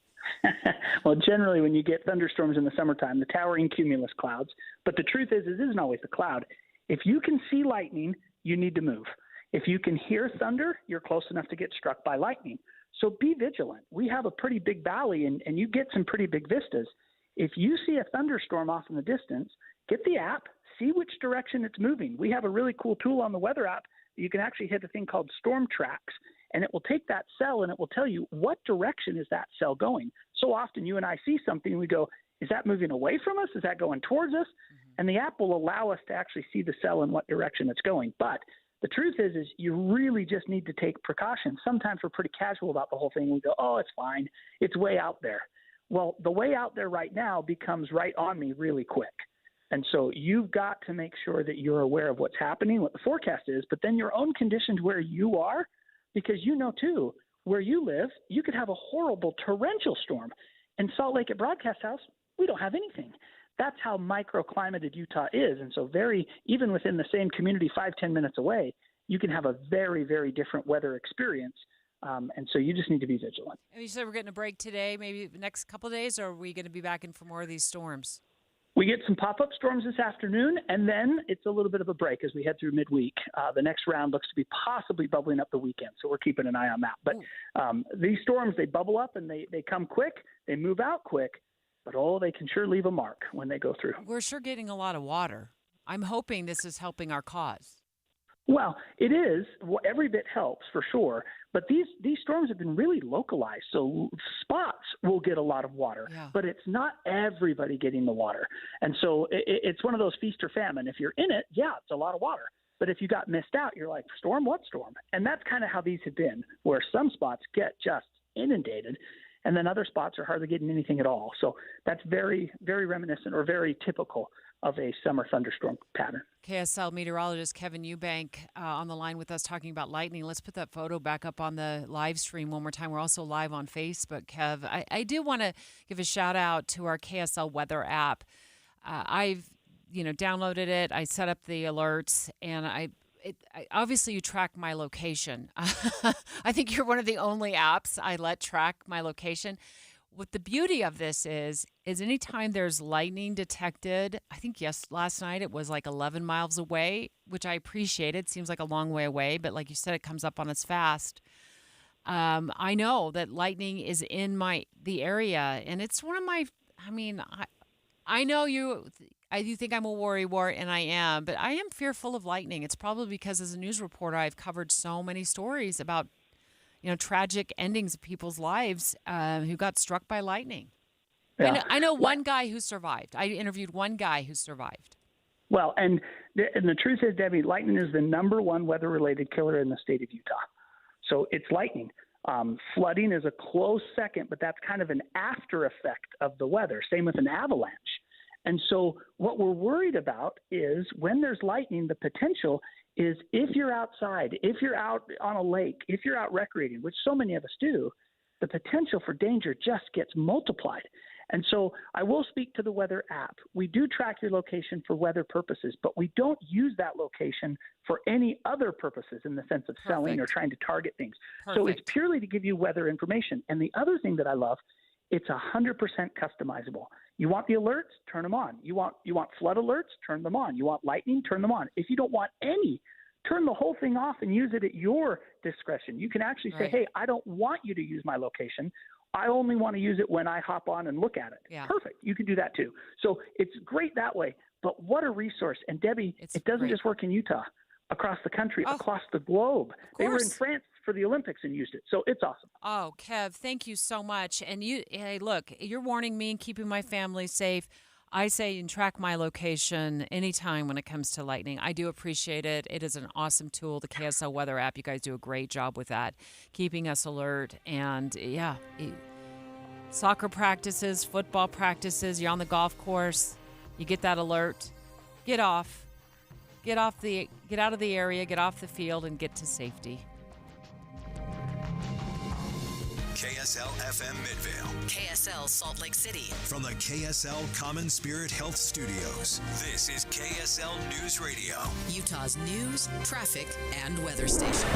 Well, generally, when you get thunderstorms in the summertime, the towering cumulus clouds. But the truth is, it isn't always the cloud. If you can see lightning, you need to move. If you can hear thunder, you're close enough to get struck by lightning. So be vigilant. We have a pretty big valley, and you get some pretty big vistas. If you see a thunderstorm off in the distance, get the app, see which direction it's moving. We have a really cool tool on the weather app. You can actually hit a thing called Storm Tracks, and it will take that cell and it will tell you what direction is that cell going. So often you and I see something and we go, is that moving away from us? Is that going towards us? And the app will allow us to actually see the cell in what direction it's going. But the truth is you really just need to take precautions. Sometimes we're pretty casual about the whole thing. We go, oh, it's fine. It's way out there. Well, the way out there right now becomes right on me really quick. And so you've got to make sure that you're aware of what's happening, what the forecast is, but then your own conditions where you are, because you know, too, where you live, you could have a horrible torrential storm. In Salt Lake at Broadcast House, we don't have anything. That's how microclimated Utah is. And so even within the same community 5-10 minutes away, you can have a very, very different weather experience. And so you just need to be vigilant. And you said we're getting a break today, maybe the next couple of days, or are we going to be back in for more of these storms? We get some pop-up storms this afternoon, and then it's a little bit of a break as we head through midweek. The next round looks to be possibly bubbling up the weekend, so we're keeping an eye on that. But these storms, they bubble up, and they come quick. They move out quick. But, they can sure leave a mark when they go through. We're sure getting a lot of water. I'm hoping this is helping our cause. Well, it is. Every bit helps for sure. But these storms have been really localized. So spots will get a lot of water, but it's not everybody getting the water. And so it's one of those feast or famine. If you're in it, it's a lot of water. But if you got missed out, you're like, storm? What storm? And that's kind of how these have been, where some spots get just inundated. And then other spots are hardly getting anything at all. So that's very, very reminiscent or very typical of a summer thunderstorm pattern. KSL meteorologist Kevin Eubank on the line with us talking about lightning. Let's put that photo back up on the live stream one more time. We're also live on Facebook, Kev. I do want to give a shout out to our KSL weather app. I've downloaded it. I set up the alerts, and obviously you track my location. I think you're one of the only apps I let track my location. What the beauty of this is anytime there's lightning detected, I think last night it was like 11 miles away, which I appreciate. It seems like a long way away, but like you said, it comes up on us fast. I know that lightning is in the area, and it's one of my, I know I do think I'm a worrywart, and I am, but I am fearful of lightning. It's probably because as a news reporter, I've covered so many stories about, tragic endings of people's lives who got struck by lightning. Yeah. I know one guy who survived. I interviewed one guy who survived. Well, and the truth is, Debbie, lightning is the number one weather-related killer in the state of Utah. So it's lightning. Flooding is a close second, but that's kind of an after effect of the weather. Same with an avalanche. And so what we're worried about is when there's lightning, the potential is if you're outside, if you're out on a lake, if you're out recreating, which so many of us do, the potential for danger just gets multiplied. And so I will speak to the weather app. We do track your location for weather purposes, but we don't use that location for any other purposes in the sense of selling or trying to target things. So it's purely to give you weather information. And the other thing that I love, it's 100% customizable. You want the alerts? Turn them on. You want flood alerts? Turn them on. You want lightning? Turn them on. If you don't want any, turn the whole thing off and use it at your discretion. You can actually say, hey, I don't want you to use my location. I only want to use it when I hop on and look at it. Yeah. Perfect. You can do that too. So it's great that way. But what a resource. And Debbie, it doesn't just work in Utah. Across the country, across the globe. They were in France for the Olympics and used it. So it's awesome. Oh, Kev, thank you so much. And hey, look, you're warning me and keeping my family safe. I say you can track my location anytime when it comes to lightning. I do appreciate it. It is an awesome tool, the KSL weather app. You guys do a great job with that, keeping us alert. And soccer practices, football practices, you're on the golf course, you get that alert, get out of the area, get off the field, and get to safety. KSL FM Midvale. KSL Salt Lake City. From the KSL Common Spirit Health Studios, this is KSL News Radio. Utah's news, traffic, and weather station.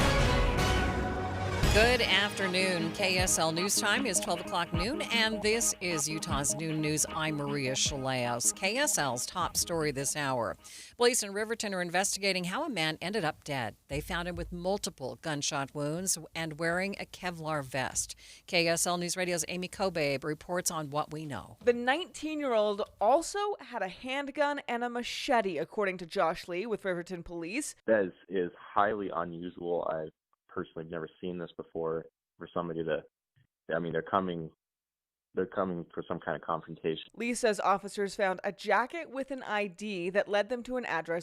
Good afternoon. KSL News Time is 12 o'clock noon, and this is Utah's Noon News. I'm Maria Shaleos. KSL's top story this hour. Police in Riverton are investigating how a man ended up dead. They found him with multiple gunshot wounds and wearing a Kevlar vest. KSL News Radio's Amy Kobabe reports on what we know. The 19-year-old also had a handgun and a machete, according to Josh Lee with Riverton Police. That is highly unusual. I've personally never seen this before for somebody they're coming for some kind of confrontation. Lee says officers found a jacket with an ID that led them to an address